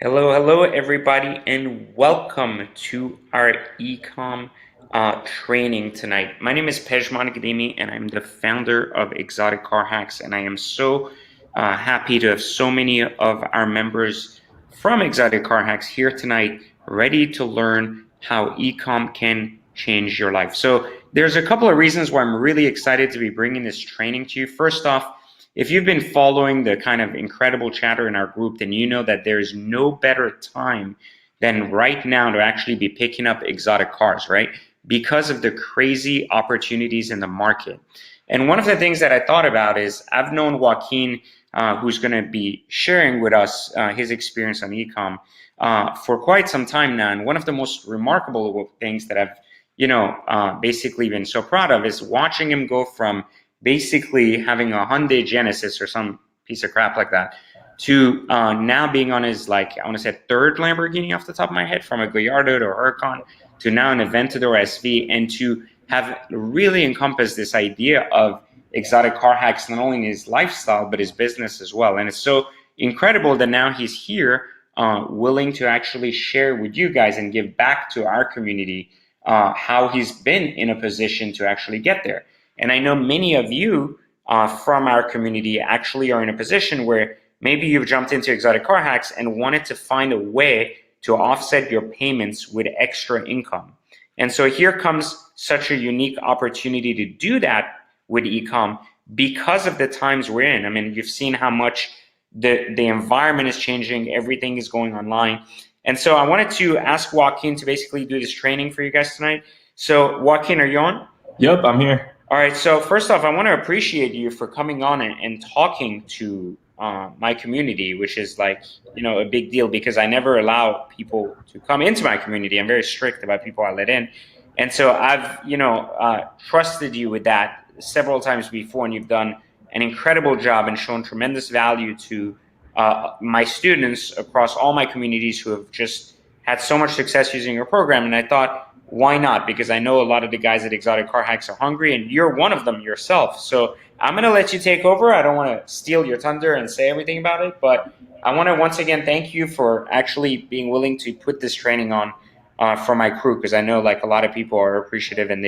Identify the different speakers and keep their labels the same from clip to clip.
Speaker 1: Hello, everybody, and welcome to our ecom training tonight. My name is Pejman Gademi, and I'm the founder of Exotic Car Hacks, and I am so happy to have so many of our members from Exotic Car Hacks here tonight, ready to learn how ecom can change your life. So there's a couple of reasons why I'm really excited to be bringing this training to you. First off, if you've been following the kind of incredible chatter in our group, then you know that there is no better time than right now to actually be picking up exotic cars, right? Because of the crazy opportunities in the market. And one of the things that I thought about is I've known Joaquin, who's going to be sharing with us his experience on ecom for quite some time now. And one of the most remarkable things that I've, basically been so proud of is watching him go from basically having a Hyundai Genesis or some piece of crap like that to now being on his, like, I want to say third Lamborghini off the top of my head, from a Gallardo to a Huracan to now an Aventador SV, and to have really encompassed this idea of exotic car hacks not only in his lifestyle but his business as well. And it's so incredible that now he's here, willing to actually share with you guys and give back to our community how he's been in a position to actually get there. And I know many of you from our community actually are in a position where maybe you've jumped into exotic car hacks and wanted to find a way to offset your payments with extra income. And so here comes such a unique opportunity to do that with ecom because of the times we're in. I mean, you've seen how much the environment is changing, everything is going online. And so I wanted to ask Joaquin to basically do this training for you guys tonight. So Joaquin, are you on?
Speaker 2: Yep, I'm here.
Speaker 1: All right, so first off, I want to appreciate you for coming on and talking to my community, which is, like, a big deal, because I never allow people to come into my community. I'm very strict about people I let in. And so I've, trusted you with that several times before, and you've done an incredible job and shown tremendous value to my students across all my communities who have just had so much success using your program. And I thought, why not? Because I know a lot of the guys at Exotic Car Hacks are hungry, and you're one of them yourself. So I'm going to let you take over. I don't want to steal your thunder and say everything about it, but I want to once again thank you for actually being willing to put this training on for my crew, because I know, like, a lot of people are appreciative, and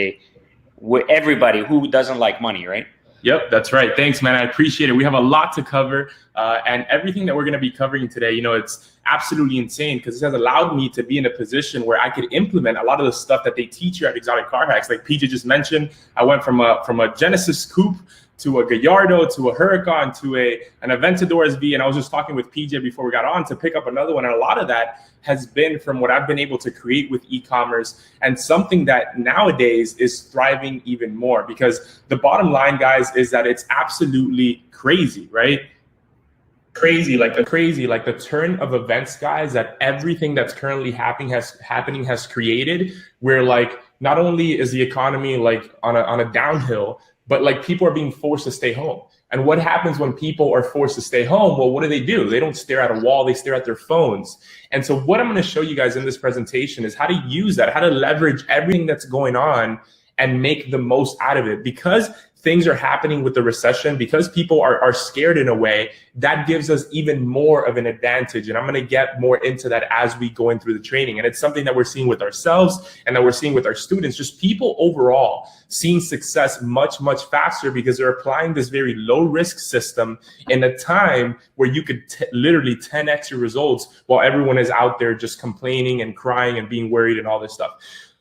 Speaker 1: everybody who doesn't like money, right?
Speaker 2: Yep, that's right. Thanks, man. I appreciate it. We have a lot to cover, and everything that we're going to be covering today, it's absolutely insane, because it has allowed me to be in a position where I could implement a lot of the stuff that they teach here at Exotic Car Hacks. Like PJ just mentioned, I went from a Genesis Coupe to a Gallardo to a Huracan to an Aventador SV, and I was just talking with PJ before we got on to pick up another one, and a lot of that has been from what I've been able to create with e-commerce, and something that nowadays is thriving even more, because the bottom line, guys, is that it's absolutely crazy, right? Crazy, like the turn of events, guys, that everything that's currently happening has created, where, like, not only is the economy, like, on a downhill, but, like, people are being forced to stay home. And what happens when people are forced to stay home? Well, what do? They don't stare at a wall, they stare at their phones. And so what I'm going to show you guys in this presentation is how to use that, how to leverage everything that's going on and make the most out of it. Because things are happening with the recession, because people are scared in a way, that gives us even more of an advantage. And I'm going to get more into that as we go in through the training. And it's something that we're seeing with ourselves and that we're seeing with our students, just people overall seeing success much, much faster, because they're applying this very low risk system in a time where you could literally 10x your results while everyone is out there just complaining and crying and being worried and all this stuff.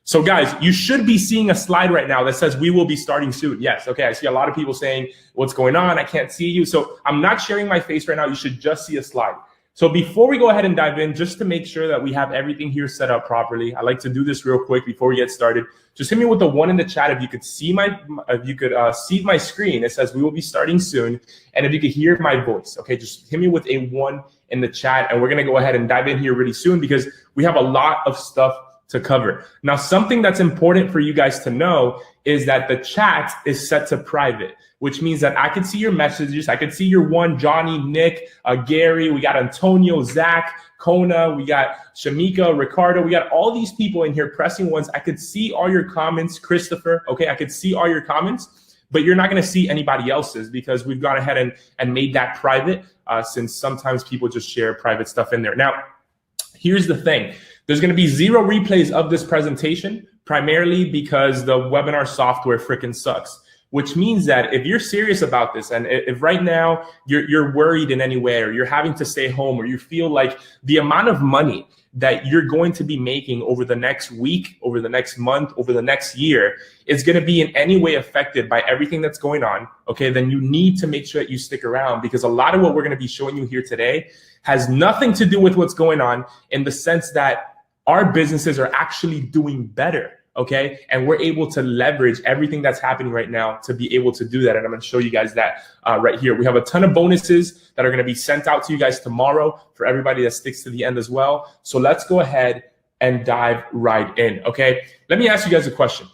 Speaker 2: So guys, you should be seeing a slide right now that says we will be starting soon. Yes, okay, I see a lot of people saying, what's going on? I can't see you. So I'm not sharing my face right now. You should just see a slide. So before we go ahead and dive in, just to make sure that we have everything here set up properly, I like to do this real quick before we get started. Just hit me with the 1 in the chat if you could see my screen. It says we will be starting soon, and if you could hear my voice. Okay, just hit me with a 1 in the chat, and we're gonna go ahead and dive in here really soon, because we have a lot of stuff to cover. Now, something that's important for you guys to know is that the chat is set to private, which means that I can see your messages. I can see your one, Johnny, Nick, Gary, we got Antonio, Zach, Kona, we got Shamika, Ricardo, we got all these people in here pressing ones. I could see all your comments, Christopher, okay? I could see all your comments, but you're not gonna see anybody else's, because we've gone ahead and made that private, since sometimes people just share private stuff in there. Now, Here's the thing. There's going to be 0 replays of this presentation, primarily because the webinar software freaking sucks. Which means that if you're serious about this, and if right now you're worried in any way, or you're having to stay home, or you feel like the amount of money that you're going to be making over the next week, over the next month, over the next year is going to be in any way affected by everything that's going on, okay, then you need to make sure that you stick around, because a lot of what we're going to be showing you here today has nothing to do with what's going on, in the sense that our businesses are actually doing better. Okay, and we're able to leverage everything that's happening right now to be able to do that. And I'm going to show you guys that right here. We have a ton of bonuses that are going to be sent out to you guys tomorrow for everybody that sticks to the end as well. So let's go ahead and dive right in. Okay, let me ask you guys a question.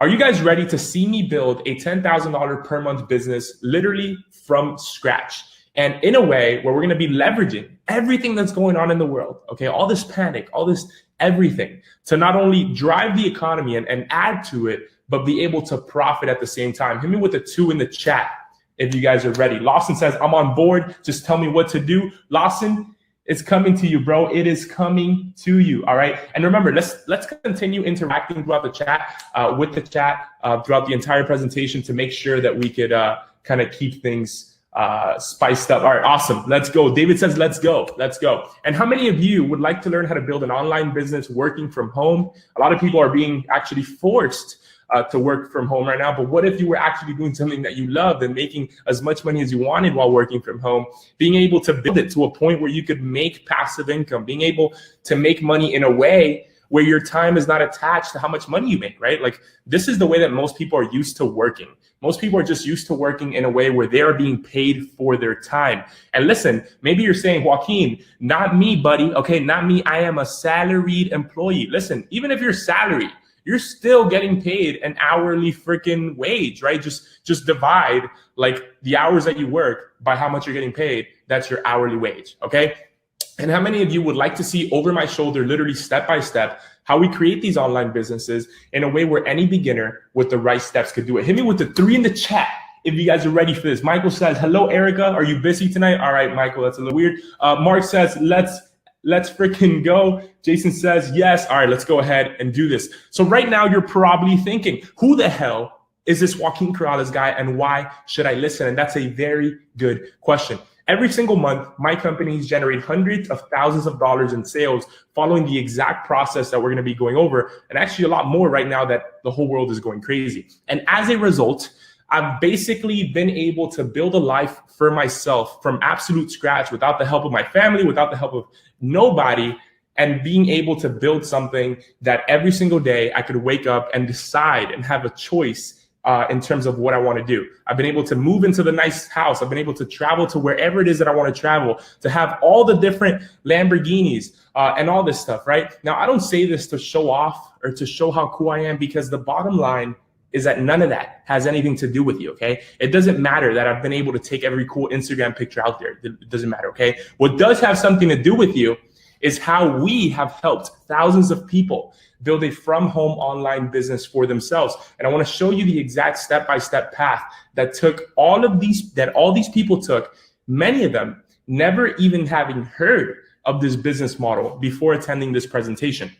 Speaker 2: Are you guys ready to see me build a $10,000 per month business literally from scratch? And in a way where we're going to be leveraging everything that's going on in the world, okay, all this panic, all this everything, to not only drive the economy and add to it, but be able to profit at the same time. Hit me with a 2 in the chat if you guys are ready. Lawson says, I'm on board. Just tell me what to do. Lawson, it's coming to you, bro. It is coming to you. All right. And remember, let's continue interacting throughout the chat, throughout the entire presentation, to make sure that we could kind of keep things spiced up. All right, awesome. Let's go. David says, let's go. Let's go. And how many of you would like to learn how to build an online business working from home? A lot of people are being actually forced to work from home right now. But what if you were actually doing something that you loved and making as much money as you wanted while working from home, being able to build it to a point where you could make passive income, being able to make money in a way where your time is not attached to how much money you make, right? Like, this is the way that most people are used to working. Most people are just used to working in a way where they are being paid for their time. And listen, maybe you're saying, Joaquin, not me, buddy. Okay, not me. I am a salaried employee. Listen, even if you're salaried, you're still getting paid an hourly freaking wage, right? Just divide like the hours that you work by how much you're getting paid. That's your hourly wage, okay? And how many of you would like to see over my shoulder, literally step by step, how we create these online businesses in a way where any beginner with the right steps could do it? Hit me with the 3 in the chat if you guys are ready for this. Michael says, hello, Erica. Are you busy tonight? All right, Michael, that's a little weird. Mark says, let's freaking go. Jason says, yes. All right, let's go ahead and do this. So right now you're probably thinking, who the hell is this Joaquin Corrales guy, and why should I listen? And that's a very good question. Every single month, my companies generate hundreds of thousands of dollars in sales following the exact process that we're going to be going over, and actually a lot more right now that the whole world is going crazy. And as a result, I've basically been able to build a life for myself from absolute scratch, without the help of my family, without the help of nobody, and being able to build something that every single day I could wake up and decide and have a choice in terms of what I want to do. I've been able to move into the nice house. I've been able to travel to wherever it is that I want to travel, to have all the different Lamborghinis and all this stuff, right? Now, I don't say this to show off or to show how cool I am, because the bottom line is that none of that has anything to do with you, okay? It doesn't matter that I've been able to take every cool Instagram picture out there. It doesn't matter, okay? What does have something to do with you is how we have helped thousands of people build a from home online business for themselves. And I want to show you the exact step-by-step path that all these people took, many of them never even having heard of this business model before attending this presentation.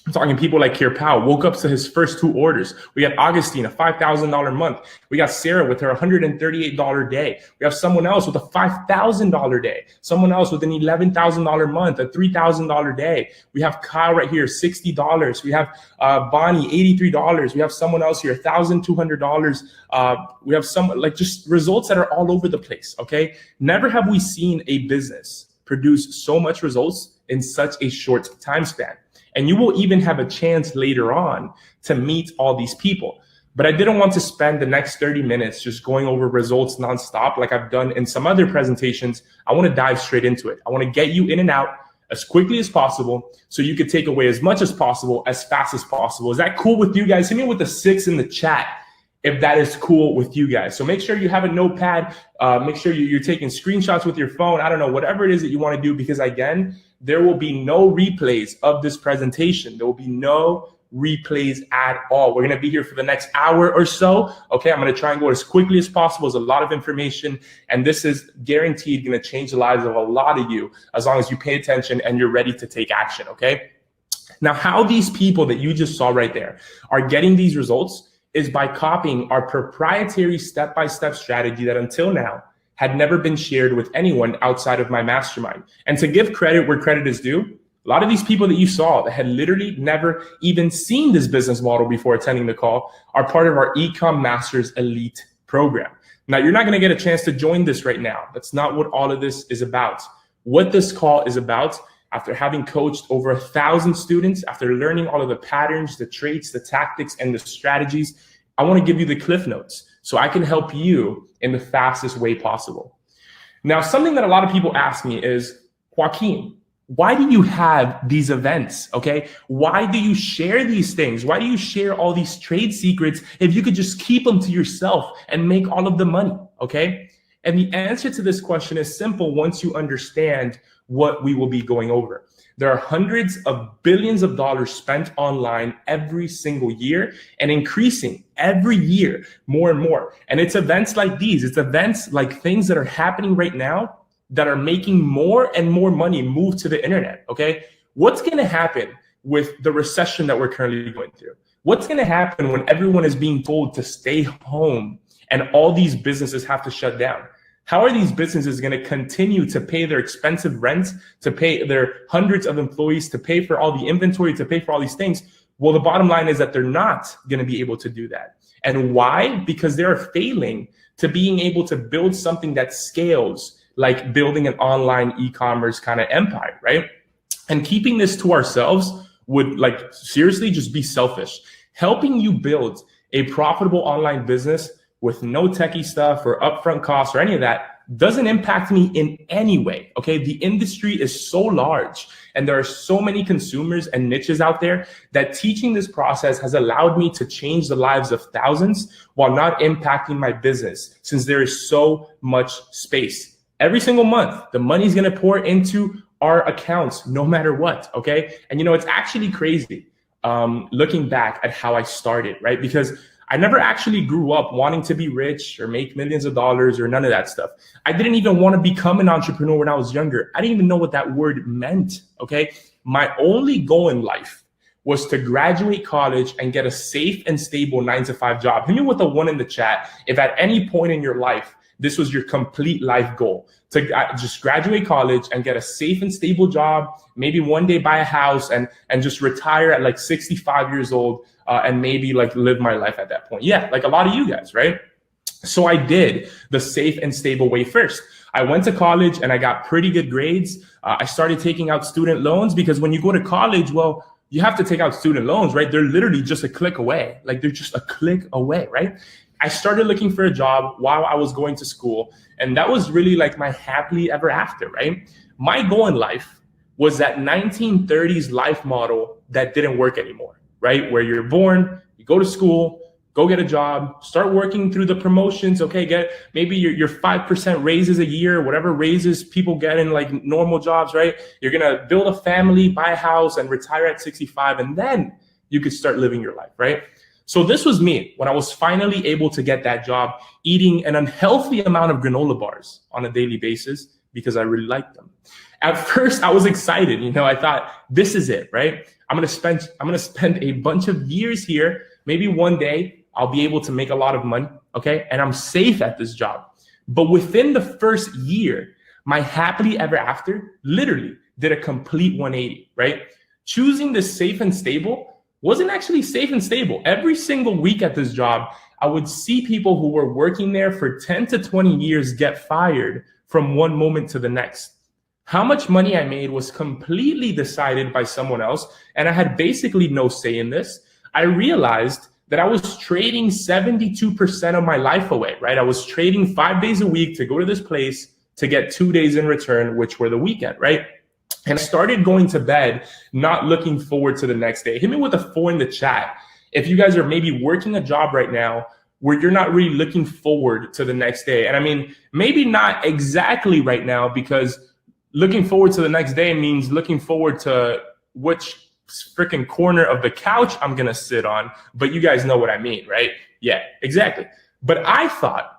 Speaker 2: I'm talking people like Kier Powell, woke up to his first 2 orders. We got Augustine, a $5,000 month. We got Sarah with her $138 day. We have someone else with a $5,000 day. Someone else with an $11,000 month, a $3,000 day. We have Kyle right here, $60. We have Bonnie, $83. We have someone else here, $1,200. We have some, like, just results that are all over the place, okay? Never have we seen a business produce so much results in such a short time span. And you will even have a chance later on to meet all these people. But I didn't want to spend the next 30 minutes just going over results nonstop like I've done in some other presentations. I want to dive straight into it. I want to get you in and out as quickly as possible so you could take away as much as possible, as fast as possible. Is that cool with you guys? Hit me with a 6 in the chat if that is cool with you guys. So make sure you have a notepad. Make sure you're taking screenshots with your phone. I don't know, whatever it is that you want to do, because again, there will be no replays of this presentation. There will be no replays at all. We're going to be here for the next hour or so. Okay, I'm going to try and go as quickly as possible. There's a lot of information, and this is guaranteed going to change the lives of a lot of you as long as you pay attention and you're ready to take action. Okay. Now, how these people that you just saw right there are getting these results is by copying our proprietary step-by-step strategy that until now had never been shared with anyone outside of my mastermind. And to give credit where credit is due, a lot of these people that you saw that had literally never even seen this business model before attending the call are part of our Ecom Masters Elite program. Now, you're not going to get a chance to join this right now. That's not what all of this is about. What this call is about, after having coached over 1,000 students, after learning all of the patterns, the traits, the tactics, and the strategies, I want to give you the cliff notes so I can help you in the fastest way possible. Now, something that a lot of people ask me is, Joaquin, why do you have these events? Okay, why do you share these things? Why do you share all these trade secrets if you could just keep them to yourself and make all of the money? Okay, and the answer to this question is simple once you understand what we will be going over. There are hundreds of billions of dollars spent online every single year and increasing every year more and more. And it's events like these. It's events like things that are happening right now that are making more and more money move to the internet. Okay. What's going to happen with the recession that we're currently going through? What's going to happen when everyone is being told to stay home and all these businesses have to shut down? How are these businesses going to continue to pay their expensive rent, to pay their hundreds of employees, to pay for all the inventory, to pay for all these things? Well, the bottom line is that they're not going to be able to do that. And why? Because they're failing to being able to build something that scales, like building an online e-commerce kind of empire, right? And keeping this to ourselves would seriously just be selfish. Helping you build a profitable online business with no techie stuff or upfront costs or any of that doesn't impact me in any way, okay? The industry is so large and there are so many consumers and niches out there that teaching this process has allowed me to change the lives of thousands while not impacting my business, since there is so much space. Every single month, the money's gonna pour into our accounts no matter what, okay? And it's actually crazy looking back at how I started, right? Because I never actually grew up wanting to be rich or make millions of dollars or none of that stuff. I didn't even want to become an entrepreneur when I was younger. I didn't even know what that word meant, okay? My only goal in life was to graduate college and get a safe and stable 9-to-5 job. Hit me with a 1 in the chat if at any point in your life this was your complete life goal, to just graduate college and get a safe and stable job, maybe one day buy a house and just retire at 65 years old and maybe live my life at that point. Yeah, a lot of you guys, right? So I did the safe and stable way first. I went to college and I got pretty good grades. I started taking out student loans because when you go to college, well, you have to take out student loans, right? They're literally just a click away. They're just a click away, right? I started looking for a job while I was going to school. And that was really my happily ever after, right? My goal in life was that 1930s life model that didn't work anymore, right? Where you're born, you go to school, go get a job, start working through the promotions, okay, get maybe your 5% raises a year, whatever raises people get in normal jobs, right? You're gonna build a family, buy a house, and retire at 65, and then you could start living your life, right? So this was me when I was finally able to get that job, eating an unhealthy amount of granola bars on a daily basis because I really liked them. At first, I was excited. I thought, this is it, right? I'm gonna spend a bunch of years here. Maybe one day I'll be able to make a lot of money, okay? And I'm safe at this job. But within the first year, my happily ever after literally did a complete 180, right? Choosing the safe and stable wasn't actually safe and stable. Every single week at this job, I would see people who were working there for 10 to 20 years get fired from one moment to the next. How much money I made was completely decided by someone else, and I had basically no say in this. I realized that I was trading 72% of my life away, right? I was trading 5 days a week to go to this place to get 2 days in return, which were the weekend, right? And I started going to bed, not looking forward to the next day. Hit me with a 4 in the chat if you guys are maybe working a job right now where you're not really looking forward to the next day. And I mean, maybe not exactly right now, because looking forward to the next day means looking forward to which freaking corner of the couch I'm going to sit on, but you guys know what I mean, right? Yeah, exactly. But I thought,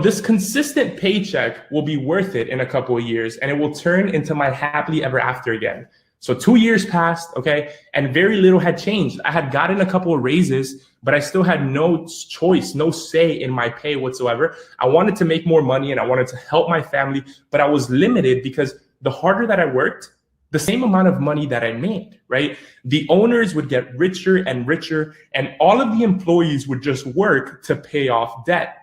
Speaker 2: this consistent paycheck will be worth it in a couple of years, and it will turn into my happily ever after again. So 2 years passed, okay, and very little had changed. I had gotten a couple of raises, but I still had no choice, no say in my pay whatsoever. I wanted to make more money and I wanted to help my family, but I was limited because the harder that I worked, the same amount of money that I made, right? The owners would get richer and richer, and all of the employees would just work to pay off debt.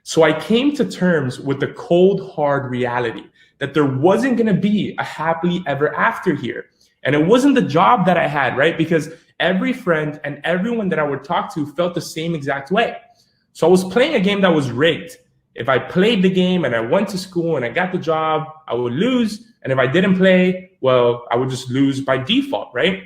Speaker 2: So I came to terms with the cold, hard reality that there wasn't going to be a happily ever after here. And it wasn't the job that I had, right? Because every friend and everyone that I would talk to felt the same exact way. So I was playing a game that was rigged. If I played the game and I went to school and I got the job, I would lose. And if I didn't play, well, I would just lose by default, right?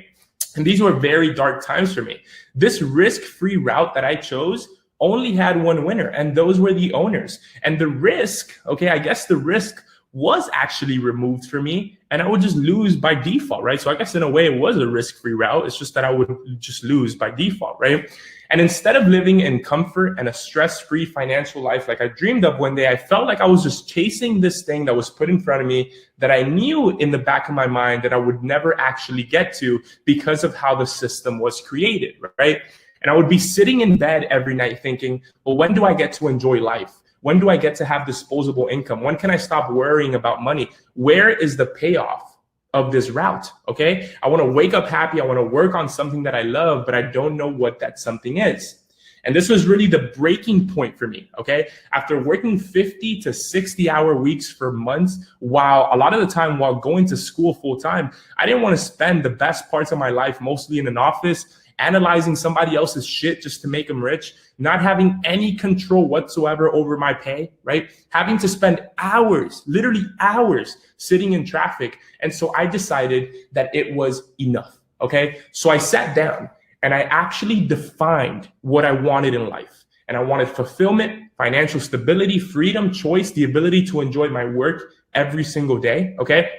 Speaker 2: And these were very dark times for me. This risk-free route that I chose only had one winner, and those were the owners. And the risk, okay, I guess the risk was actually removed for me, and I would just lose by default, right? So I guess in a way it was a risk-free route. It's just that I would just lose by default, right? And instead of living in comfort and a stress-free financial life like I dreamed of one day, I felt like I was just chasing this thing that was put in front of me that I knew in the back of my mind that I would never actually get to because of how the system was created, right? And I would be sitting in bed every night thinking, well, when do I get to enjoy life? When do I get to have disposable income? When can I stop worrying about money? Where is the payoff of this route? Okay. I want to wake up happy. I want to work on something that I love, but I don't know what that something is. And this was really the breaking point for me. Okay. After working 50 to 60 hour weeks for months, while a lot of the time while going to school full time, I didn't want to spend the best parts of my life mostly in an office, analyzing somebody else's shit just to make them rich, not having any control whatsoever over my pay, right? Having to spend hours, literally hours sitting in traffic. And so I decided that it was enough, okay? So I sat down and I actually defined what I wanted in life. And I wanted fulfillment, financial stability, freedom, choice, the ability to enjoy my work every single day, okay?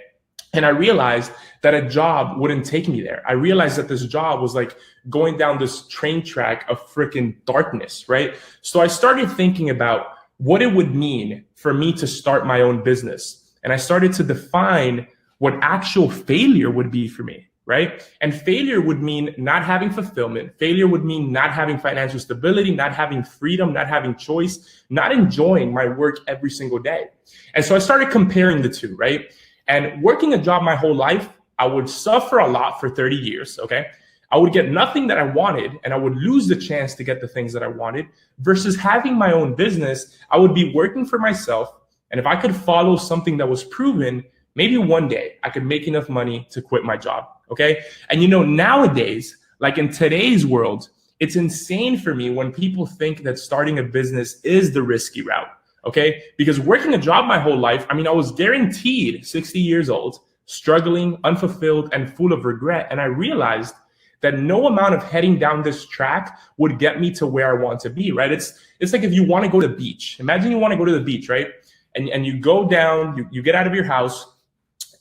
Speaker 2: And I realized that a job wouldn't take me there. I realized that this job was like going down this train track of freaking darkness, right? So I started thinking about what it would mean for me to start my own business. And I started to define what actual failure would be for me, right? And failure would mean not having fulfillment. Failure would mean not having financial stability, not having freedom, not having choice, not enjoying my work every single day. And so I started comparing the two, right? And working a job my whole life, I would suffer a lot for 30 years, okay? I would get nothing that I wanted, and I would lose the chance to get the things that I wanted, versus having my own business. I would be working for myself, and if I could follow something that was proven, maybe one day I could make enough money to quit my job, okay? And nowadays, like in today's world, it's insane for me when people think that starting a business is the risky route. Okay, because working a job my whole life, I was guaranteed 60 years old, struggling, unfulfilled, and full of regret. And I realized that no amount of heading down this track would get me to where I want to be, right? It's like if you want to go to the beach. Imagine you want to go to the beach, right? And you go down, you get out of your house,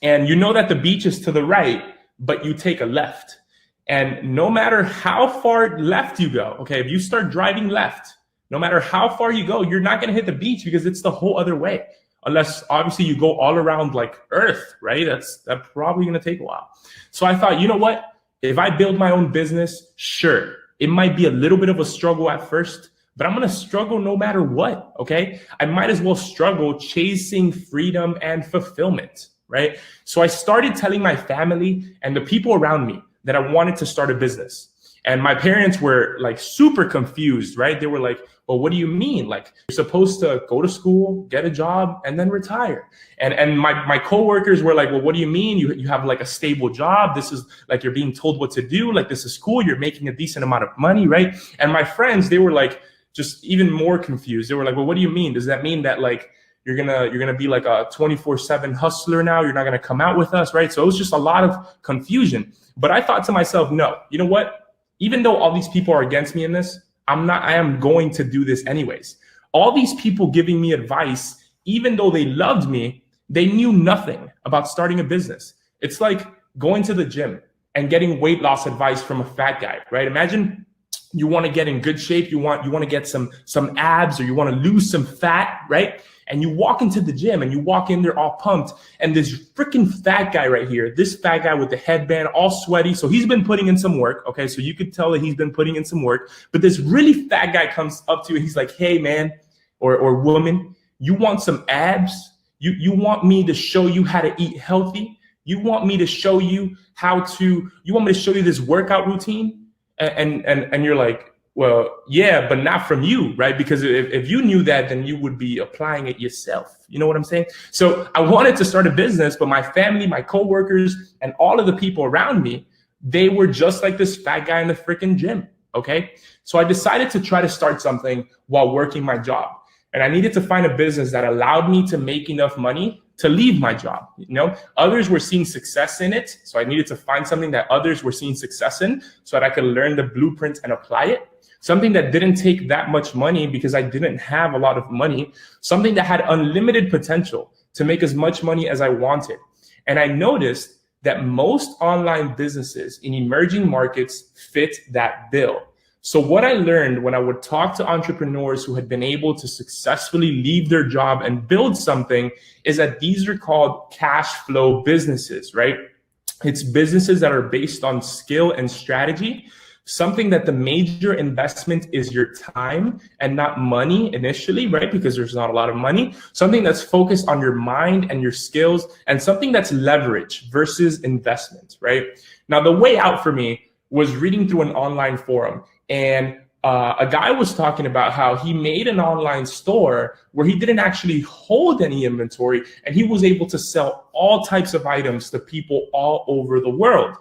Speaker 2: and you know that the beach is to the right, but you take a left. And no matter how far left you go, okay, if you start driving left, no matter how far you go, you're not going to hit the beach because it's the whole other way. Unless obviously you go all around like Earth, right? That's probably going to take a while. So I thought, you know what? If I build my own business, sure, it might be a little bit of a struggle at first, but I'm going to struggle no matter what, okay? I might as well struggle chasing freedom and fulfillment, right? So I started telling my family and the people around me that I wanted to start a business. And my parents were like super confused, right? They were like, well, what do you mean? Like, you're supposed to go to school, get a job, and then retire. And my coworkers were like, well, what do you mean? You have like a stable job. This is like, you're being told what to do. Like, this is cool. You're making a decent amount of money, right? And my friends, they were like, just even more confused. They were like, well, what do you mean? Does that mean that like, you're gonna be like a 24/7 hustler now? You're not gonna come out with us, right? So it was just a lot of confusion. But I thought to myself, no, you know what? Even though all these people are against me in this, I am going to do this anyways. All these people giving me advice, even though they loved me, they knew nothing about starting a business. It's like going to the gym and getting weight loss advice from a fat guy, right? Imagine you want to get in good shape, you want to get some abs, or you want to lose some fat, right? And you walk into the gym and you walk in there all pumped, and this freaking fat guy right here, this fat guy with the headband, all sweaty, so he's been putting in some work, okay? So you could tell that he's been putting in some work, but this really fat guy comes up to you and he's like, hey man, or woman, you want some abs? You want me to show you how to eat healthy? You want me to show you you want me to show you this workout routine? And you're like, well, yeah, but not from you, right? Because if you knew that, then you would be applying it yourself. You know what I'm saying? So I wanted to start a business, but my family, my coworkers, and all of the people around me, they were just like this fat guy in the freaking gym, okay? So I decided to try to start something while working my job. And I needed to find a business that allowed me to make enough money to leave my job. You know, others were seeing success in it. So I needed to find something that others were seeing success in so that I could learn the blueprint and apply it. Something that didn't take that much money because I didn't have a lot of money. Something that had unlimited potential to make as much money as I wanted. And I noticed that most online businesses in emerging markets fit that bill. So what I learned when I would talk to entrepreneurs who had been able to successfully leave their job and build something is that these are called cash flow businesses, right? It's businesses that are based on skill and strategy, something that the major investment is your time and not money initially, right? Because there's not a lot of money. Something that's focused on your mind and your skills, and something that's leverage versus investment, right? Now, the way out for me was reading through an online forum. And a guy was talking about how he made an online store where he didn't actually hold any inventory, and he was able to sell all types of items to people all over the world.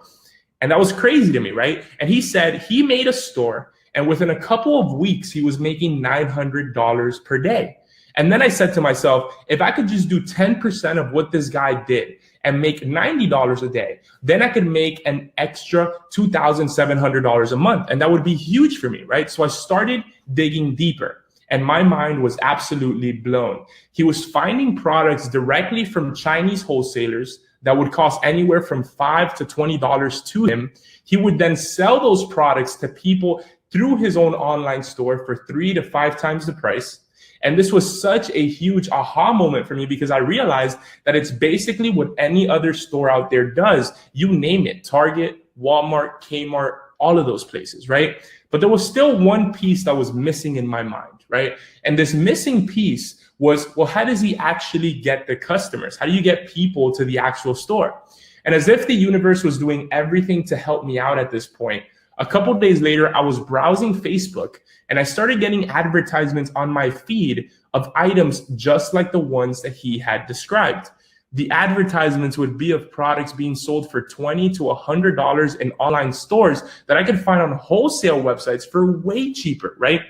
Speaker 2: And that was crazy to me, right? And he said he made a store, and within a couple of weeks, he was making $900 per day. And then I said to myself, if I could just do 10% of what this guy did and make $90 a day, then I could make an extra $2,700 a month. And that would be huge for me, right? So I started digging deeper, and my mind was absolutely blown. He was finding products directly from Chinese wholesalers that would cost anywhere from $5 to $20 to him. He would then sell those products to people through his own online store for 3 to 5 times the price. And this was such a huge aha moment for me because I realized that it's basically what any other store out there does. You name it, Target, Walmart, Kmart, all of those places, right? But there was still one piece that was missing in my mind, right? And this missing piece was, well, how does he actually get the customers? How do you get people to the actual store? And as if the universe was doing everything to help me out at this point, a couple of days later, I was browsing Facebook and I started getting advertisements on my feed of items just like the ones that he had described. The advertisements would be of products being sold for $20 to $100 in online stores that I could find on wholesale websites for way cheaper, right?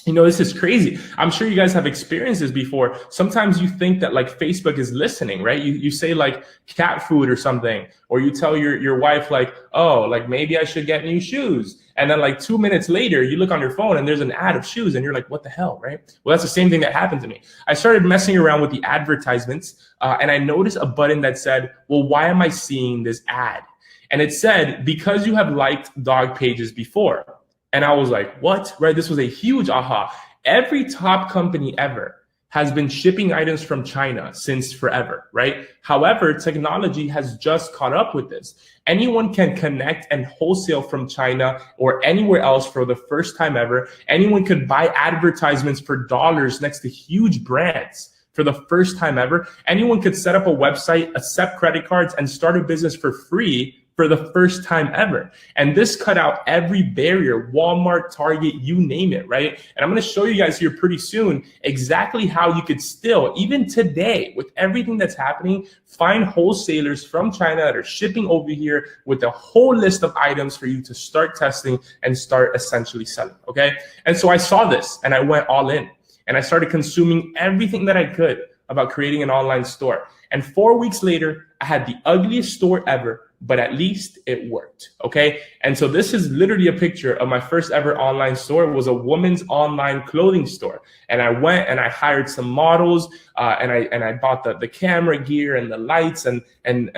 Speaker 2: You know, this is crazy. I'm sure you guys have experienced this before. Sometimes you think that like Facebook is listening, right? You say like cat food or something, or you tell your wife like, oh, like maybe I should get new shoes. And then like 2 minutes later, you look on your phone and there's an ad of shoes and you're like, what the hell, right? Well, that's the same thing that happened to me. I started messing around with the advertisements and I noticed a button that said, well, why am I seeing this ad? And it said, because you have liked dog pages before. And I was like, what, right? This was a huge aha. Every top company ever has been shipping items from China since forever, right? However, technology has just caught up with this. Anyone can connect and wholesale from China or anywhere else for the first time ever. Anyone could buy advertisements for dollars next to huge brands for the first time ever. Anyone could set up a website, accept credit cards, and start a business for free for the first time ever. And this cut out every barrier, Walmart, Target, you name it, right? And I'm gonna show you guys here pretty soon exactly how you could still, even today, with everything that's happening, find wholesalers from China that are shipping over here with a whole list of items for you to start testing and start essentially selling, okay? And so I saw this and I went all in and I started consuming everything that I could about creating an online store. And 4 weeks later, I had the ugliest store ever, but at least it worked, okay? And so this is literally a picture of my first ever online store. It was a woman's online clothing store. And I went and I hired some models and I bought the camera gear and the lights and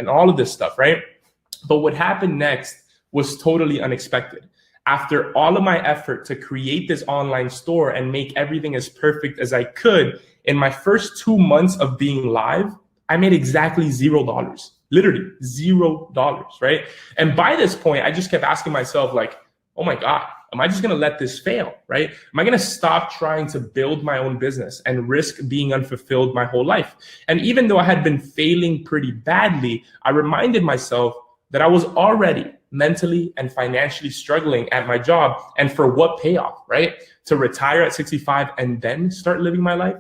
Speaker 2: all of this stuff, right? But what happened next was totally unexpected. After all of my effort to create this online store and make everything as perfect as I could, in my first 2 months of being live, I made exactly $0, literally $0, right? And by this point, I just kept asking myself, like, oh my God, am I just gonna let this fail, right? Am I gonna stop trying to build my own business and risk being unfulfilled my whole life? And even though I had been failing pretty badly, I reminded myself that I was already mentally and financially struggling at my job. And for what payoff, right? To retire at 65 and then start living my life?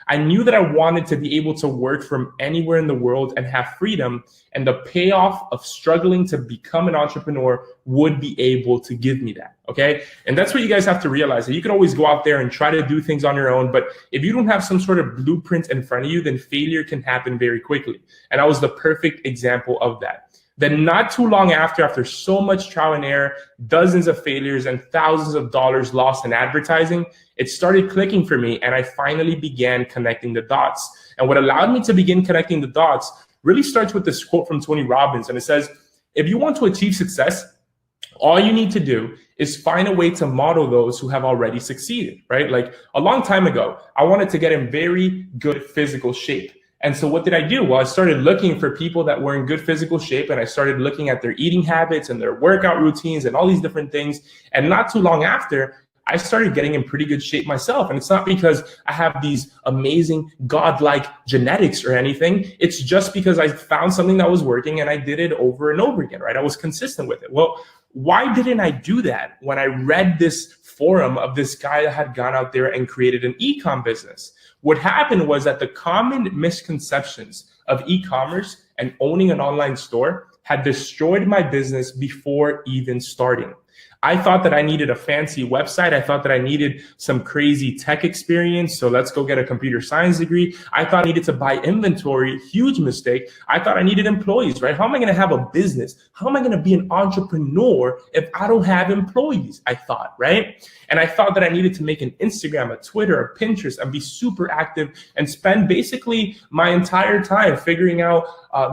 Speaker 2: I knew that I wanted to be able to work from anywhere in the world and have freedom, and the payoff of struggling to become an entrepreneur would be able to give me that, okay? And that's what you guys have to realize, that you can always go out there and try to do things on your own, but if you don't have some sort of blueprint in front of you, then failure can happen very quickly. And I was the perfect example of that. Then not too long after so much trial and error, dozens of failures and thousands of dollars lost in advertising, it started clicking for me, and I finally began connecting the dots. And what allowed me to begin connecting the dots really starts with this quote from Tony Robbins. And it says, if you want to achieve success, all you need to do is find a way to model those who have already succeeded, right? Like a long time ago, I wanted to get in very good physical shape. And so what did I do? Well, I started looking for people that were in good physical shape, and I started looking at their eating habits and their workout routines and all these different things. And not too long after, I started getting in pretty good shape myself. And it's not because I have these amazing godlike genetics or anything. It's just because I found something that was working and I did it over and over again, right? I was consistent with it. Well, why didn't I do that when I read this forum of this guy that had gone out there and created an e-com business? What happened was that the common misconceptions of e-commerce and owning an online store had destroyed my business before even starting. I thought that I needed a fancy website. I thought that I needed some crazy tech experience. So let's go get a computer science degree. I thought I needed to buy inventory. Huge mistake. I thought I needed employees, right? How am I going to have a business? How am I going to be an entrepreneur if I don't have employees? I thought, right? And I thought that I needed to make an Instagram, a Twitter, a Pinterest, and be super active and spend basically my entire time figuring out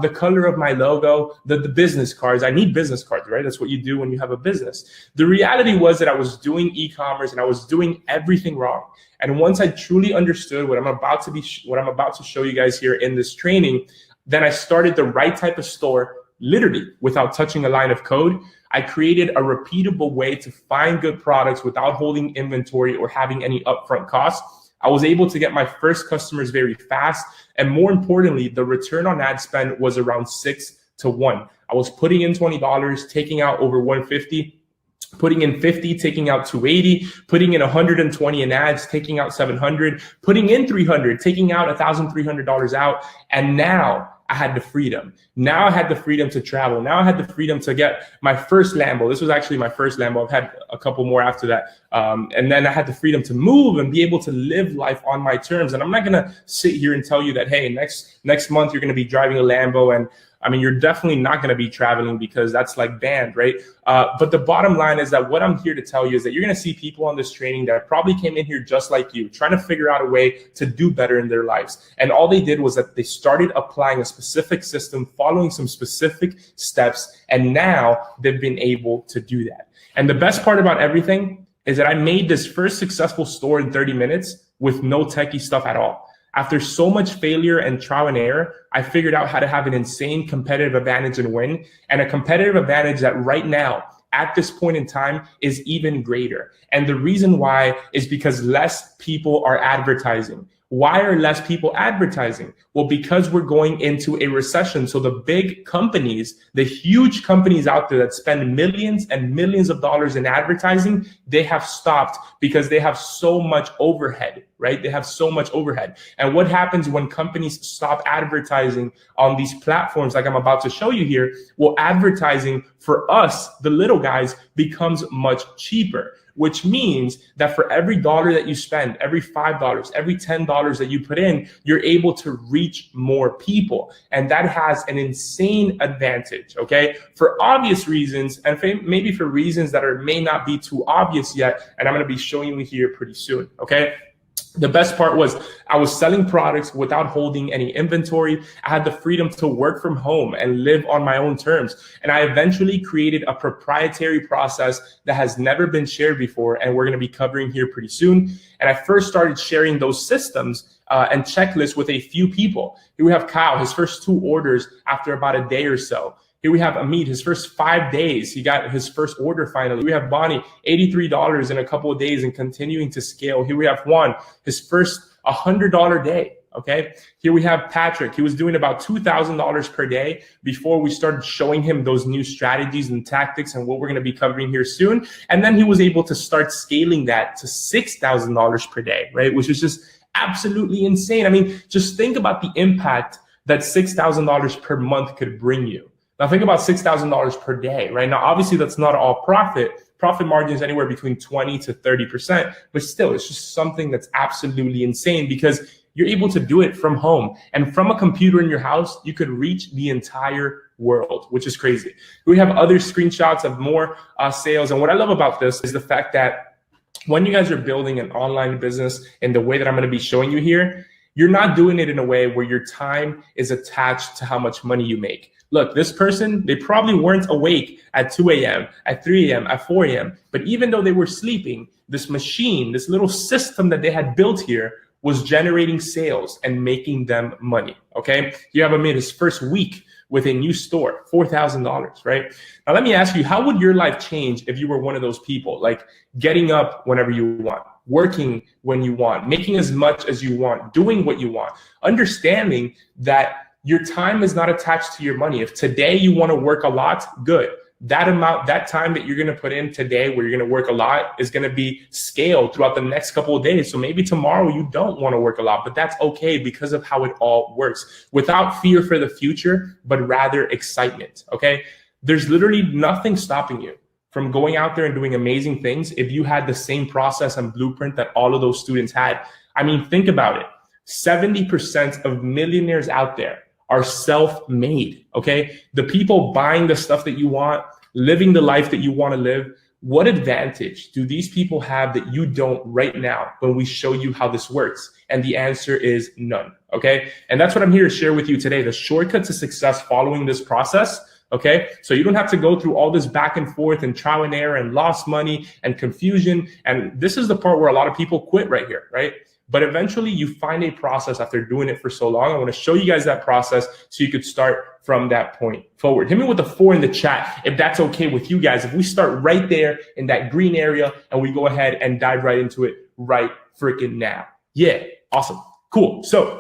Speaker 2: the color of my logo, the business cards. I need business cards, right? That's what you do when you have a business. The reality was that I was doing e-commerce and I was doing everything wrong. And once I truly understood what I'm about to show you guys here in this training, then I started the right type of store, literally without touching a line of code. I created a repeatable way to find good products without holding inventory or having any upfront costs. I was able to get my first customers very fast. And more importantly, the return on ad spend was around 6 to 1. I was putting in $20, taking out over $150, putting in 50, taking out 280, putting in 120 in ads, taking out 700, putting in 300, taking out $1,300 out. And now I had the freedom. Now I had the freedom to travel. Now I had the freedom to get my first Lambo. This was actually my first Lambo. I've had a couple more after that. And then I had the freedom to move and be able to live life on my terms. And I'm not going to sit here and tell you that, hey, next month you're going to be driving a Lambo. And I mean, you're definitely not going to be traveling because that's like banned, right? But the bottom line is that what I'm here to tell you is that you're going to see people on this training that probably came in here just like you, trying to figure out a way to do better in their lives. And all they did was that they started applying a specific system, following some specific steps, and now they've been able to do that. And the best part about everything is that I made this first successful store in 30 minutes with no techie stuff at all. After so much failure and trial and error, I figured out how to have an insane competitive advantage and win, and a competitive advantage that right now, at this point in time, is even greater. And the reason why is because less people are advertising. Why are less people advertising? Well, because we're going into a recession. So the big companies, the huge companies out there that spend millions and millions of dollars in advertising, they have stopped because they have so much overhead, right? They have so much overhead. And what happens when companies stop advertising on these platforms like I'm about to show you here? Well, advertising for us, the little guys, becomes much cheaper, which means that for every dollar that you spend, every $5, every $10 that you put in, you're able to reach more people. And that has an insane advantage, okay? For obvious reasons, and maybe for reasons that may not be too obvious yet, and I'm gonna be showing you here pretty soon, okay? The best part was I was selling products without holding any inventory. I had the freedom to work from home and live on my own terms. And I eventually created a proprietary process that has never been shared before, and we're going to be covering here pretty soon. And I first started sharing those systems and checklists with a few people. Here we have Kyle, his first 2 orders after about a day or so. Here we have Amit, his first 5 days, he got his first order finally. We have Bonnie, $83 in a couple of days and continuing to scale. Here we have Juan, his first $100 day, okay? Here we have Patrick, he was doing about $2,000 per day before we started showing him those new strategies and tactics and what we're gonna be covering here soon. And then he was able to start scaling that to $6,000 per day, right? Which is just absolutely insane. I mean, just think about the impact that $6,000 per month could bring you. Now think about $6,000 per day, right? Now, obviously that's not all profit. Profit margin is anywhere between 20 to 30%, but still it's just something that's absolutely insane because you're able to do it from home, and from a computer in your house, you could reach the entire world, which is crazy. We have other screenshots of more sales. And what I love about this is the fact that when you guys are building an online business in the way that I'm going to be showing you here, you're not doing it in a way where your time is attached to how much money you make. Look, this person, they probably weren't awake at 2 a.m., at 3 a.m., at 4 a.m. But even though they were sleeping, this machine, this little system that they had built here was generating sales and making them money, okay? You have Amit, his first week with a new store, $4,000, right? Now, let me ask you, how would your life change if you were one of those people, like getting up whenever you want, working when you want, making as much as you want, doing what you want, understanding that your time is not attached to your money. If today you want to work a lot, good. That amount, that time that you're going to put in today where you're going to work a lot is going to be scaled throughout the next couple of days. So maybe tomorrow you don't want to work a lot, but that's okay because of how it all works. Without fear for the future, but rather excitement, okay? There's literally nothing stopping you from going out there and doing amazing things if you had the same process and blueprint that all of those students had. I mean, think about it. 70% of millionaires out there are self-made, okay? The people buying the stuff that you want, living the life that you want to live, what advantage do these people have that you don't right now when we show you how this works? And the answer is none, okay? And that's what I'm here to share with you today, the shortcut to success following this process, okay? So you don't have to go through all this back and forth and trial and error and lost money and confusion. And this is the part where a lot of people quit right here, right? But eventually you find a process after doing it for so long. I want to show you guys that process so you could start from that point forward. Hit me with a 4 in the chat if that's okay with you guys. If we start right there in that green area and we go ahead and dive right into it right freaking now. Yeah, awesome, cool. So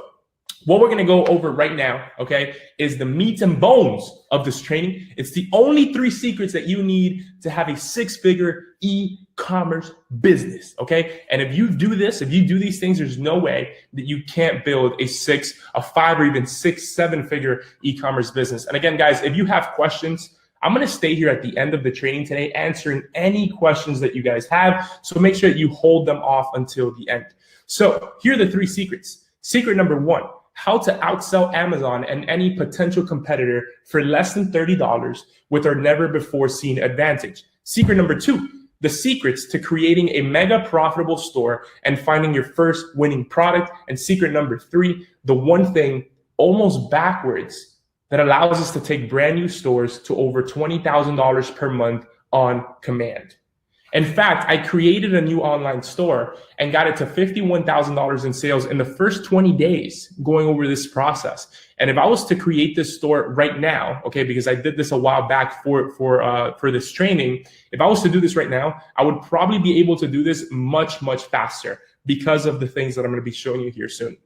Speaker 2: what we're gonna go over right now, okay, is the meat and bones of this training. It's the only 3 secrets that you need to have a 6-figure e-commerce business, okay? And if you do this, if you do these things, there's no way that you can't build a 6, a 5, or even 6, 7-figure e-commerce business. And again, guys, if you have questions, I'm gonna stay here at the end of the training today answering any questions that you guys have. So make sure that you hold them off until the end. So here are the 3 secrets. Secret number 1, how to outsell Amazon and any potential competitor for less than $30 with our never before seen advantage. Secret number 2, the secrets to creating a mega profitable store and finding your first winning product. And secret number 3, the one thing almost backwards that allows us to take brand new stores to over $20,000 per month on command. In fact, I created a new online store and got it to $51,000 in sales in the first 20 days going over this process. And if I was to create this store right now, okay, because I did this a while back for this training, if I was to do this right now, I would probably be able to do this much, much faster because of the things that I'm going to be showing you here soon.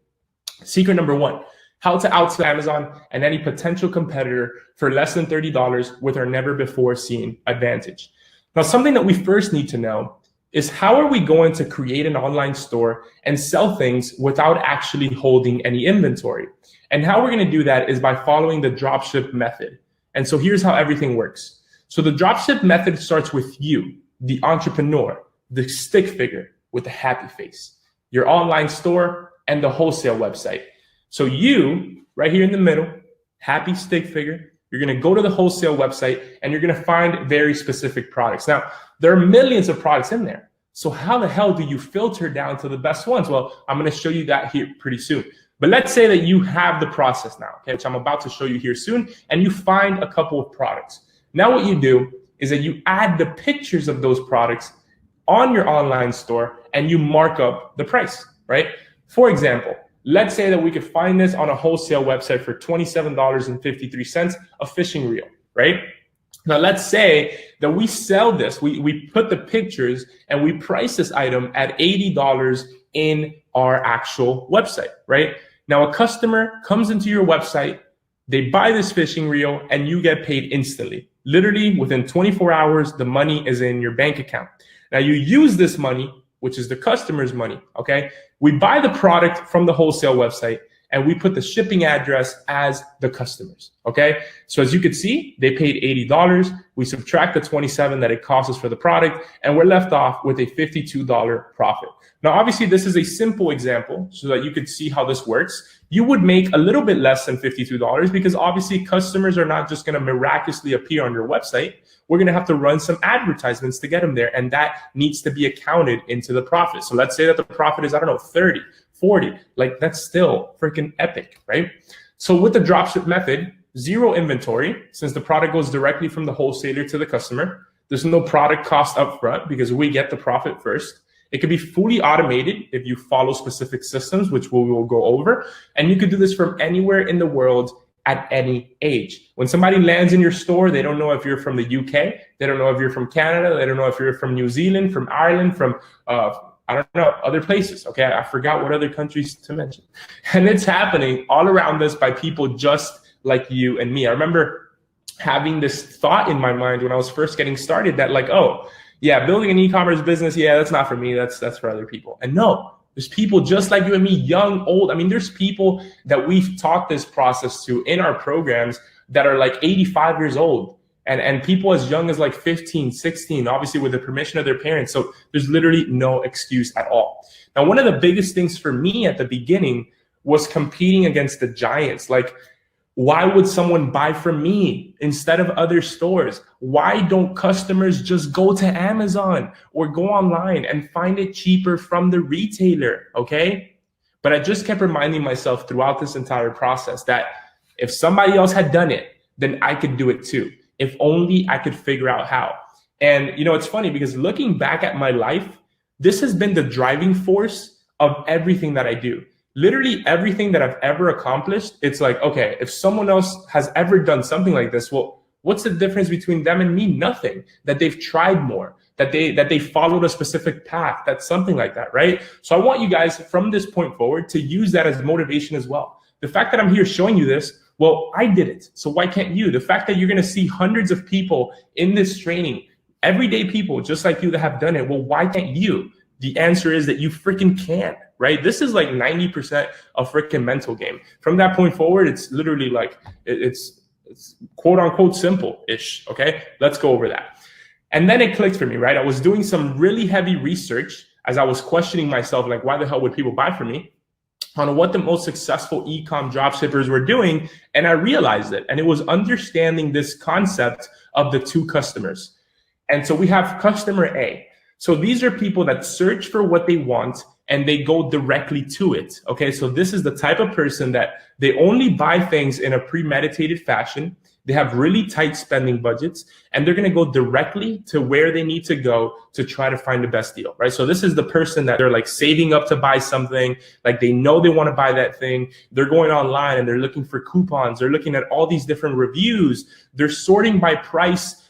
Speaker 2: Secret number 1, how to outsell Amazon and any potential competitor for less than $30 with our never before seen advantage. Now, something that we first need to know is how are we going to create an online store and sell things without actually holding any inventory? And how we're going to do that is by following the dropship method. And so here's how everything works. So the dropship method starts with you, the entrepreneur, the stick figure with the happy face, your online store, and the wholesale website. So you, right here in the middle, happy stick figure, you're going to go to the wholesale website and you're going to find very specific products. Now, there are millions of products in there. So how the hell do you filter down to the best ones? Well, I'm going to show you that here pretty soon. But let's say that you have the process now, okay, which I'm about to show you here soon, and you find a couple of products. Now what you do is that you add the pictures of those products on your online store and you mark up the price, right? For example, let's say that we could find this on a wholesale website for $27.53, a fishing reel, right? Now, let's say that we sell this, we put the pictures and we price this item at $80 in our actual website, right? Now, a customer comes into your website, they buy this fishing reel and you get paid instantly. Literally within 24 hours, the money is in your bank account. Now, you use this money, which is the customer's money, okay? We buy the product from the wholesale website and we put the shipping address as the customer's, okay? So as you can see, they paid $80. We subtract the $27 that it costs us for the product, and we're left off with a $52 profit. Now, obviously, this is a simple example so that you could see how this works. You would make a little bit less than $52 because obviously customers are not just gonna miraculously appear on your website. We're gonna have to run some advertisements to get them there, and that needs to be accounted into the profit. So let's say that the profit is, I don't know, 30, 40, like that's still freaking epic, right? So with the dropship method, zero inventory, since the product goes directly from the wholesaler to the customer. There's no product cost up front because we get the profit first. It could be fully automated if you follow specific systems, which we will go over. And you could do this from anywhere in the world at any age. When somebody lands in your store, they don't know if you're from the UK, they don't know if you're from Canada, they don't know if you're from New Zealand, from Ireland, from I don't know, other places, okay? I forgot what other countries to mention. And it's happening all around us by people just like you and me. I remember having this thought in my mind when I was first getting started that like, oh, yeah, building an e-commerce business, yeah, that's not for me, that's for other people. And no, there's people just like you and me, young, old. I mean, there's people that we've taught this process to in our programs that are like 85 years old. And people as young as like 15, 16, obviously with the permission of their parents. So there's literally no excuse at all. Now, one of the biggest things for me at the beginning was competing against the giants. Like, why would someone buy from me instead of other stores? Why don't customers just go to Amazon or go online and find it cheaper from the retailer, okay? But I just kept reminding myself throughout this entire process that if somebody else had done it, then I could do it too. If only I could figure out how. And you know, it's funny because looking back at my life, this has been the driving force of everything that I do. Literally everything that I've ever accomplished, it's like, okay, if someone else has ever done something like this, well, what's the difference between them and me? Nothing. That they've tried more, that they followed a specific path, that's something like that, right? So I want you guys from this point forward to use that as motivation as well. The fact that I'm here showing you this, well, I did it, so why can't you? The fact that you're gonna see hundreds of people in this training, everyday people just like you that have done it, well, why can't you? The answer is that you freaking can, right? This is like 90% a freaking mental game. From that point forward, it's literally like, it's quote unquote simple-ish, okay? Let's go over that. And then it clicked for me, right? I was doing some really heavy research as I was questioning myself, like, why the hell would people buy from me? On what the most successful e-com dropshippers were doing, and I realized it. And it was understanding this concept of the two customers. And so we have customer A. So these are people that search for what they want and they go directly to it. Okay, so this is the type of person that they only buy things in a premeditated fashion. They have really tight spending budgets, and they're gonna go directly to where they need to go to try to find the best deal, right? So this is the person that they're like saving up to buy something, like they know they wanna buy that thing. They're going online and they're looking for coupons. They're looking at all these different reviews. They're sorting by price,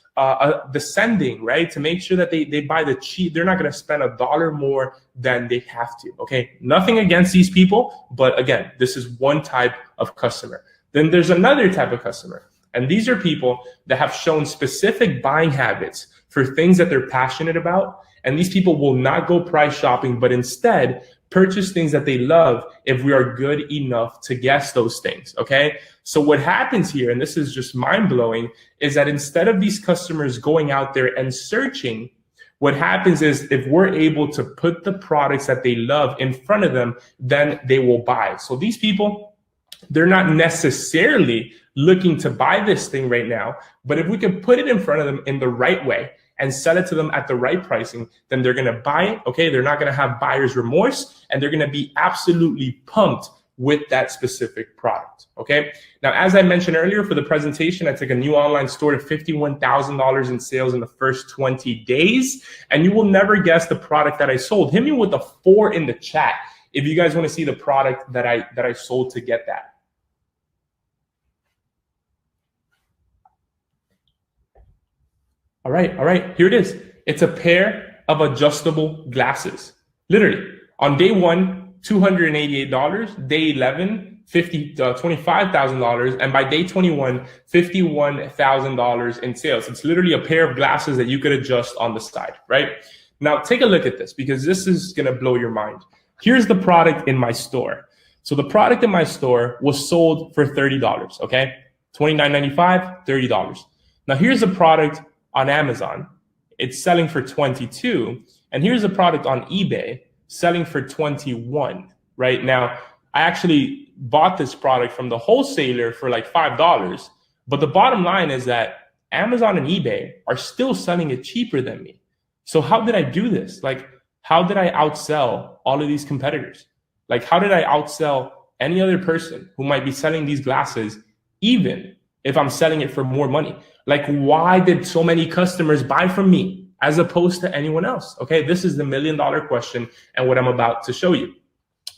Speaker 2: descending, right? To make sure that they buy the cheap. They're not gonna spend $1 more than they have to, okay? Nothing against these people, but again, this is one type of customer. Then there's another type of customer. And these are people that have shown specific buying habits for things that they're passionate about. And these people will not go price shopping, but instead purchase things that they love if we are good enough to guess those things, okay? So what happens here, and this is just mind-blowing, is that instead of these customers going out there and searching, what happens is if we're able to put the products that they love in front of them, then they will buy. So these people, they're not necessarily looking to buy this thing right now, but if we can put it in front of them in the right way and sell it to them at the right pricing, then they're going to buy it. Okay, they're not going to have buyer's remorse, and they're going to be absolutely pumped with that specific product. Okay, now as I mentioned earlier, for the presentation, I took a new online store to $51,000 in sales in the first 20 days, and you will never guess the product that I sold. Hit me with a 4 in the chat if you guys want to see the product that I sold to get that. All right, here it is. It's a pair of adjustable glasses. Literally, on day 1, $288, day 11, $25,000, and by day 21, $51,000 in sales. It's literally a pair of glasses that you could adjust on the side, right? Now, take a look at this because this is gonna blow your mind. Here's the product in my store. So the product in my store was sold for $30, okay? $29.95, $30. Now here's a product on Amazon. It's selling for $22. And here's a product on eBay selling for $21, right? Now, I actually bought this product from the wholesaler for like $5. But the bottom line is that Amazon and eBay are still selling it cheaper than me. So how did I do this? Like, how did I outsell all of these competitors? Like, how did I outsell any other person who might be selling these glasses, even if I'm selling it for more money? Like, why did so many customers buy from me as opposed to anyone else? Okay, this is the $1 million question and what I'm about to show you.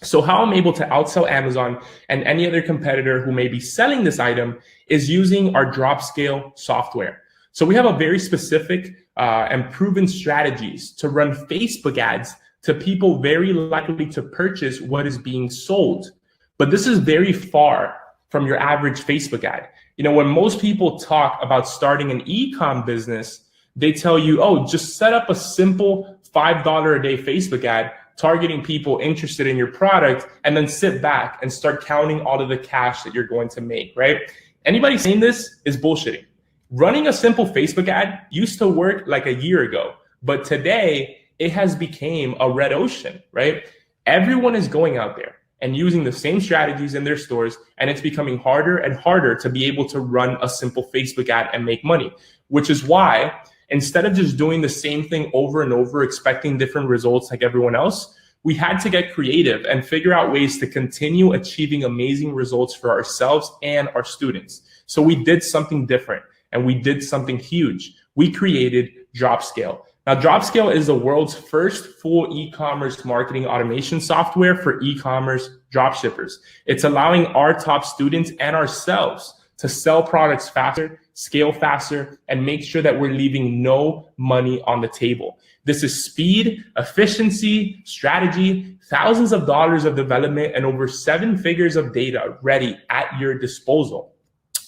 Speaker 2: So how I'm able to outsell Amazon and any other competitor who may be selling this item is using our Dropscale software. So we have a very specific and proven strategies to run Facebook ads to people very likely to purchase what is being sold. But this is very far from your average Facebook ad. You know, when most people talk about starting an e-com business, they tell you, oh, just set up a simple $5 a day Facebook ad targeting people interested in your product, and then sit back and start counting all of the cash that you're going to make, right? Anybody saying this is bullshitting. Running a simple Facebook ad used to work like a year ago, but today it has become a red ocean, right? Everyone is going out there and using the same strategies in their stores, and it's becoming harder and harder to be able to run a simple Facebook ad and make money, which is why instead of just doing the same thing over and over, expecting different results like everyone else, we had to get creative and figure out ways to continue achieving amazing results for ourselves and our students. So we did something different and we did something huge. We created Dropscale. Now, Dropscale is the world's first full e-commerce marketing automation software for e-commerce dropshippers. It's allowing our top students and ourselves to sell products faster, scale faster, and make sure that we're leaving no money on the table. This is speed, efficiency, strategy, thousands of dollars of development, and over 7 figures of data ready at your disposal.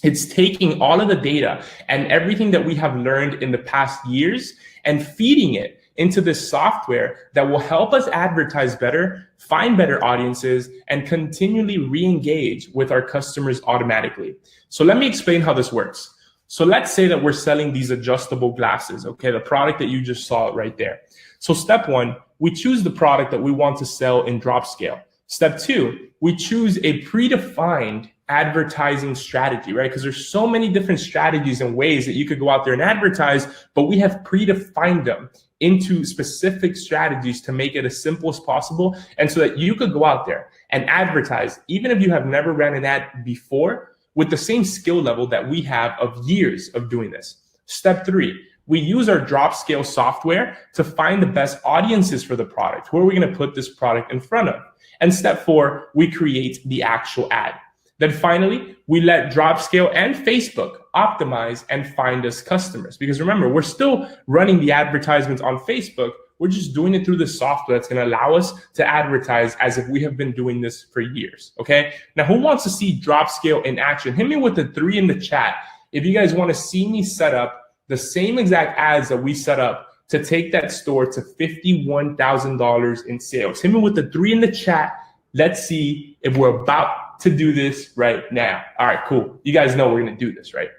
Speaker 2: It's taking all of the data and everything that we have learned in the past years and feeding it into this software that will help us advertise better, find better audiences, and continually re-engage with our customers automatically. So let me explain how this works. So let's say that we're selling these adjustable glasses, okay, the product that you just saw right there. So step 1, we choose the product that we want to sell in Dropscale. Step 2, we choose a predefined advertising strategy, right? Because there's so many different strategies and ways that you could go out there and advertise, but we have predefined them into specific strategies to make it as simple as possible. And so that you could go out there and advertise, even if you have never ran an ad before, with the same skill level that we have of years of doing this. Step 3, we use our Dropscale software to find the best audiences for the product. Who are we going to put this product in front of? And step 4, we create the actual ad. Then finally, we let Dropscale and Facebook optimize and find us customers. Because remember, we're still running the advertisements on Facebook. We're just doing it through the software that's going to allow us to advertise as if we have been doing this for years, okay? Now, who wants to see Dropscale in action? Hit me with the 3 in the chat if you guys want to see me set up the same exact ads that we set up to take that store to $51,000 in sales. Hit me with the 3 in the chat. Let's see if we're about to do this right now. All right, cool. You guys know we're going to do this, right?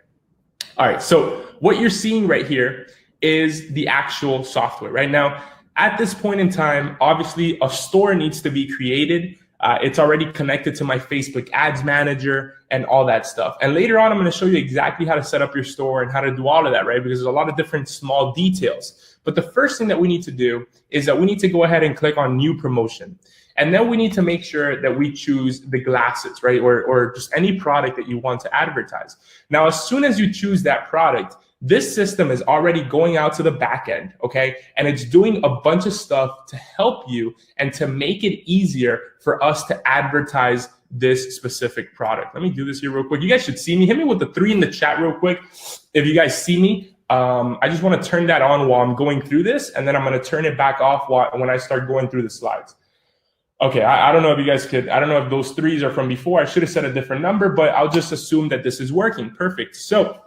Speaker 2: All right, so what you're seeing right here is the actual software. Right now, at this point in time, obviously a store needs to be created It's already connected to my Facebook ads manager and all that stuff. And later on, I'm going to show you exactly how to set up your store and how to do all of that, right? Because there's a lot of different small details. But the first thing that we need to do is that we need to go ahead and click on new promotion. And then we need to make sure that we choose the glasses, right? Or just any product that you want to advertise. Now, as soon as you choose that product, this system is already going out to the back end, okay? And it's doing a bunch of stuff to help you and to make it easier for us to advertise this specific product. Let me do this here real quick. You guys should see me. Hit me with the 3 in the chat real quick if you guys see me. I just want to turn that on while I'm going through this, and then I'm going to turn it back off when I start going through the slides. Okay, I don't know if you guys could, I don't know if those 3s are from before. I should have said a different number, but I'll just assume that this is working. Perfect. So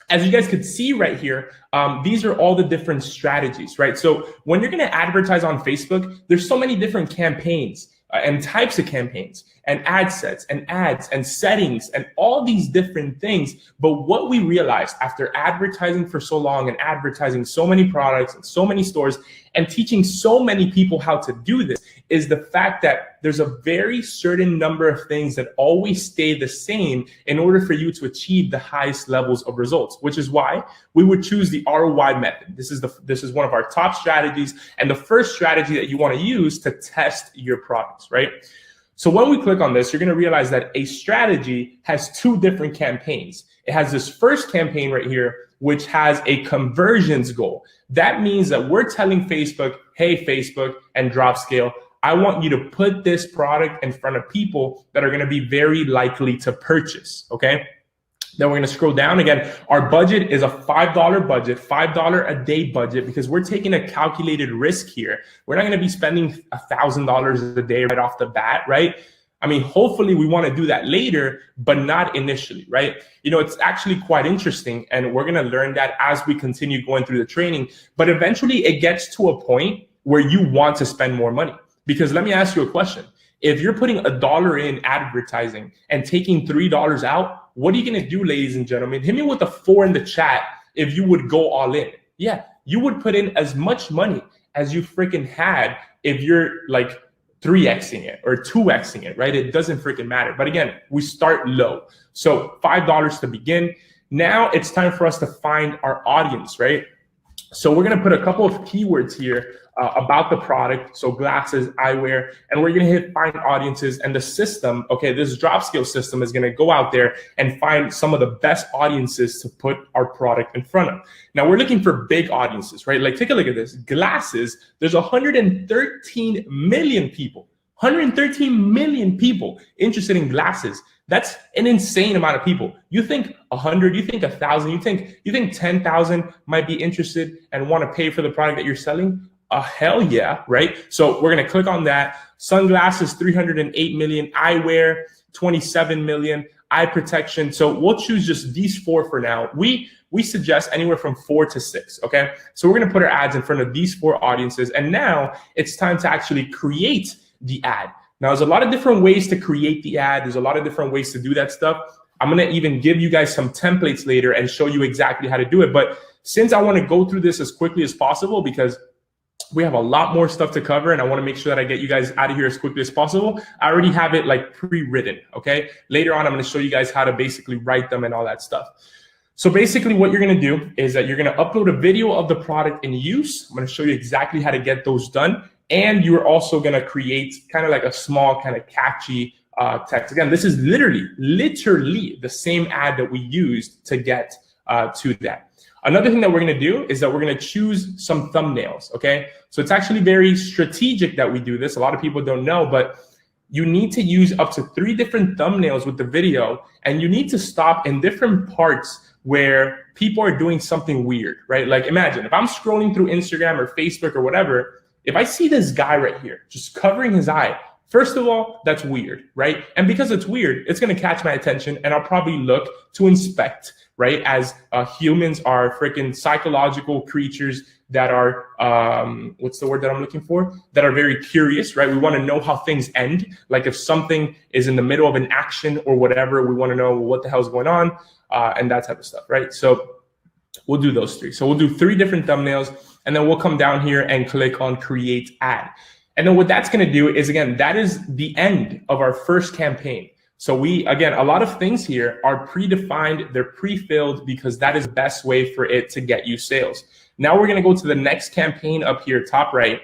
Speaker 2: as you guys could see right here, these are all the different strategies, right? So when you're going to advertise on Facebook, there's so many different campaigns and types of campaigns and ad sets and ads and settings and all these different things. But what we realized after advertising for so long and advertising so many products and so many stores and teaching so many people how to do this is the fact that there's a very certain number of things that always stay the same in order for you to achieve the highest levels of results, which is why we would choose the ROI method. This is one of our top strategies and the first strategy that you want to use to test your products, right? So when we click on this, you're going to realize that a strategy has 2 different campaigns. It has this first campaign right here, which has a conversions goal. That means that we're telling Facebook, hey, Facebook and Dropscale, I want you to put this product in front of people that are going to be very likely to purchase, okay? Then we're going to scroll down again. Our budget is a $5 budget, $5 a day budget, because we're taking a calculated risk here. We're not going to be spending $1,000 a day right off the bat, right? I mean, hopefully we want to do that later, but not initially, right? You know, it's actually quite interesting, and we're going to learn that as we continue going through the training. But eventually it gets to a point where you want to spend more money. Because let me ask you a question. If you're putting $1 in advertising and taking $3 out, what are you going to do, ladies and gentlemen? Hit me with a 4 in the chat if you would go all in. Yeah, you would put in as much money as you freaking had if you're like 3xing it or 2xing it, right? It doesn't freaking matter. But again, we start low. So $5 to begin. Now it's time for us to find our audience, right? So we're going to put a couple of keywords here about the product. So glasses, eyewear, and we're going to hit find audiences, and the system, okay, this Dropscale system is going to go out there and find some of the best audiences to put our product in front of. Now we're looking for big audiences, right? Like take a look at this. Glasses, there's 113 million people. 113 million people interested in glasses. That's an insane amount of people. You think 100, you think 1,000, you think 10,000 might be interested and want to pay for the product that you're selling? Hell yeah, right? So we're going to click on that. Sunglasses, 308 million. Eyewear, 27 million. Eye protection. So we'll choose just these 4 for now. We suggest anywhere from 4 to 6, okay? So we're going to put our ads in front of these 4 audiences. And now it's time to actually create the ad. Now, there's a lot of different ways to create the ad. There's a lot of different ways to do that stuff. I'm going to even give you guys some templates later and show you exactly how to do it. But since I want to go through this as quickly as possible, because we have a lot more stuff to cover and I want to make sure that I get you guys out of here as quickly as possible, I already have it like pre-written, okay? Later on, I'm going to show you guys how to basically write them and all that stuff. So basically what you're going to do is that you're going to upload a video of the product in use. I'm going to show you exactly how to get those done. And you're also going to create kind of like a small kind of catchy text. Again, this is literally the same ad that we used to get to that. Another thing that we're going to do is that we're going to choose some thumbnails, okay? So it's actually very strategic that we do this. A lot of people don't know, but you need to use up to 3 different thumbnails with the video, and you need to stop in different parts where people are doing something weird, right? Like imagine if I'm scrolling through Instagram or Facebook or whatever, if I see this guy right here just covering his eye, first of all, that's weird, right? And because it's weird, it's going to catch my attention, and I'll probably look to inspect, right? As humans are freaking psychological creatures that are, what's the word that I'm looking for? That are very curious, right? We want to know how things end. Like if something is in the middle of an action or whatever, we want to know what the hell's going on and that type of stuff, right? So we'll do those 3. So we'll do 3 different thumbnails, and then we'll come down here and click on create ad. And then what that's going to do is, again, that is the end of our first campaign. So we, again, a lot of things here are predefined, they're pre-filled because that is the best way for it to get you sales. Now we're going to go to the next campaign up here, top right.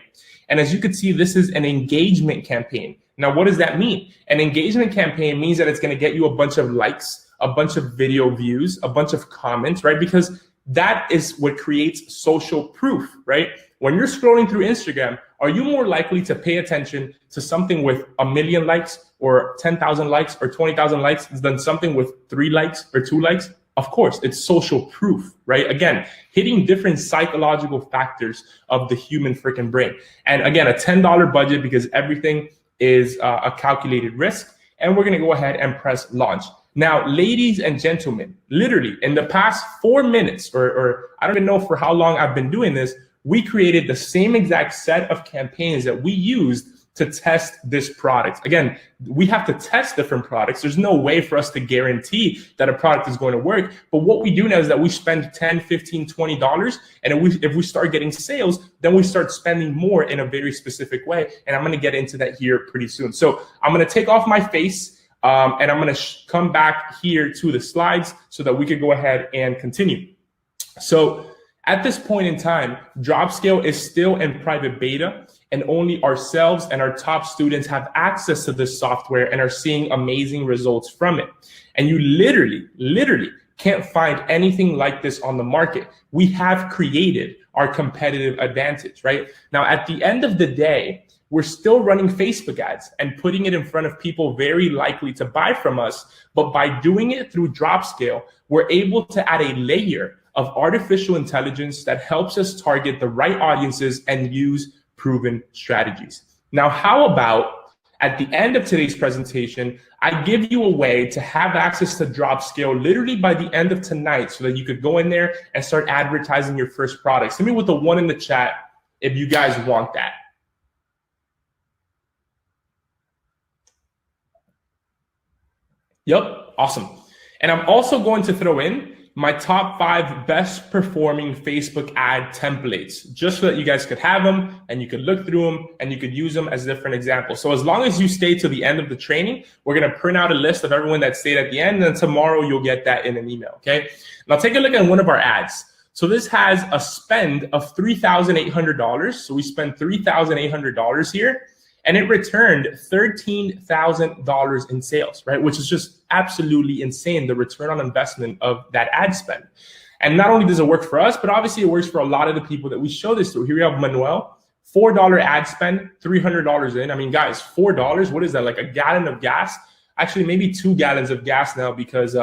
Speaker 2: And as you can see, this is an engagement campaign. Now, what does that mean? An engagement campaign means that it's going to get you a bunch of likes, a bunch of video views, a bunch of comments, right? Because that is what creates social proof, right? When you're scrolling through Instagram, are you more likely to pay attention to something with 1 million likes or 10,000 likes or 20,000 likes than something with 3 likes or 2 likes? Of course, it's social proof, right? Again, hitting different psychological factors of the human freaking brain. And again, a $10 budget because everything is a calculated risk. And we're going to go ahead and press launch. Now, ladies and gentlemen, literally in the past 4 minutes, or I don't even know for how long I've been doing this, we created the same exact set of campaigns that we used to test this product. Again, we have to test different products. There's no way for us to guarantee that a product is going to work. But what we do now is that we spend $10, $15, $20. And if we start getting sales, then we start spending more in a very specific way. And I'm going to get into that here pretty soon. So I'm going to take off my face and I'm going to come back here to the slides so that we could go ahead and continue. So at this point in time, DropScale is still in private beta, and only ourselves and our top students have access to this software and are seeing amazing results from it. And you literally can't find anything like this on the market. We have created our competitive advantage, right? Now, at the end of the day, we're still running Facebook ads and putting it in front of people very likely to buy from us. But by doing it through DropScale, we're able to add a layer of artificial intelligence that helps us target the right audiences and use proven strategies. Now, how about at the end of today's presentation, I give you a way to have access to DropScale literally by the end of tonight so that you could go in there and start advertising your first products. Send me with the 1 in the chat if you guys want that. Yep, awesome. And I'm also going to throw in my top 5 best performing Facebook ad templates, just so that you guys could have them and you could look through them and you could use them as different examples. So as long as you stay to the end of the training, we're gonna print out a list of everyone that stayed at the end, and then tomorrow you'll get that in an email, okay? Now take a look at one of our ads. So this has a spend of $3,800. So we spent $3,800 here, and it returned $13,000 in sales, right? Which is just absolutely insane, the return on investment of that ad spend. And not only does it work for us, but obviously it works for a lot of the people that we show this to. Here we have Manuel, $4 ad spend, $300 in. I mean, guys, $4, what is that? Like a gallon of gas? Actually, maybe 2 gallons of gas now because,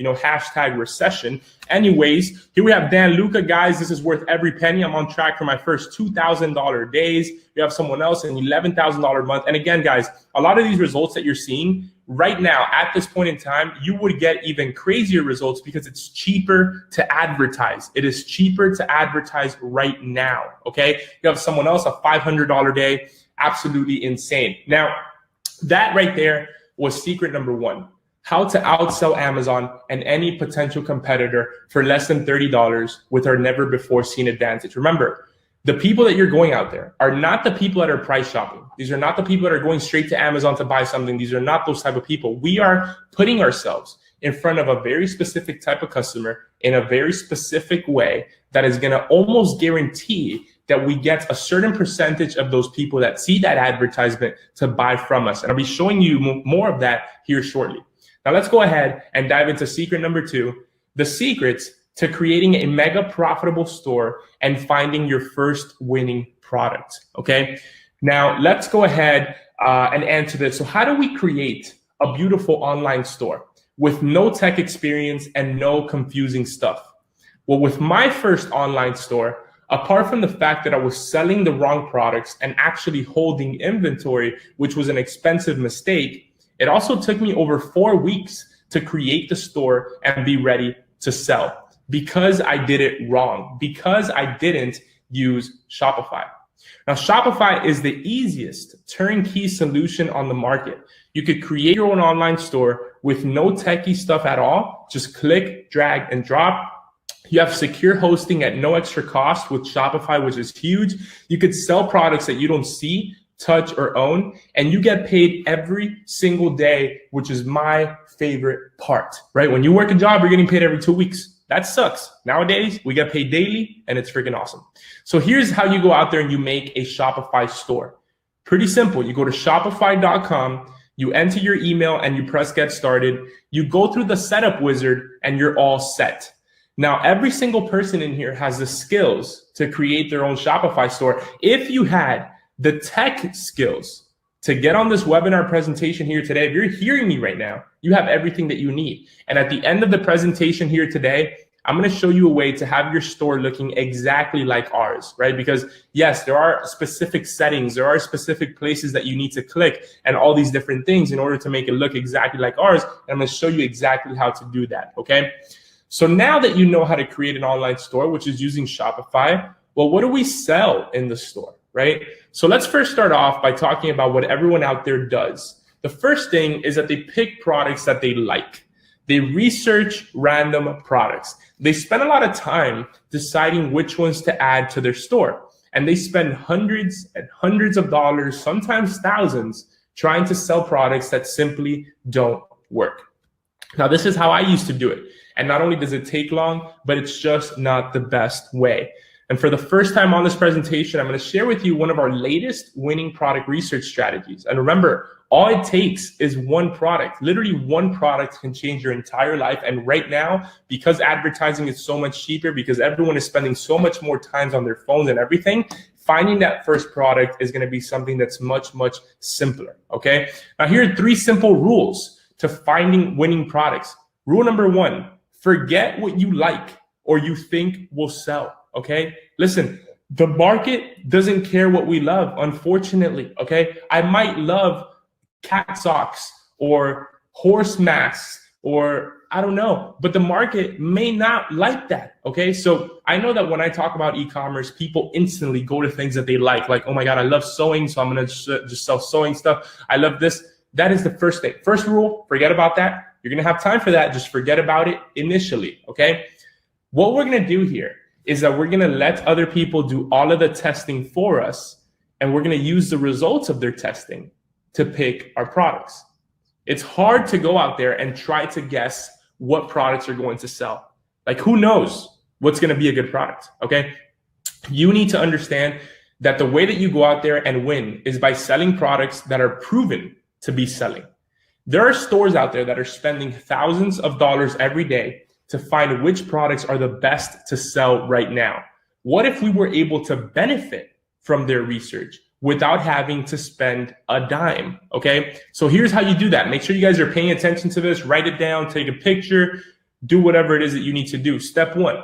Speaker 2: hashtag recession. Anyways, here we have Dan Luca, guys. This is worth every penny. I'm on track for my first $2,000 days. You have someone else an $11,000 a month. And again, guys, a lot of these results that you're seeing right now at this point in time, you would get even crazier results because it's cheaper to advertise. It is cheaper to advertise right now. Okay. You have someone else, a $500 day. Absolutely insane. Now, that right there was secret number 1. How to outsell Amazon and any potential competitor for less than $30 with our never before seen advantage. Remember, the people that you're going out there are not the people that are price shopping. These are not the people that are going straight to Amazon to buy something. These are not those type of people. We are putting ourselves in front of a very specific type of customer in a very specific way that is going to almost guarantee that we get a certain percentage of those people that see that advertisement to buy from us. And I'll be showing you more of that here shortly. Now let's go ahead and dive into secret number 2, the secrets to creating a mega profitable store and finding your first winning product, okay? Now let's go ahead and answer this. So how do we create a beautiful online store with no tech experience and no confusing stuff? Well, with my first online store, apart from the fact that I was selling the wrong products and actually holding inventory, which was an expensive mistake, it also took me over 4 weeks to create the store and be ready to sell because I did it wrong, because I didn't use Shopify. Now, Shopify is the easiest turnkey solution on the market. You could create your own online store with no techie stuff at all. Just click, drag, and drop. You have secure hosting at no extra cost with Shopify, which is huge. You could sell products that you don't see touch, or own, and you get paid every single day, which is my favorite part, right? When you work a job, you're getting paid every 2 weeks. That sucks. Nowadays, we get paid daily, and it's freaking awesome. So here's how you go out there and you make a Shopify store. Pretty simple. You go to shopify.com, you enter your email, and you press get started. You go through the setup wizard, and you're all set. Now, every single person in here has the skills to create their own Shopify store. If you had the tech skills to get on this webinar presentation here today, if you're hearing me right now, you have everything that you need. And at the end of the presentation here today, I'm going to show you a way to have your store looking exactly like ours, right? Because yes, there are specific settings, there are specific places that you need to click and all these different things in order to make it look exactly like ours. And I'm going to show you exactly how to do that, okay? So now that you know how to create an online store, which is using Shopify, well, what do we sell in the store, right? So let's first start off by talking about what everyone out there does. The first thing is that they pick products that they like. They research random products. They spend a lot of time deciding which ones to add to their store. And they spend hundreds and hundreds of dollars, sometimes thousands, trying to sell products that simply don't work. Now, this is how I used to do it. And not only does it take long, but it's just not the best way. And for the first time on this presentation, I'm going to share with you one of our latest winning product research strategies. And remember, all it takes is one product. Literally one product can change your entire life. And right now, because advertising is so much cheaper, because everyone is spending so much more time on their phones and everything, finding that first product is going to be something that's much, much simpler, okay? Now, here are 3 simple rules to finding winning products. Rule number 1, forget what you like or you think will sell. Okay, listen, the market doesn't care what we love, unfortunately. Okay, I might love cat socks or horse masks or I don't know, but the market may not like that. Okay, so I know that when I talk about e-commerce, people instantly go to things that they like, oh my God, I love sewing, so I'm gonna just sell sewing stuff. I love this. That is the first thing. First rule, forget about that. You're gonna have time for that. Just forget about it initially. Okay, what we're gonna do here is that we're gonna let other people do all of the testing for us, and we're gonna use the results of their testing to pick our products. It's hard to go out there and try to guess what products are going to sell. Like, who knows what's gonna be a good product, okay? You need to understand that the way that you go out there and win is by selling products that are proven to be selling. There are stores out there that are spending thousands of dollars every day to find which products are the best to sell right now. What if we were able to benefit from their research without having to spend a dime, okay? So here's how you do that. Make sure you guys are paying attention to this, write it down, take a picture, do whatever it is that you need to do. Step 1,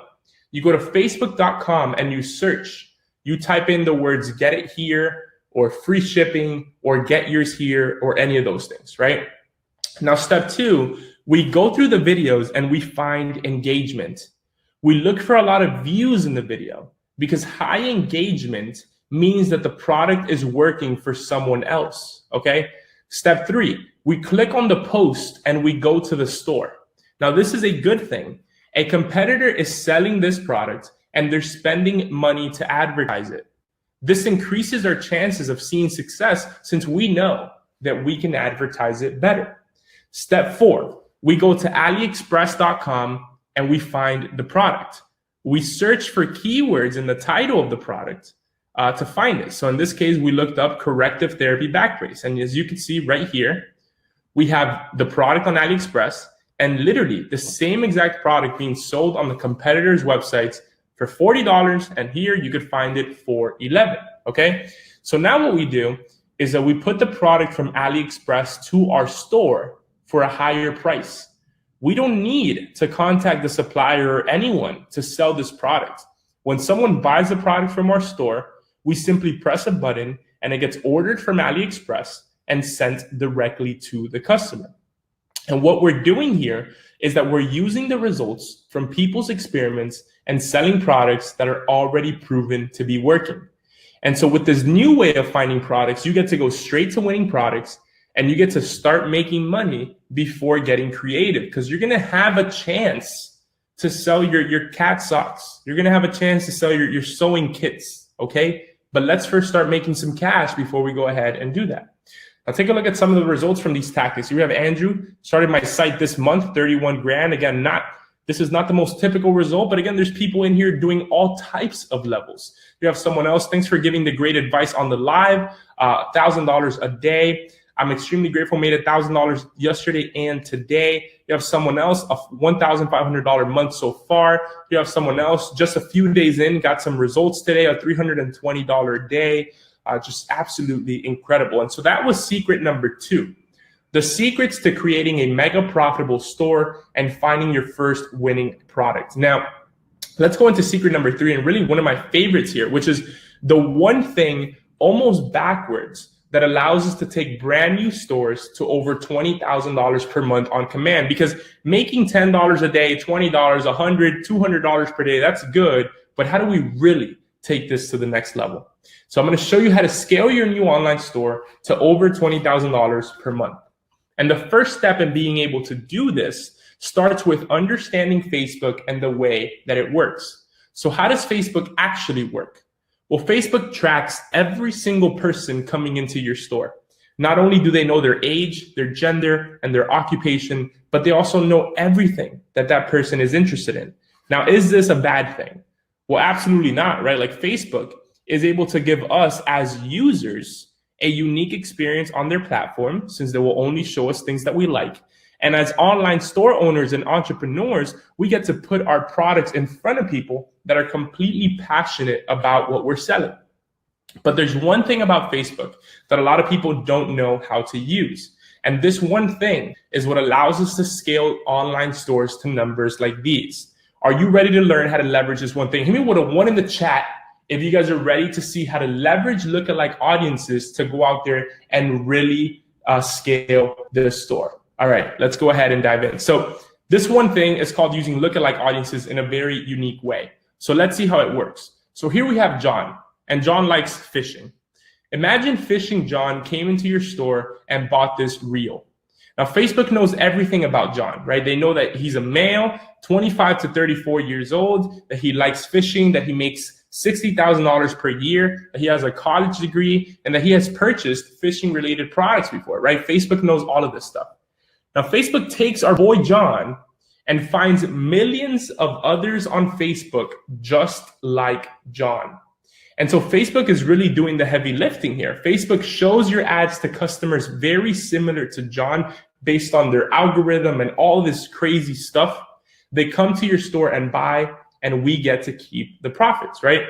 Speaker 2: you go to facebook.com and you search. You type in the words get it here or free shipping or get yours here or any of those things, right? Now, step 2, we go through the videos and we find engagement. We look for a lot of views in the video because high engagement means that the product is working for someone else, okay? Step 3, we click on the post and we go to the store. Now, this is a good thing. A competitor is selling this product and they're spending money to advertise it. This increases our chances of seeing success since we know that we can advertise it better. Step 4, we go to AliExpress.com and we find the product. We search for keywords in the title of the product to find it. So in this case, we looked up corrective therapy back brace. And as you can see right here, we have the product on AliExpress and literally the same exact product being sold on the competitors' websites for $40. And here you could find it for $11, okay? So now what we do is that we put the product from AliExpress to our store for a higher price. We don't need to contact the supplier or anyone to sell this product. When someone buys the product from our store, we simply press a button and it gets ordered from AliExpress and sent directly to the customer. And what we're doing here is that we're using the results from people's experiments and selling products that are already proven to be working. And so with this new way of finding products, you get to go straight to winning products and you get to start making money before getting creative because you're going to have a chance to sell your cat socks. You're going to have a chance to sell your sewing kits, okay? But let's first start making some cash before we go ahead and do that. Now take a look at some of the results from these tactics. Here we have Andrew, started my site this month, 31 grand. Again, this is not the most typical result, but again, there's people in here doing all types of levels. You have someone else, thanks for giving the great advice on the live, $1,000 a day. I'm extremely grateful, made $1,000 yesterday and today. You have someone else, a $1,500 month so far. You have someone else just a few days in, got some results today, a $320 a day. Just absolutely incredible. And so that was secret number 2. The secrets to creating a mega profitable store and finding your first winning product. Now, let's go into secret number 3, and really one of my favorites here, which is the one thing almost backwards that allows us to take brand new stores to over $20,000 per month on command. Because making $10 a day, $20, $100, $200 per day, that's good. But how do we really take this to the next level? So I'm going to show you how to scale your new online store to over $20,000 per month. And the first step in being able to do this starts with understanding Facebook and the way that it works. So how does Facebook actually work? Well, Facebook tracks every single person coming into your store. Not only do they know their age, their gender, and their occupation, but they also know everything that that person is interested in. Now, is this a bad thing? Well, absolutely not, right? Like Facebook is able to give us as users a unique experience on their platform, since they will only show us things that we like. And as online store owners and entrepreneurs, we get to put our products in front of people that are completely passionate about what we're selling. But there's one thing about Facebook that a lot of people don't know how to use. And this one thing is what allows us to scale online stores to numbers like these. Are you ready to learn how to leverage this one thing? Hit me with a 1 in the chat if you guys are ready to see how to leverage lookalike audiences to go out there and really scale this store. All right, let's go ahead and dive in. So this one thing is called using lookalike audiences in a very unique way. So let's see how it works. So here we have John, and John likes fishing. Imagine Fishing John came into your store and bought this reel. Now, Facebook knows everything about John, right? They know that he's a male, 25 to 34 years old, that he likes fishing, that he makes $60,000 per year, that he has a college degree, and that he has purchased fishing-related products before, right? Facebook knows all of this stuff. Now, Facebook takes our boy John and finds millions of others on Facebook just like John. And so Facebook is really doing the heavy lifting here. Facebook shows your ads to customers very similar to John based on their algorithm and all this crazy stuff. They come to your store and buy, and we get to keep the profits, right?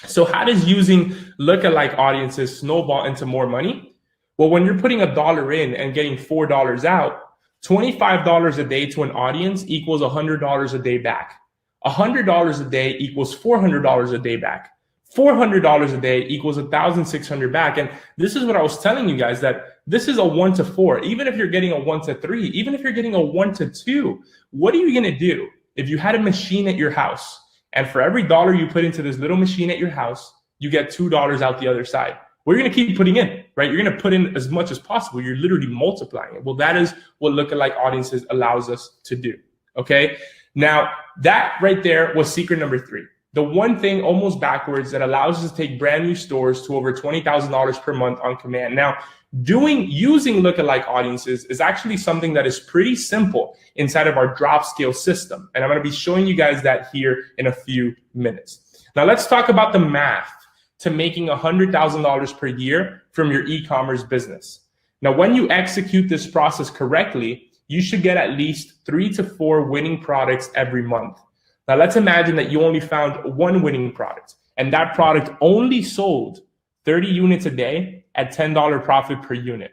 Speaker 2: So how does using lookalike audiences snowball into more money? Well, when you're putting $1 in and getting $4 out, $25 a day to an audience equals $100 a day back. $100 a day equals $400 a day back. $400 a day equals $1,600 back. And this is what I was telling you guys, that this is a 1 to 4. Even if you're getting a 1 to 3, even if you're getting a 1 to 2, what are you going to do if you had a machine at your house, and for every dollar you put into this little machine at your house, you get $2 out the other side? Well, you're going to keep putting in, right? You're going to put in as much as possible. You're literally multiplying it. Well, that is what lookalike audiences allows us to do, okay? Now, that right there was secret number 3. The one thing almost backwards that allows us to take brand new stores to over $20,000 per month on command. Now, using lookalike audiences is actually something that is pretty simple inside of our drop scale system. And I'm going to be showing you guys that here in a few minutes. Now, let's talk about the math to making $100,000 per year from your e-commerce business. Now, when you execute this process correctly, you should get at least 3 to 4 winning products every month. Now, let's imagine that you only found one winning product, and that product only sold 30 units a day at $10 profit per unit.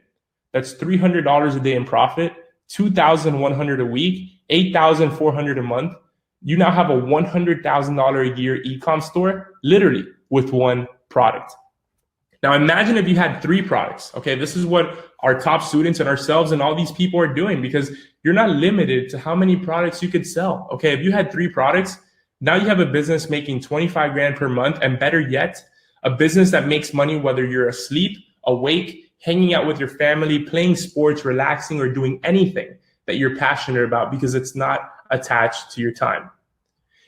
Speaker 2: That's $300 a day in profit, $2,100 a week, $8,400 a month. You now have a $100,000 a year e-com store, literally with one product. Now imagine if you had 3 products. Okay, this is what our top students and ourselves and all these people are doing, because you're not limited to how many products you could sell. Okay, if you had 3 products, now you have a business making 25 grand per month, and better yet, a business that makes money whether you're asleep, awake, hanging out with your family, playing sports, relaxing, or doing anything that you're passionate about, because it's not attached to your time.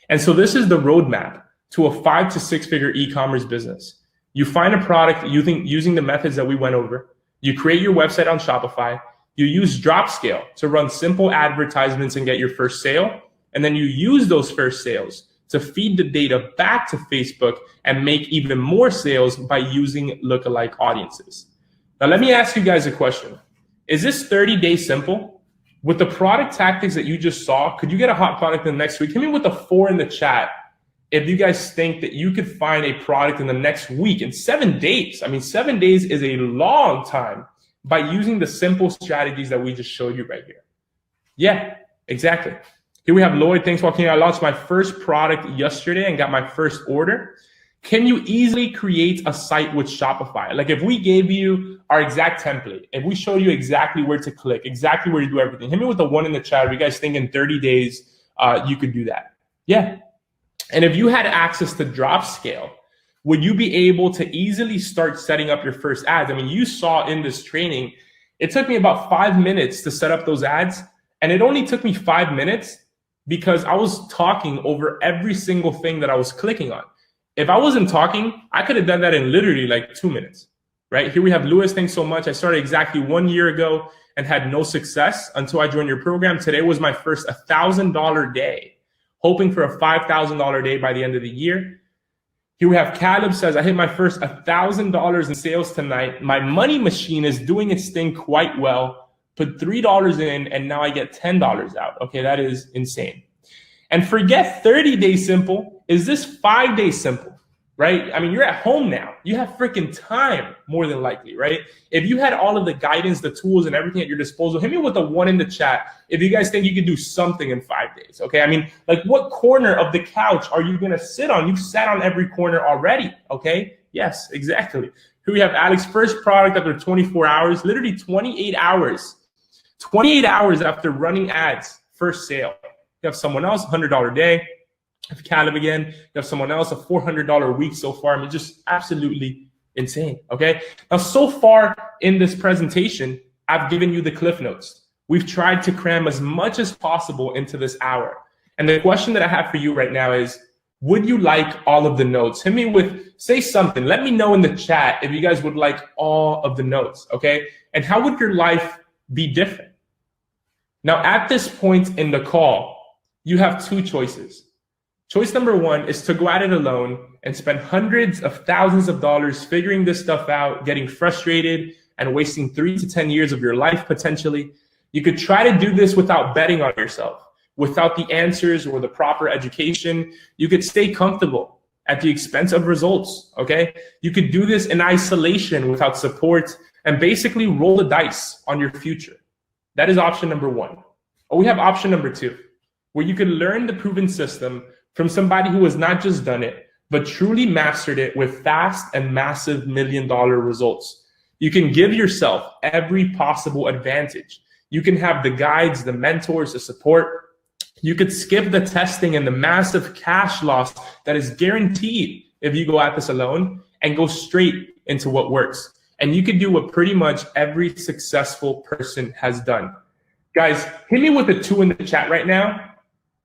Speaker 2: And so this is the roadmap to a 5 to 6 figure e-commerce business. You find a product using the methods that we went over. You create your website on Shopify. You use Dropscale to run simple advertisements and get your first sale. And then you use those first sales to feed the data back to Facebook and make even more sales by using lookalike audiences. Now, let me ask you guys a question. Is this 30 days simple? With the product tactics that you just saw, could you get a hot product in the next week? Hit me with a 4 in the chat if you guys think that you could find a product in the next week, in 7 days. I mean, 7 days is a long time by using the simple strategies that we just showed you right here. Yeah, exactly. Here we have Lloyd. Thanks for watching. I launched my first product yesterday and got my first order. Can you easily create a site with Shopify? Like if we gave you our exact template, if we showed you exactly where to click, exactly where to do everything, hit me with the 1 in the chat. If you guys think in 30 days, you could do that? Yeah. And if you had access to Dropscale, would you be able to easily start setting up your first ads? I mean, you saw in this training, it took me about 5 minutes to set up those ads. And it only took me 5 minutes because I was talking over every single thing that I was clicking on. If I wasn't talking, I could have done that in literally like 2 minutes, right? Here we have Lewis. Thanks so much. I started exactly 1 year ago and had no success until I joined your program. Today was my first $1,000 day, hoping for a $5,000 day by the end of the year. Here we have Caleb says, I hit my first $1,000 in sales tonight. My money machine is doing its thing quite well. Put $3 in and now I get $10 out. Okay, that is insane. And forget 30 days simple. Is this 5 days simple, right? I mean, you're at home now. You have freaking time more than likely, right? If you had all of the guidance, the tools and everything at your disposal, hit me with a 1 in the chat if you guys think you could do something in 5 days, okay? I mean, like what corner of the couch are you gonna sit on? You've sat on every corner already, okay? Yes, exactly. Here we have Alex, first product after 24 hours, literally 28 hours. 28 hours after running ads, first sale. You have someone else, $100 day. You have Caleb again. You have someone else, a $400 week so far. I mean, just absolutely insane, okay? Now, so far in this presentation, I've given you the cliff notes. We've tried to cram as much as possible into this hour. And the question that I have for you right now is, would you like all of the notes? Hit me with, say something. Let me know in the chat if you guys would like all of the notes, okay? And how would your life be different? Now, at this point in the call, you have 2 choices. Choice number 1 is to go at it alone and spend hundreds of thousands of dollars figuring this stuff out, getting frustrated and wasting 3 to 10 years of your life potentially. You could try to do this without betting on yourself, without the answers or the proper education. You could stay comfortable at the expense of results, okay? You could do this in isolation without support and basically roll the dice on your future. That is option number 1. Or we have option number 2, where you can learn the proven system from somebody who has not just done it, but truly mastered it with fast and massive $1 million results. You can give yourself every possible advantage. You can have the guides, the mentors, the support. You could skip the testing and the massive cash loss that is guaranteed if you go at this alone and go straight into what works. And you can do what pretty much every successful person has done. Guys, hit me with a 2 in the chat right now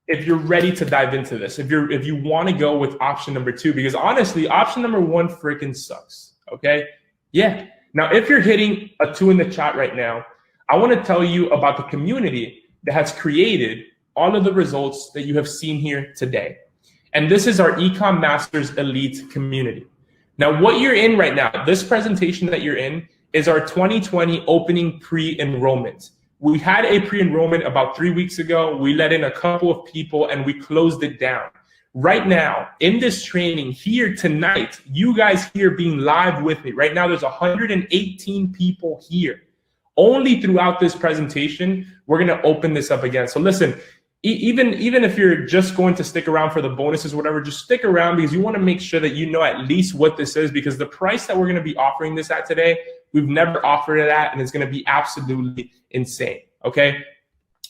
Speaker 2: if you're ready to dive into this, if you want to go with option number 2, because honestly, option number 1 freaking sucks, okay? Yeah. Now, if you're hitting a 2 in the chat right now, I want to tell you about the community that has created all of the results that you have seen here today. And this is our Ecom Masters Elite community. Now, what you're in right now, this presentation that you're in is our 2020 opening pre-enrollment. We had a pre-enrollment about 3 weeks ago. We let in a couple of people and we closed it down. Right now, in this training here tonight, you guys here being live with me, right now there's 118 people here. Only throughout this presentation, we're gonna open this up again. So listen, even if you're just going to stick around for the bonuses or whatever, just stick around because you wanna make sure that you know at least what this is, because the price that we're gonna be offering this at today, we've never offered it at, and it's gonna be absolutely insane, okay?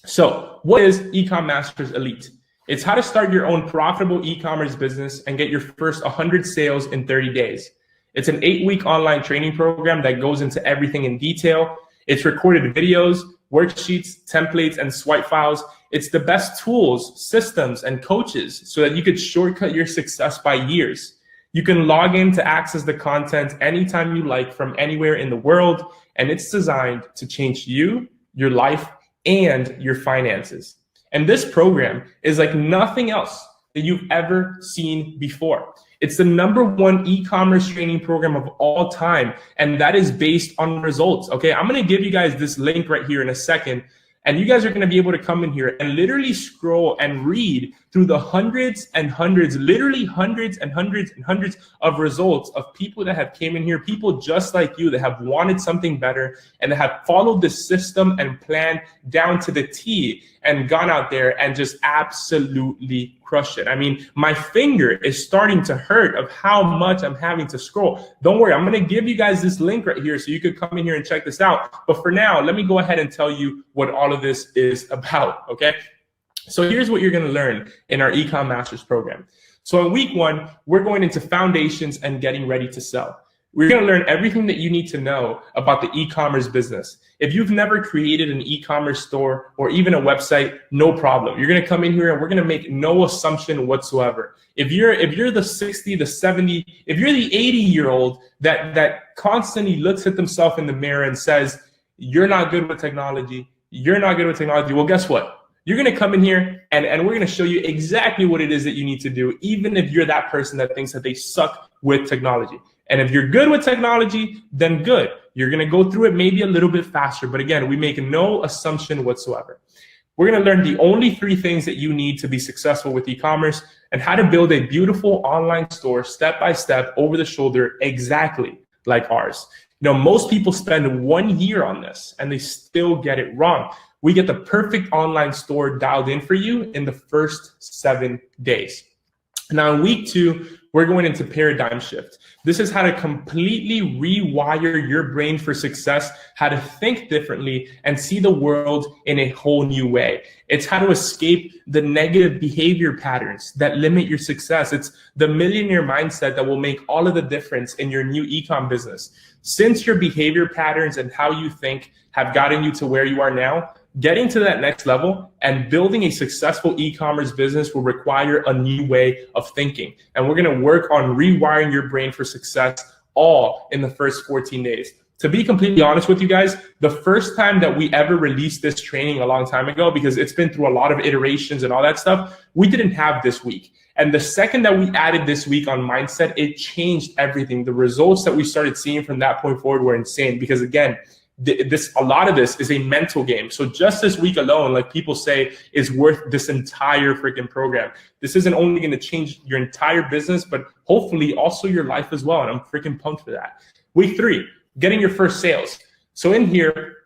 Speaker 2: So what is Ecom Masters Elite? It's how to start your own profitable e-commerce business and get your first 100 sales in 30 days. It's an 8-week online training program that goes into everything in detail. It's recorded videos, worksheets, templates, and swipe files. It's the best tools, systems, and coaches so that you could shortcut your success by years. You can log in to access the content anytime you like from anywhere in the world, and it's designed to change you, your life, and your finances. And this program is like nothing else that you've ever seen before. It's the #1 e-commerce training program of all time, and that is based on results. Okay, I'm gonna give you guys this link right here in a second, and you guys are gonna be able to come in here and literally scroll and read through the hundreds and hundreds, literally hundreds and hundreds and hundreds of results of people that have came in here, people just like you that have wanted something better and that have followed the system and plan down to the T and gone out there and just absolutely crushed it. I mean, my finger is starting to hurt of how much I'm having to scroll. Don't worry, I'm gonna give you guys this link right here so you could come in here and check this out. But for now, let me go ahead and tell you what all of this is about, okay? So here's what you're gonna learn in our Ecom Masters program. So in week 1, we're going into foundations and getting ready to sell. We're gonna learn everything that you need to know about the e-commerce business. If you've never created an e-commerce store or even a website, no problem. You're gonna come in here and we're gonna make no assumption whatsoever. If you're the 60, the 70, if you're the 80-year-old that constantly looks at themselves in the mirror and says, you're not good with technology, well, guess what? You're gonna come in here and we're gonna show you exactly what it is that you need to do, even if you're that person that thinks that they suck with technology. And if you're good with technology, then good. You're gonna go through it maybe a little bit faster, but again, we make no assumption whatsoever. We're gonna learn the only 3 things that you need to be successful with e-commerce and how to build a beautiful online store step by step over the shoulder, exactly like ours. You know, most people spend 1 year on this and they still get it wrong. We get the perfect online store dialed in for you in the first 7 days. Now in week 2, we're going into paradigm shift. This is how to completely rewire your brain for success, how to think differently and see the world in a whole new way. It's how to escape the negative behavior patterns that limit your success. It's the millionaire mindset that will make all of the difference in your new e-com business. Since your behavior patterns and how you think have gotten you to where you are now, getting to that next level and building a successful e-commerce business will require a new way of thinking. And we're gonna work on rewiring your brain for success all in the first 14 days. To be completely honest with you guys, the first time that we ever released this training a long time ago, because it's been through a lot of iterations and all that stuff, we didn't have this week. And the second that we added this week on mindset, it changed everything. The results that we started seeing from that point forward were insane because again, a lot of this is a mental game. So just this week alone, like people say, is worth this entire freaking program. This isn't only going to change your entire business, but hopefully also your life as well. And I'm freaking pumped for that. Week 3, getting your first sales. So in here,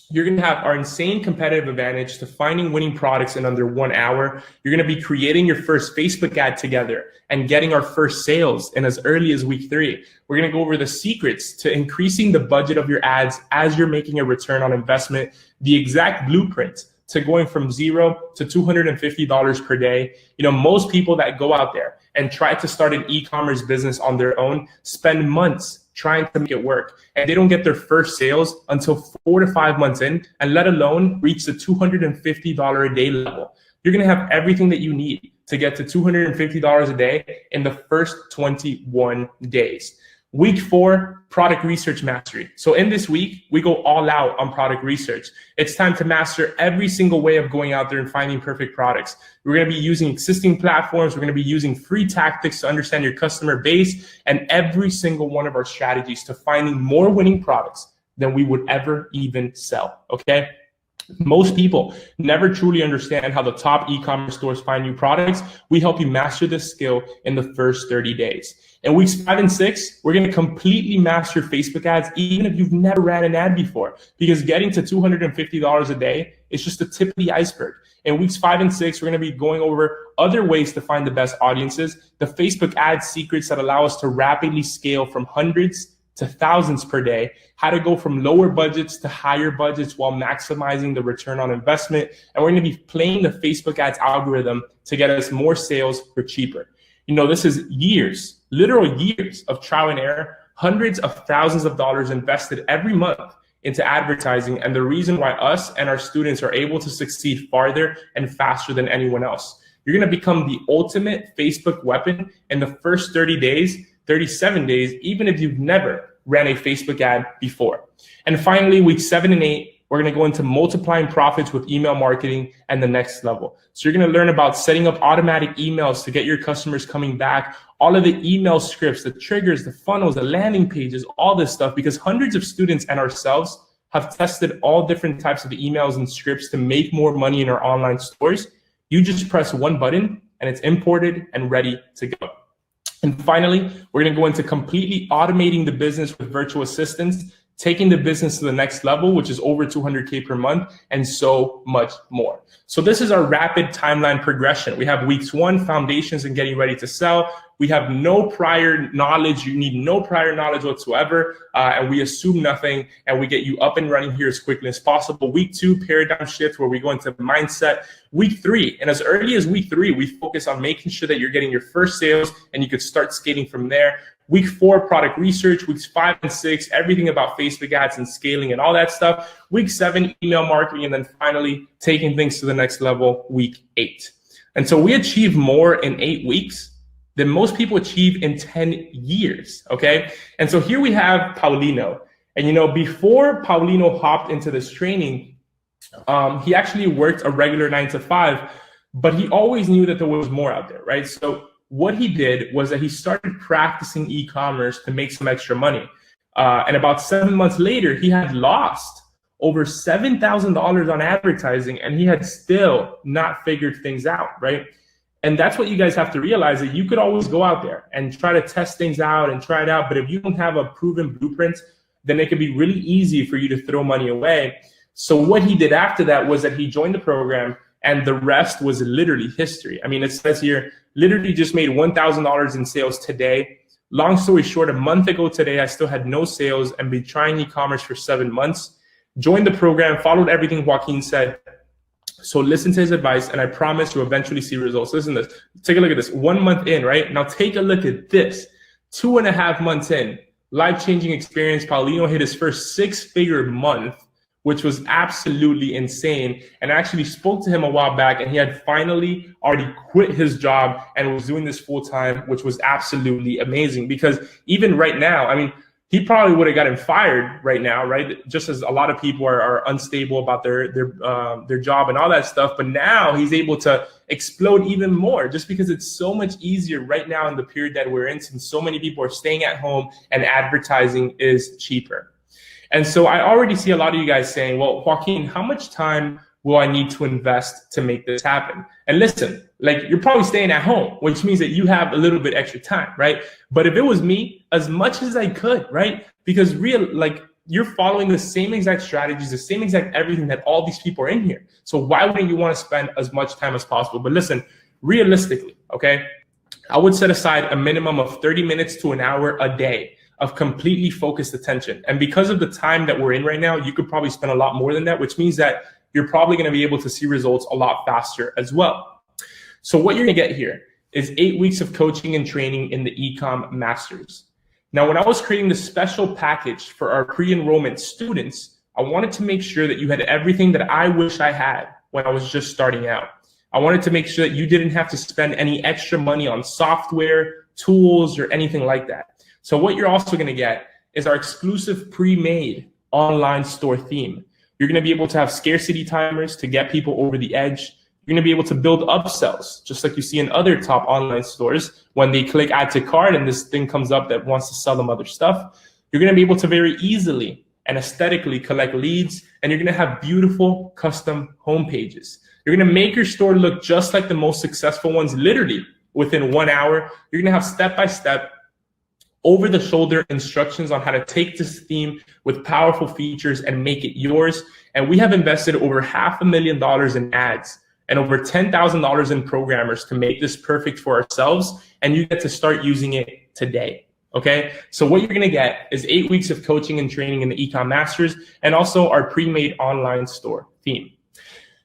Speaker 2: you're going to have our insane competitive advantage to finding winning products in under 1 hour. You're going to be creating your first Facebook ad together and getting our first sales in as early as week 3. We're going to go over the secrets to increasing the budget of your ads as you're making a return on investment, the exact blueprint to going from $0 to $250 per day. You know, most people that go out there and try to start an e-commerce business on their own spend months trying to make it work. And they don't get their first sales until 4 to 5 months in, and let alone reach the $250 a day level. You're gonna have everything that you need to get to $250 a day in the first 21 days. Week 4, product research mastery. So in this week, we go all out on product research. It's time to master every single way of going out there and finding perfect products. We're going to be using existing platforms. We're going to be using free tactics to understand your customer base and every single one of our strategies to finding more winning products than we would ever even sell, okay? Most people never truly understand how the top e-commerce stores find new products. We help you master this skill in the first 30 days. In weeks 5 and 6, we're going to completely master Facebook ads, even if you've never ran an ad before, because getting to $250 a day is just the tip of the iceberg. In weeks 5 and 6, we're going to be going over other ways to find the best audiences, the Facebook ad secrets that allow us to rapidly scale from hundreds to thousands per day, how to go from lower budgets to higher budgets while maximizing the return on investment. And we're going to be playing the Facebook ads algorithm to get us more sales for cheaper. You know, this is years, literal years of trial and error, hundreds of thousands of dollars invested every month into advertising, and the reason why us and our students are able to succeed farther and faster than anyone else. You're going to become the ultimate Facebook weapon in the first 30 days 37 days, even if you've never ran a Facebook ad before. And finally, week 7 and 8, we're going to go into multiplying profits with email marketing and the next level. So you're going to learn about setting up automatic emails to get your customers coming back, all of the email scripts, the triggers, the funnels, the landing pages, all this stuff, because hundreds of students and ourselves have tested all different types of emails and scripts to make more money in our online stores. You just press one button and it's imported and ready to go. And finally, we're going to go into completely automating the business with virtual assistants, taking the business to the next level, which is over 200K per month, and so much more. So this is our rapid timeline progression. We have weeks 1, foundations and getting ready to sell. We have no prior knowledge. You need no prior knowledge whatsoever. And we assume nothing, and we get you up and running here as quickly as possible. Week 2, paradigm shift, where we go into mindset. Week 3, and as early as week 3, we focus on making sure that you're getting your first sales and you could start skating from there. Week 4, product research. Weeks 5 and 6, everything about Facebook ads and scaling and all that stuff. Week 7, email marketing. And then finally, taking things to the next level, week 8. And so we achieve more in 8 weeks than most people achieve in 10 years, okay? And so here we have Paulino. And before Paulino hopped into this training, he actually worked a regular 9 to 5, but he always knew that there was more out there, right? So what he did was that he started practicing e-commerce to make some extra money. And about 7 months later, he had lost over $7,000 on advertising, and he had still not figured things out, right? And that's what you guys have to realize, that you could always go out there and try to test things out and try it out. But if you don't have a proven blueprint, then it can be really easy for you to throw money away. So what he did after that was that he joined the program, and the rest was literally history. I mean, it says here, literally just made $1,000 in sales today. Long story short, a month ago today, I still had no sales and been trying e-commerce for 7 months. Joined the program, followed everything Joaquin said. So listen to his advice, and I promise you'll eventually see results. Listen to this. Take a look at this. 1 month in, right? Now take a look at this. 2.5 months in, life-changing experience. Paulino hit his first 6-figure month, which was absolutely insane. And I actually spoke to him a while back, and he had finally already quit his job and was doing this full time, which was absolutely amazing. Because even right now, I mean, he probably would have gotten fired right now, right? Just as a lot of people are unstable about their job and all that stuff. But now he's able to explode even more, just because it's so much easier right now in the period that we're in, since so many people are staying at home and advertising is cheaper. And so I already see a lot of you guys saying, well, Joaquin, how much time will I need to invest to make this happen? And listen, like, you're probably staying at home, which means that you have a little bit extra time, right? But if it was me, as much as I could, right? Because you're following the same exact strategies, the same exact everything that all these people are in here. So why wouldn't you want to spend as much time as possible? But listen, realistically, okay, I would set aside a minimum of 30 minutes to an hour a day of completely focused attention. And because of the time that we're in right now, you could probably spend a lot more than that, which means that you're probably going to be able to see results a lot faster as well. So what you're going to get here is 8 weeks of coaching and training in the Ecom Masters. Now, when I was creating the special package for our pre-enrollment students, I wanted to make sure that you had everything that I wish I had when I was just starting out. I wanted to make sure that you didn't have to spend any extra money on software, tools, or anything like that. So what you're also going to get is our exclusive pre-made online store theme. You're going to be able to have scarcity timers to get people over the edge. You're going to be able to build upsells, just like you see in other top online stores when they click add to cart and this thing comes up that wants to sell them other stuff. You're going to be able to very easily and aesthetically collect leads, and you're going to have beautiful custom homepages. You're going to make your store look just like the most successful ones, literally within 1 hour. You're going to have step-by-step, over-the-shoulder instructions on how to take this theme with powerful features and make it yours. And we have invested over $500,000 in ads and over $10,000 in programmers to make this perfect for ourselves. And you get to start using it today. Okay, so what you're gonna get is 8 weeks of coaching and training in the Ecom Masters, and also our pre-made online store theme.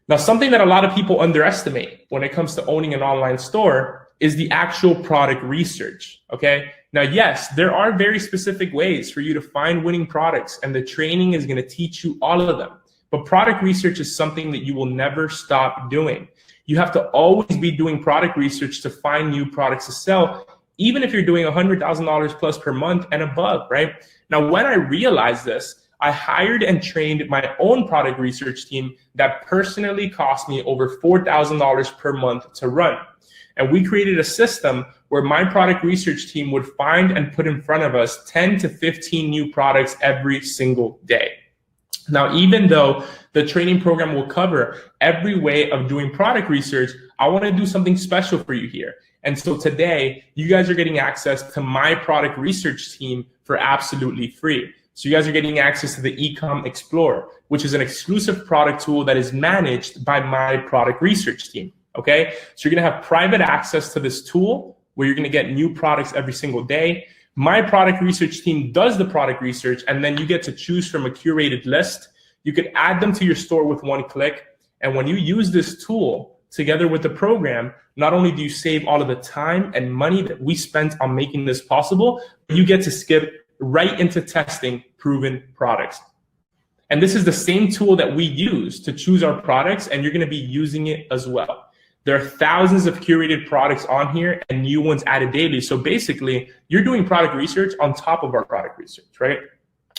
Speaker 2: Now, something that a lot of people underestimate when it comes to owning an online store is the actual product research, okay? Now, yes, there are very specific ways for you to find winning products, and the training is gonna teach you all of them. But product research is something that you will never stop doing. You have to always be doing product research to find new products to sell, even if you're doing $100,000 plus per month and above, right? Now, when I realized this, I hired and trained my own product research team that personally cost me over $4,000 per month to run. And we created a system where my product research team would find and put in front of us 10 to 15 new products every single day. Now, even though the training program will cover every way of doing product research, I want to do something special for you here. And so today, you guys are getting access to my product research team for absolutely free. So you guys are getting access to the Ecom Explorer, which is an exclusive product tool that is managed by my product research team, okay? So you're gonna have private access to this tool where you're gonna get new products every single day. My product research team does the product research, and then you get to choose from a curated list. You could add them to your store with one click. And when you use this tool together with the program, not only do you save all of the time and money that we spent on making this possible, but you get to skip right into testing proven products. And this is the same tool that we use to choose our products, and you're gonna be using it as well. There are thousands of curated products on here and new ones added daily. So basically, you're doing product research on top of our product research, right?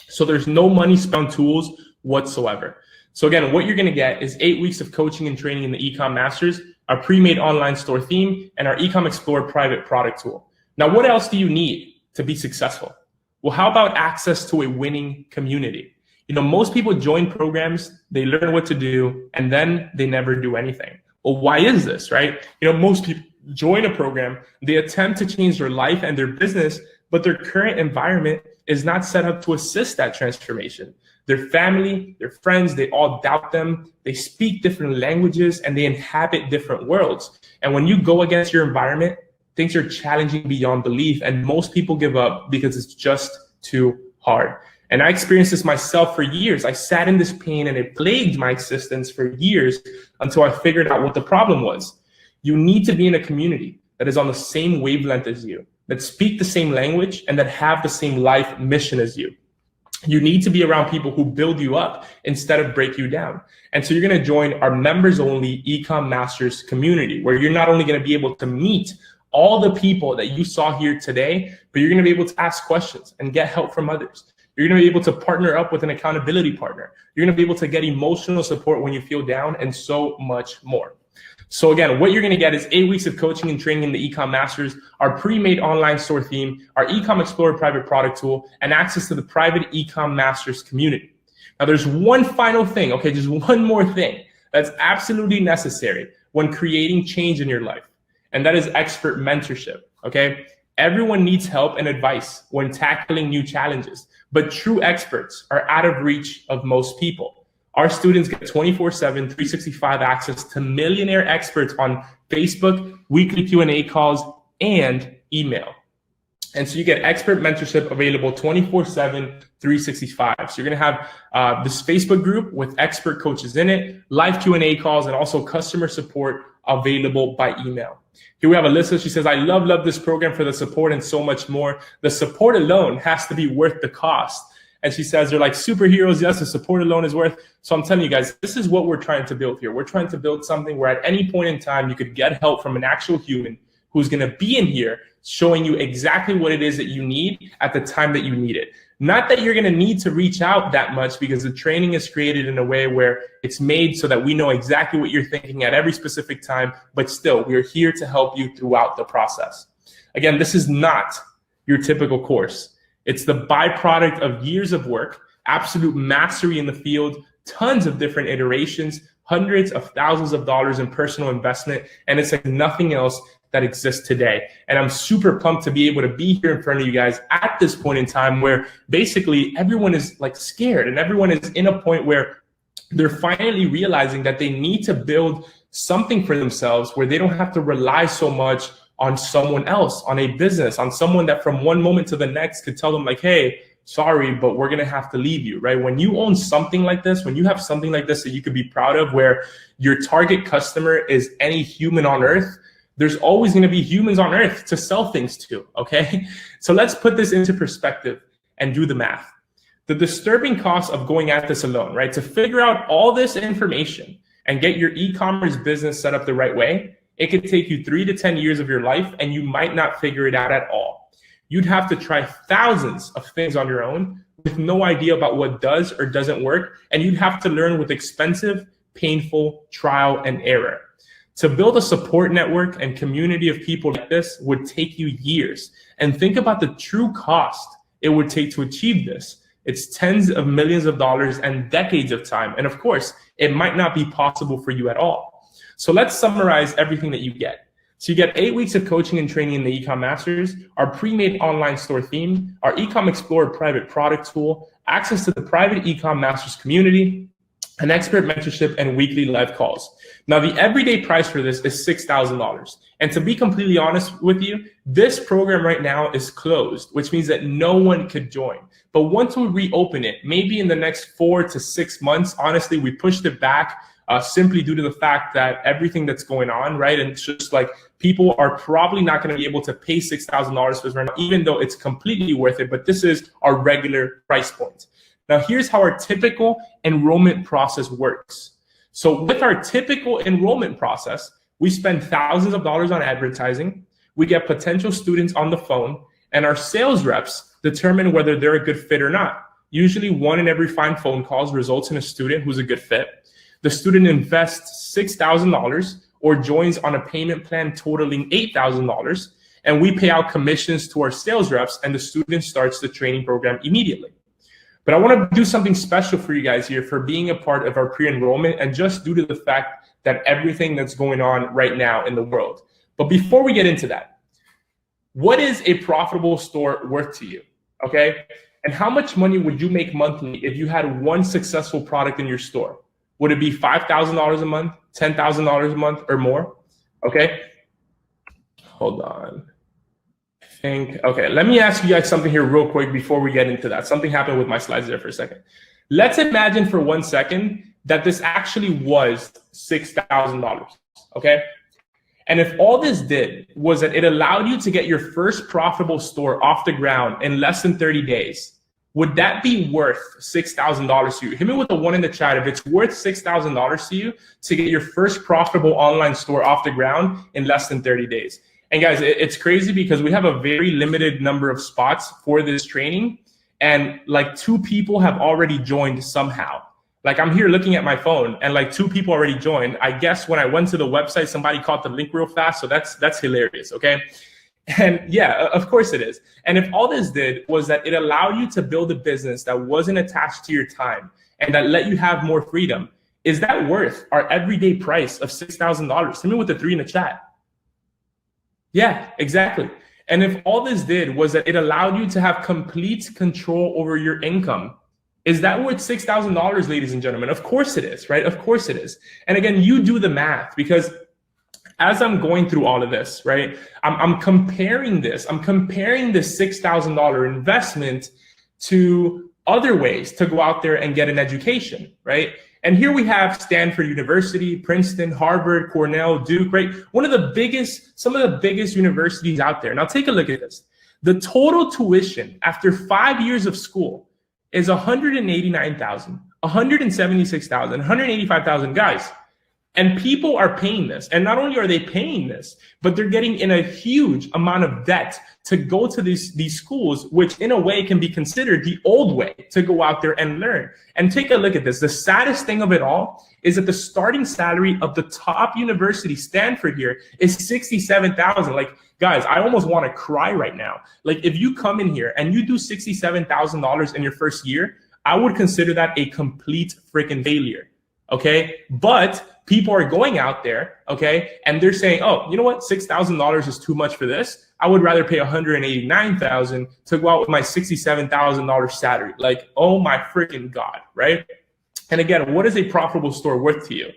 Speaker 2: So there's no money spent on tools whatsoever. So again, what you're gonna get is 8 weeks of coaching and training in the Ecom Masters, our pre-made online store theme, and our Ecom Explorer private product tool. Now, what else do you need to be successful? Well, how about access to a winning community? You know, most people join programs, they learn what to do, and then they never do anything. Well, why is this, right? You know, most people join a program, they attempt to change their life and their business, but their current environment is not set up to assist that transformation. Their family, their friends, they all doubt them. They speak different languages and they inhabit different worlds. And when you go against your environment, things are challenging beyond belief, and most people give up because it's just too hard. And I experienced this myself for years. I sat in this pain and it plagued my existence for years until I figured out what the problem was. You need to be in a community that is on the same wavelength as you, that speak the same language, and that have the same life mission as you. You need to be around people who build you up instead of break you down. And so you're gonna join our members only Ecom Masters community, where you're not only gonna be able to meet all the people that you saw here today, but you're gonna be able to ask questions and get help from others. You're gonna be able to partner up with an accountability partner. You're gonna be able to get emotional support when you feel down, and so much more. So again, what you're gonna get is 8 weeks of coaching and training in the Ecom Masters, our pre-made online store theme, our Ecom Explorer private product tool, and access to the private Ecom Masters community. Now there's one final thing, okay, just one more thing that's absolutely necessary when creating change in your life. And that is expert mentorship, okay? Everyone needs help and advice when tackling new challenges, but true experts are out of reach of most people. Our students get 24/7, 365 access to millionaire experts on Facebook, weekly Q&A calls, and email. And so you get expert mentorship available 24/7, 365. So you're gonna have this Facebook group with expert coaches in it, live Q&A calls, and also customer support available by email. Here we have Alyssa. She says, I love this program for the support and so much more. The support alone has to be worth the cost. And she says, they're like superheroes. Yes, the support alone is worth. So I'm telling you guys, this is what we're trying to build here. We're trying to build something where at any point in time, you could get help from an actual human who's going to be in here showing you exactly what it is that you need at the time that you need it. Not that you're going to need to reach out that much, because the training is created in a way where it's made so that we know exactly what you're thinking at every specific time, but still, we're here to help you throughout the process. Again, this is not your typical course. It's the byproduct of years of work, absolute mastery in the field, tons of different iterations, hundreds of thousands of dollars in personal investment, and it's like nothing else that exists today. And I'm super pumped to be able to be here in front of you guys at this point in time where basically everyone is like scared, and everyone is in a point where they're finally realizing that they need to build something for themselves where they don't have to rely so much on someone else, on a business, on someone that from one moment to the next could tell them like, hey, sorry, but we're gonna have to leave you, right? When you own something like this, when you have something like this that you could be proud of, where your target customer is any human on earth, there's always gonna be humans on earth to sell things to, okay? So let's put this into perspective and do the math. The disturbing cost of going at this alone, right? To figure out all this information and get your e-commerce business set up the right way, it could take you 3 to 10 years of your life and you might not figure it out at all. You'd have to try thousands of things on your own with no idea about what does or doesn't work. And you'd have to learn with expensive, painful trial and error. To build a support network and community of people like this would take you years. And think about the true cost it would take to achieve this. It's tens of millions of dollars and decades of time. And of course, it might not be possible for you at all. So let's summarize everything that you get. So you get 8 weeks of coaching and training in the Ecom Masters, our pre-made online store theme, our Ecom Explorer private product tool, access to the private Ecom Masters community, an expert mentorship, and weekly live calls. Now, the everyday price for this is $6,000. And to be completely honest with you, this program right now is closed, which means that no one could join. But once we reopen it, maybe in the next 4 to 6 months, honestly, we pushed it back simply due to the fact that everything that's going on, right? And it's just like people are probably not going to be able to pay $6,000 for this right now, even though it's completely worth it. But this is our regular price point. Now, here's how our typical enrollment process works. So with our typical enrollment process, we spend thousands of dollars on advertising. We get potential students on the phone, and our sales reps determine whether they're a good fit or not. Usually 1 in every 5 phone calls results in a student who's a good fit. The student invests $6,000 or joins on a payment plan totaling $8,000, and we pay out commissions to our sales reps, and the student starts the training program immediately. But I want to do something special for you guys here for being a part of our pre-enrollment, and just due to the fact that everything that's going on right now in the world. But before we get into that, what is a profitable store worth to you? Okay. And how much money would you make monthly if you had one successful product in your store? Would it be $5,000 a month, $10,000 a month, or more? Okay. Hold on. Okay, let me ask you guys something here real quick before we get into that. Something happened with my slides there for a second. Let's imagine for 1 second that this actually was $6,000, okay? And if all this did was that it allowed you to get your first profitable store off the ground in less than 30 days, would that be worth $6,000 to you? Hit me with a 1 in the chat if it's worth $6,000 to you to get your first profitable online store off the ground in less than 30 days. And guys, it's crazy because we have a very limited number of spots for this training, and like 2 people have already joined somehow. Like I'm here looking at my phone and like 2 people already joined. I guess when I went to the website, somebody caught the link real fast. So that's hilarious, okay? And yeah, of course it is. And if all this did was that it allowed you to build a business that wasn't attached to your time and that let you have more freedom, is that worth our everyday price of $6,000? Hit me with the 3 in the chat. Yeah, exactly. And if all this did was that it allowed you to have complete control over your income, is that worth $6,000, ladies and gentlemen? Of course it is, right? Of course it is. And again, you do the math, because as I'm going through all of this, right, I'm comparing this. I'm comparing this $6,000 investment to other ways to go out there and get an education, right? And here we have Stanford University, Princeton, Harvard, Cornell, Duke, right? Some of the biggest universities out there. Now take a look at this. The total tuition after 5 years of school is $189,000, $176,000, $185,000, guys. And people are paying this. And not only are they paying this, but they're getting in a huge amount of debt to go to these schools, which in a way can be considered the old way to go out there and learn. And take a look at this. The saddest thing of it all is that the starting salary of the top university, Stanford here, is $67,000. Like, guys, I almost want to cry right now. Like, if you come in here and you do $67,000 in your first year, I would consider that a complete freaking failure. Okay, but people are going out there, okay, and they're saying, oh, you know what, $6,000 is too much for this. I would rather pay $189,000 to go out with my $67,000 salary. Like, oh my freaking God, right? And again, what is a profitable store worth to you?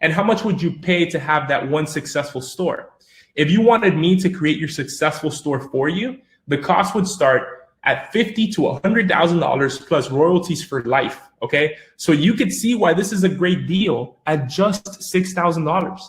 Speaker 2: And how much would you pay to have that one successful store? If you wanted me to create your successful store for you, the cost would start at $50,000 to $100,000 plus royalties for life. Okay, so you could see why this is a great deal at just $6,000.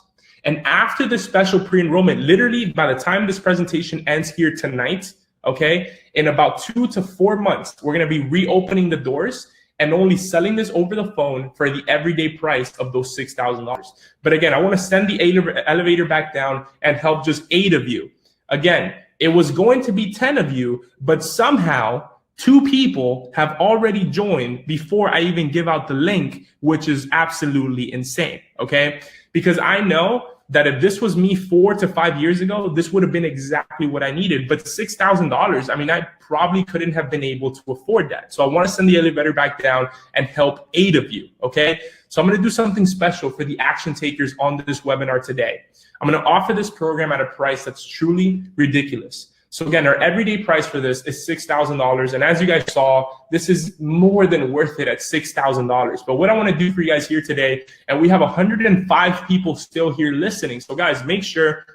Speaker 2: And after the special pre-enrollment, literally by the time this presentation ends here tonight, okay, in about 2 to 4 months, we're going to be reopening the doors. and only selling this over the phone for the everyday price of those $6,000. But again, I want to send the elevator back down and help just 8 of you. Again, it was going to be 10 of you, but somehow 2 people have already joined before I even give out the link, which is absolutely insane, okay? Because I know that if this was me 4 to 5 years ago, this would have been exactly what I needed. But $6,000, I mean, I probably couldn't have been able to afford that. So I want to send the elevator back down and help 8 of you, okay? So I'm going to do something special for the action takers on this webinar today. I'm going to offer this program at a price that's truly ridiculous. So again, our everyday price for this is $6,000. And as you guys saw, this is more than worth it at $6,000. But what I want to do for you guys here today, and we have 105 people still here listening. So guys, make sure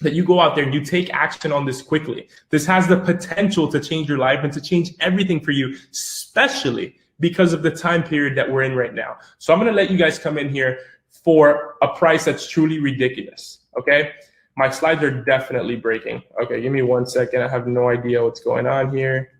Speaker 2: that you go out there and you take action on this quickly. This has the potential to change your life and to change everything for you, especially because of the time period that we're in right now. So I'm going to let you guys come in here for a price that's truly ridiculous, okay? My slides are definitely breaking. Okay, give me 1 second. I have no idea what's going on here.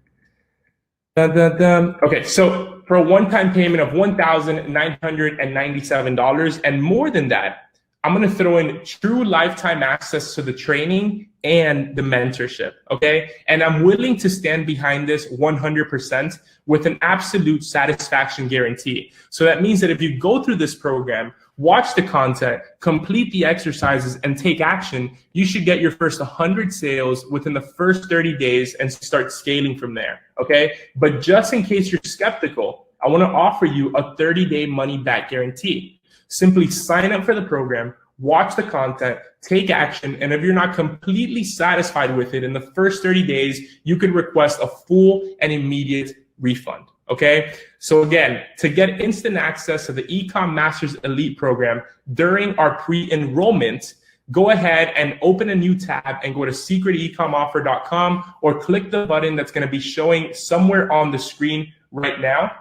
Speaker 2: Dun, dun, dun. Okay, so for a one-time payment of $1,997, and more than that, I'm gonna throw in true lifetime access to the training and the mentorship, okay? And I'm willing to stand behind this 100% with an absolute satisfaction guarantee. So that means that if you go through this program, watch the content, complete the exercises, and take action, you should get your first 100 sales within the first 30 days and start scaling from there, okay? But just in case you're skeptical, I wanna offer you a 30-day money-back guarantee. Simply sign up for the program, watch the content, take action, and if you're not completely satisfied with it in the first 30 days, you can request a full and immediate refund. Okay, so again, to get instant access to the Ecom Masters Elite program during our pre-enrollment, go ahead and open a new tab and go to secretecomoffer.com or click the button that's going to be showing somewhere on the screen right now,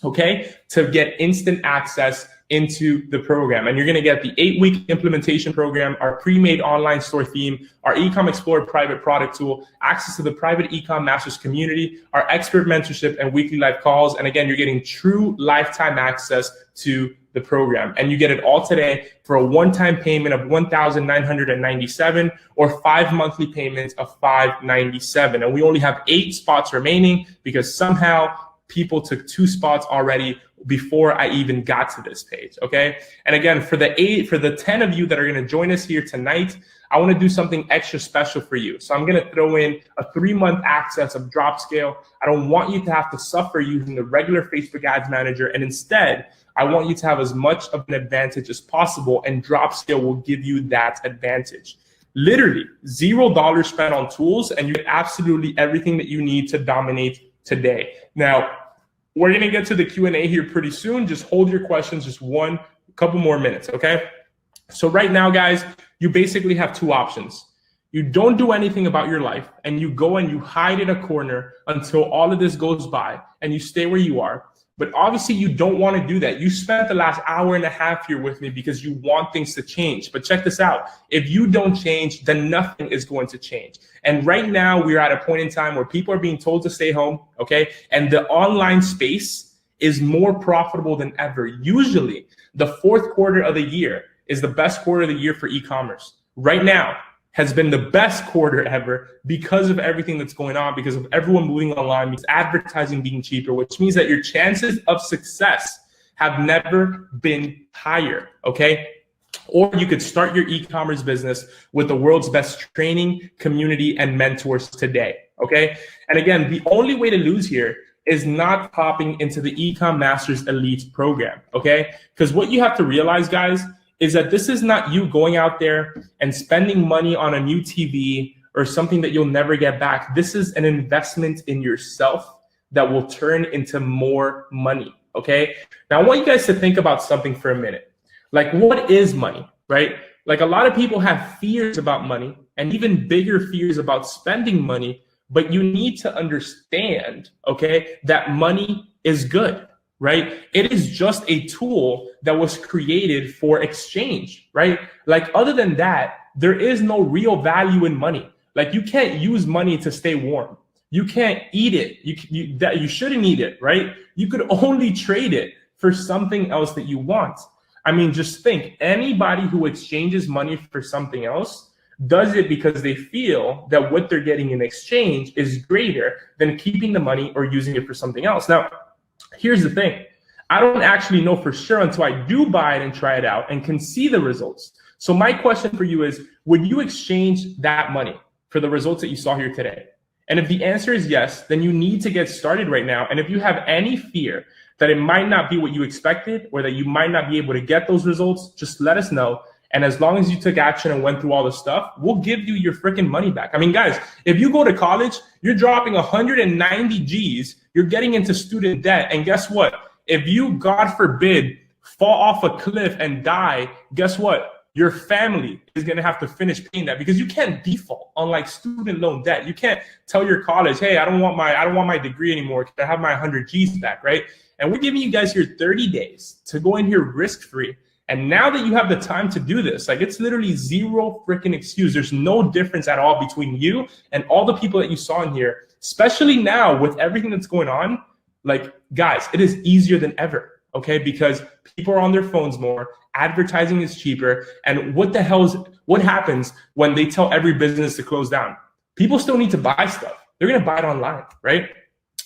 Speaker 2: okay, to get instant access into the program. And you're going to get the 8-week implementation program, our pre-made online store theme, our Ecom Explorer private product tool, access to the private Ecom Masters community, our expert mentorship, and weekly live calls. And again, you're getting true lifetime access to the program. And you get it all today for a one-time payment of $1,997 or 5 monthly payments of $597. And we only have 8 spots remaining because somehow people took 2 spots already before I even got to this page, okay? And again, for the 10 of you that are gonna join us here tonight, I wanna do something extra special for you. So I'm gonna throw in a 3-month access of Dropscale. I don't want you to have to suffer using the regular Facebook Ads Manager, and instead, I want you to have as much of an advantage as possible, and Dropscale will give you that advantage. Literally, $0 spent on tools, and you get absolutely everything that you need to dominate today. Now, we're gonna get to the Q&A here pretty soon. Just hold your questions just couple more minutes, okay? So right now, guys, you basically have 2 options. You don't do anything about your life, and you go and you hide in a corner until all of this goes by, and you stay where you are. But obviously, you don't want to do that. You spent the last hour and a half here with me because you want things to change. But check this out. If you don't change, then nothing is going to change. And right now, we're at a point in time where people are being told to stay home, okay? And the online space is more profitable than ever. Usually, the 4th quarter of the year is the best quarter of the year for e-commerce. Right now has been the best quarter ever because of everything that's going on, because of everyone moving online, because advertising being cheaper, which means that your chances of success have never been higher, okay? Or you could start your e-commerce business with the world's best training, community, and mentors today, okay? And again, the only way to lose here is not popping into the Ecom Masters Elite program, okay? Because what you have to realize, guys, is that this is not you going out there and spending money on a new TV or something that you'll never get back. This is an investment in yourself that will turn into more money, okay? Now, I want you guys to think about something for a minute. Like, what is money, right? Like, a lot of people have fears about money and even bigger fears about spending money, but you need to understand, okay, that money is good. Right? It is just a tool that was created for exchange, right? Like, other than that, there is no real value in money. Like, you can't use money to stay warm, You can't eat it. You shouldn't eat it, right? You could only trade it for something else that you want. I mean, just think, anybody who exchanges money for something else does it because they feel that what they're getting in exchange is greater than keeping the money or using it for something else. Now, here's the thing. I don't actually know for sure until I do buy it and try it out and can see the results. So my question for you is, would you exchange that money for the results that you saw here today? And if the answer is yes, then you need to get started right now. And if you have any fear that it might not be what you expected or that you might not be able to get those results, just let us know. And as long as you took action and went through all the stuff, we'll give you your freaking money back. I mean, guys, if you go to college, you're dropping 190 G's, you're getting into student debt. And guess what? If you, God forbid, fall off a cliff and die, guess what? Your family is going to have to finish paying that, because you can't default on like student loan debt. You can't tell your college, hey, I don't want my degree anymore. Can I have my 100 G's back, right? And we're giving you guys here 30 days to go in here risk-free. And now that you have the time to do this, like, it's literally zero freaking excuse. There's no difference at all between you and all the people that you saw in here, especially now with everything that's going on. Like, guys, it is easier than ever, okay? Because people are on their phones more, advertising is cheaper, and what happens when they tell every business to close down? People still need to buy stuff. They're gonna buy it online, right?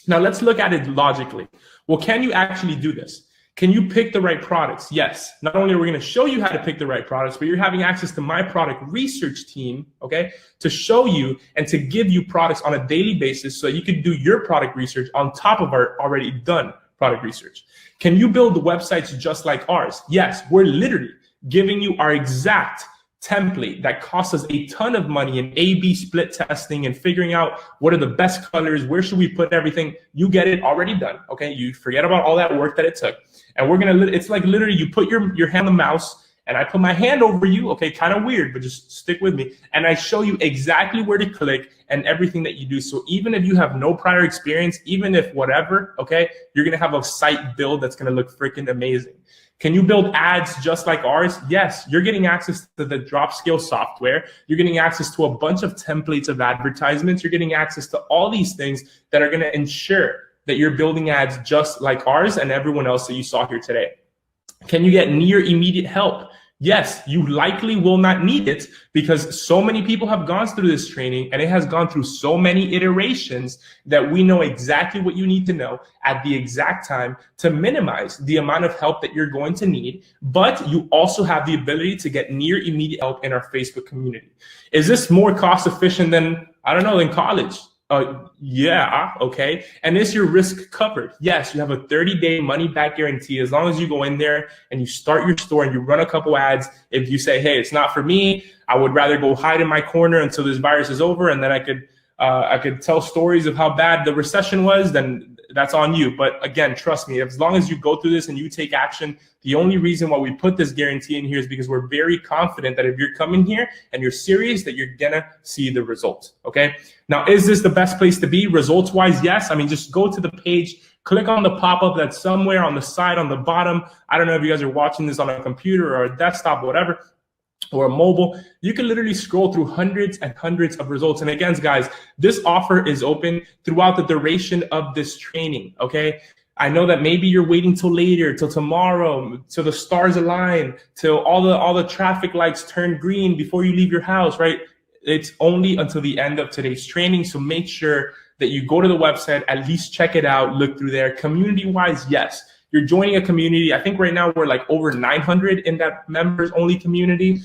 Speaker 2: Now let's look at it logically. Well, can you actually do this? Can you pick the right products? Yes. Not only are we going to show you how to pick the right products, but you're having access to my product research team, okay, to show you and to give you products on a daily basis so you can do your product research on top of our already done product research. Can you build websites just like ours? Yes. We're literally giving you our exact template that costs us a ton of money in A/B split testing and figuring out what are the best colors, where should we put everything. You get it already done, okay? You forget about all that work that it took. And we're gonna, it's like literally you put your hand on the mouse and I put my hand over you, okay, kind of weird, but just stick with me. And I show you exactly where to click and everything that you do. So even if you have no prior experience, even if whatever, okay, you're gonna have a site build that's gonna look freaking amazing. Can you build ads just like ours? Yes, you're getting access to the Dropscale software. You're getting access to a bunch of templates of advertisements. You're getting access to all these things that are gonna ensure that you're building ads just like ours and everyone else that you saw here today. Can you get near immediate help? Yes, you likely will not need it because so many people have gone through this training and it has gone through so many iterations that we know exactly what you need to know at the exact time to minimize the amount of help that you're going to need. But you also have the ability to get near immediate help in our Facebook community. Is this more cost efficient than, I don't know, than college? Yeah, okay. And is your risk covered? Yes, you have a 30-day money-back guarantee as long as you go in there and you start your store and you run a couple ads. If you say, hey, it's not for me, I would rather go hide in my corner until this virus is over, and then I could tell stories of how bad the recession was, then that's on you. But again, trust me, as long as you go through this and you take action, the only reason why we put this guarantee in here is because we're very confident that if you're coming here and you're serious, that you're gonna see the results, okay? Now, is this the best place to be results-wise? Yes. I mean, just go to the page, click on the pop-up that's somewhere on the side, on the bottom. I don't know if you guys are watching this on a computer or a desktop, whatever, or a mobile. You can literally scroll through hundreds and hundreds of results. And again, guys, this offer is open throughout the duration of this training, okay? I know that maybe you're waiting till later, till tomorrow, till the stars align, till all the traffic lights turn green before you leave your house, right? It's only until the end of today's training. So make sure that you go to the website, at least check it out, look through there. Community-wise, yes. You're joining a community. I think right now we're like over 900 in that members only community,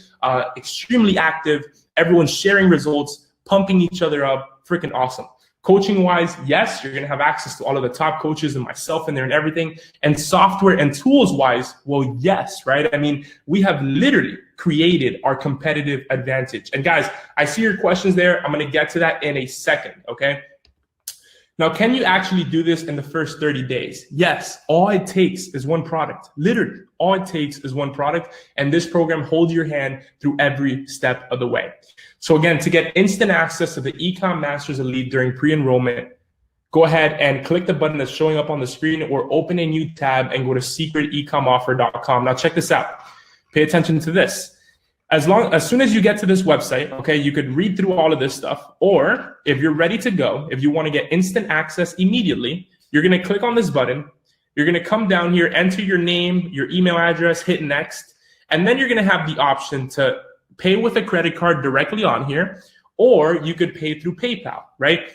Speaker 2: extremely active. Everyone's sharing results, pumping each other up, freaking awesome. Coaching wise, yes, you're gonna have access to all of the top coaches and myself in there and everything. And software and tools wise, well, yes, right? I mean, we have literally created our competitive advantage. And guys, I see your questions there. I'm gonna get to that in a second, okay? Now, can you actually do this in the first 30 days? Yes, all it takes is one product. Literally, all it takes is one product, and this program holds your hand through every step of the way. So again, to get instant access to the Ecom Masters Elite during pre-enrollment, go ahead and click the button that's showing up on the screen or open a new tab and go to secretecomoffer.com. Now check this out. Pay attention to this. As soon as you get to this website, okay, you could read through all of this stuff. Or if you're ready to go, if you want to get instant access immediately, you're going to click on this button. You're going to come down here, enter your name, your email address, hit next, and then you're going to have the option to pay with a credit card directly on here, or you could pay through PayPal, right?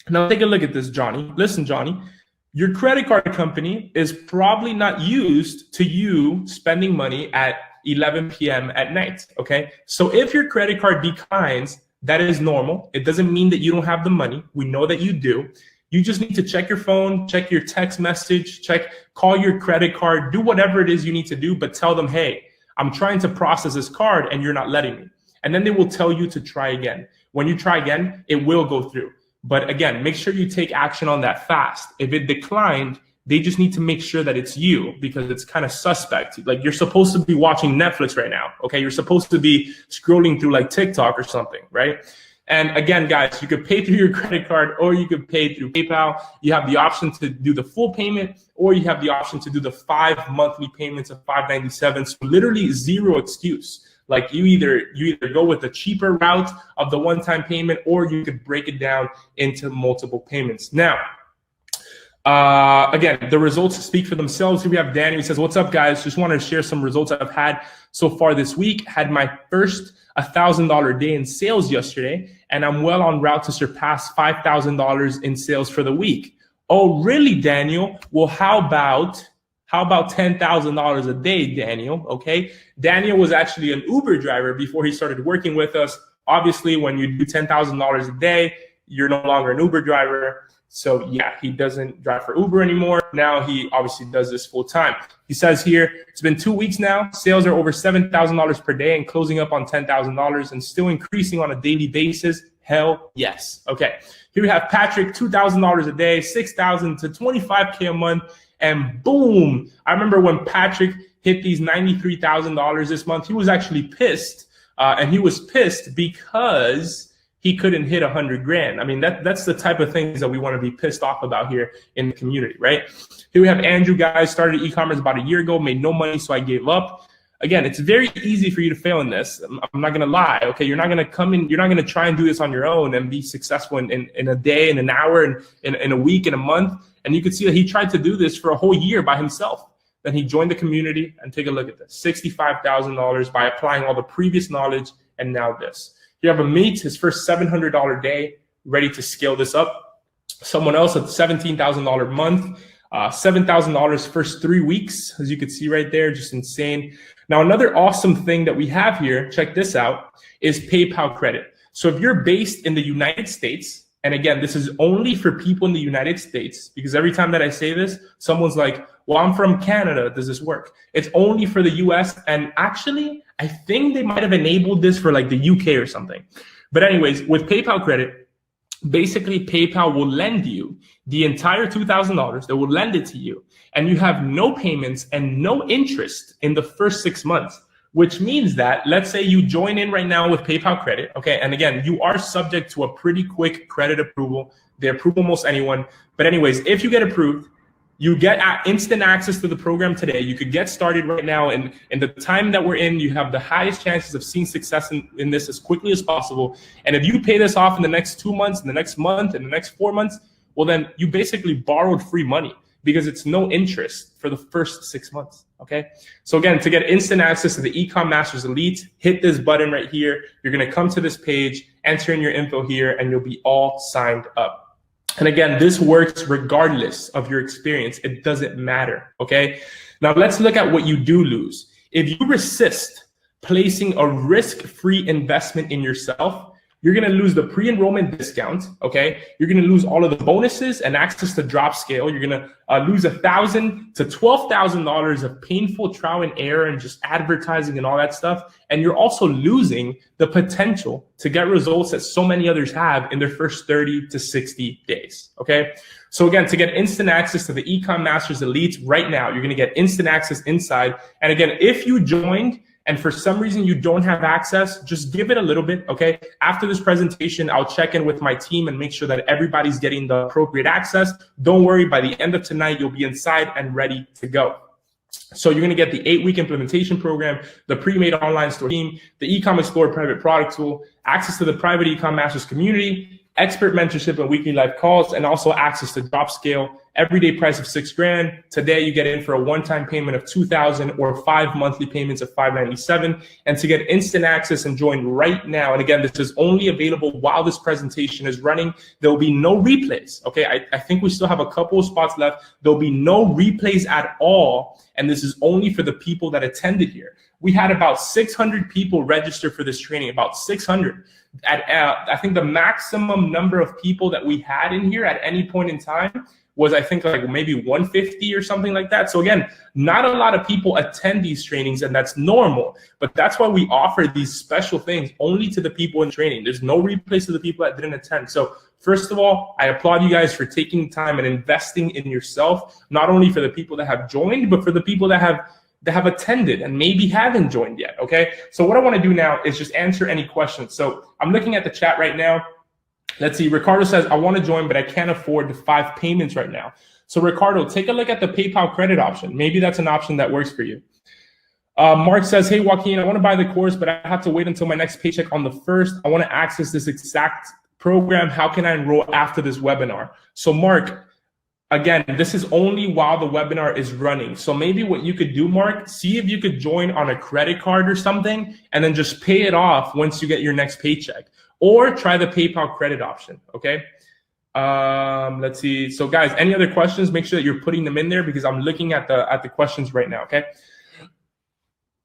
Speaker 2: Now take a look at this, Johnny. Listen, Johnny, your credit card company is probably not used to you spending money at 11 p.m. at night, okay? So if your credit card declines, that is normal. It doesn't mean that you don't have the money. We know that you do. You just need to check your phone, check your text message, call your credit card, do whatever it is you need to do, but tell them, hey, I'm trying to process this card and you're not letting me. And then they will tell you to try again. When you try again, it will go through. But again, make sure you take action on that fast. If it declined, they just need to make sure that it's you, because it's kind of suspect. Like, you're supposed to be watching Netflix right now, okay? You're supposed to be scrolling through like TikTok or something, right? And again, guys, you could pay through your credit card or you could pay through PayPal. You have the option to do the full payment, or you have the option to do the 5 monthly payments of $597. So literally zero excuse. Like, you either go with the cheaper route of the one-time payment, or you could break it down into multiple payments. Now, again, the results speak for themselves. Here we have Danny, who says, what's up, guys? Just wanted to share some results I've had so far this week. Had my first $1,000 day in sales yesterday, and I'm well on route to surpass $5,000 in sales for the week. Oh, really, Daniel? Well, how about $10,000 a day, Daniel? Okay. Daniel was actually an Uber driver before he started working with us. Obviously, when you do $10,000 a day, you're no longer an Uber driver. So yeah, he doesn't drive for Uber anymore. Now he obviously does this full time. He says here, it's been 2 weeks now. Sales are over $7,000 per day and closing up on $10,000 and still increasing on a daily basis. Hell yes. Okay. Here we have Patrick, $2,000 a day, $6,000 to $25K a month. And boom, I remember when Patrick hit these $93,000 this month, he was actually pissed. And he was pissed because he couldn't hit 100 grand. I mean, that's the type of things that we want to be pissed off about here in the community, right? Here we have Andrew, guys, started e-commerce about a year ago, made no money, so I gave up. Again, it's very easy for you to fail in this. I'm not going to lie, okay? You're not going to come in, you're not going to try and do this on your own and be successful in a day, in an hour, in a week, in a month. And you can see that he tried to do this for a whole year by himself. Then he joined the community, and take a look at this, $65,000 by applying all the previous knowledge, and now this. You have a mate, his first $700 day, ready to scale this up. Someone else at $17,000 month, $7,000 first 3 weeks, as you can see right there, just insane. Now, another awesome thing that we have here, check this out, is PayPal credit. So if you're based in the United States, and again, this is only for people in the United States, because every time that I say this, someone's like, well, I'm from Canada, does this work? It's only for the US, and actually, I think they might have enabled this for like the UK or something. But anyways, with PayPal credit, basically PayPal will lend you the entire $2,000. They will lend it to you, and you have no payments and no interest in the first 6 months, which means that, let's say you join in right now with PayPal credit, okay? And again, you are subject to a pretty quick credit approval. They approve almost anyone. But anyways, if you get approved, you get instant access to the program today. You could get started right now. And in the time that we're in, you have the highest chances of seeing success in this as quickly as possible. And if you pay this off in the next 2 months, in the next month, in the next 4 months, well, then you basically borrowed free money, because it's no interest for the first 6 months, okay? So again, to get instant access to the Ecom Masters Elite, hit this button right here. You're gonna come to this page, enter in your info here, and you'll be all signed up. And again, this works regardless of your experience. It doesn't matter, okay? Now let's look at what you do lose. If you resist placing a risk-free investment in yourself, you're gonna lose the pre-enrollment discount, okay? You're gonna lose all of the bonuses and access to Dropscale. You're gonna lose $1,000 to $12,000 of painful trial and error and just advertising and all that stuff. And you're also losing the potential to get results that so many others have in their first 30 to 60 days, okay? So again, to get instant access to the Ecom Masters Elite right now, you're gonna get instant access inside. And again, if you joined and for some reason you don't have access, just give it a little bit, okay? After this presentation, I'll check in with my team and make sure that everybody's getting the appropriate access. Don't worry, by the end of tonight, you'll be inside and ready to go. So you're going to get the 8-week implementation program, the pre-made online store team, the Ecom Explorer private product tool, access to the private Ecom Masters community, expert mentorship and weekly live calls, and also access to Dropscale. Everyday price of $6,000. Today you get in for a one-time payment of $2,000 or 5 monthly payments of $597. And to get instant access and join right now, and again, this is only available while this presentation is running. There will be no replays. Okay, I think we still have a couple of spots left. There'll be no replays at all. And this is only for the people that attended here. We had about 600 people register for this training, about 600. I think the maximum number of people that we had in here at any point in time was, I think, like maybe 150 or something like that. So again, not a lot of people attend these trainings, and that's normal. But that's why we offer these special things only to the people in training. There's no replace to the people that didn't attend. So first of all, I applaud you guys for taking time and investing in yourself, not only for the people that have joined, but for the people that have attended and maybe haven't joined yet, okay? So what I want to do now is just answer any questions. So I'm looking at the chat right now. Let's see, Ricardo says, I want to join, but I can't afford the 5 payments right now. So Ricardo, take a look at the PayPal credit option. Maybe that's an option that works for you. Mark says, hey, Joaquin, I want to buy the course, but I have to wait until my next paycheck on the 1st. I want to access this exact program. How can I enroll after this webinar? So Mark, again, this is only while the webinar is running. So maybe what you could do, Mark, see if you could join on a credit card or something, and then just pay it off once you get your next paycheck. Or try the PayPal credit option, okay? Let's see. So guys, any other questions? Make sure that you're putting them in there because I'm looking at the questions right now, okay?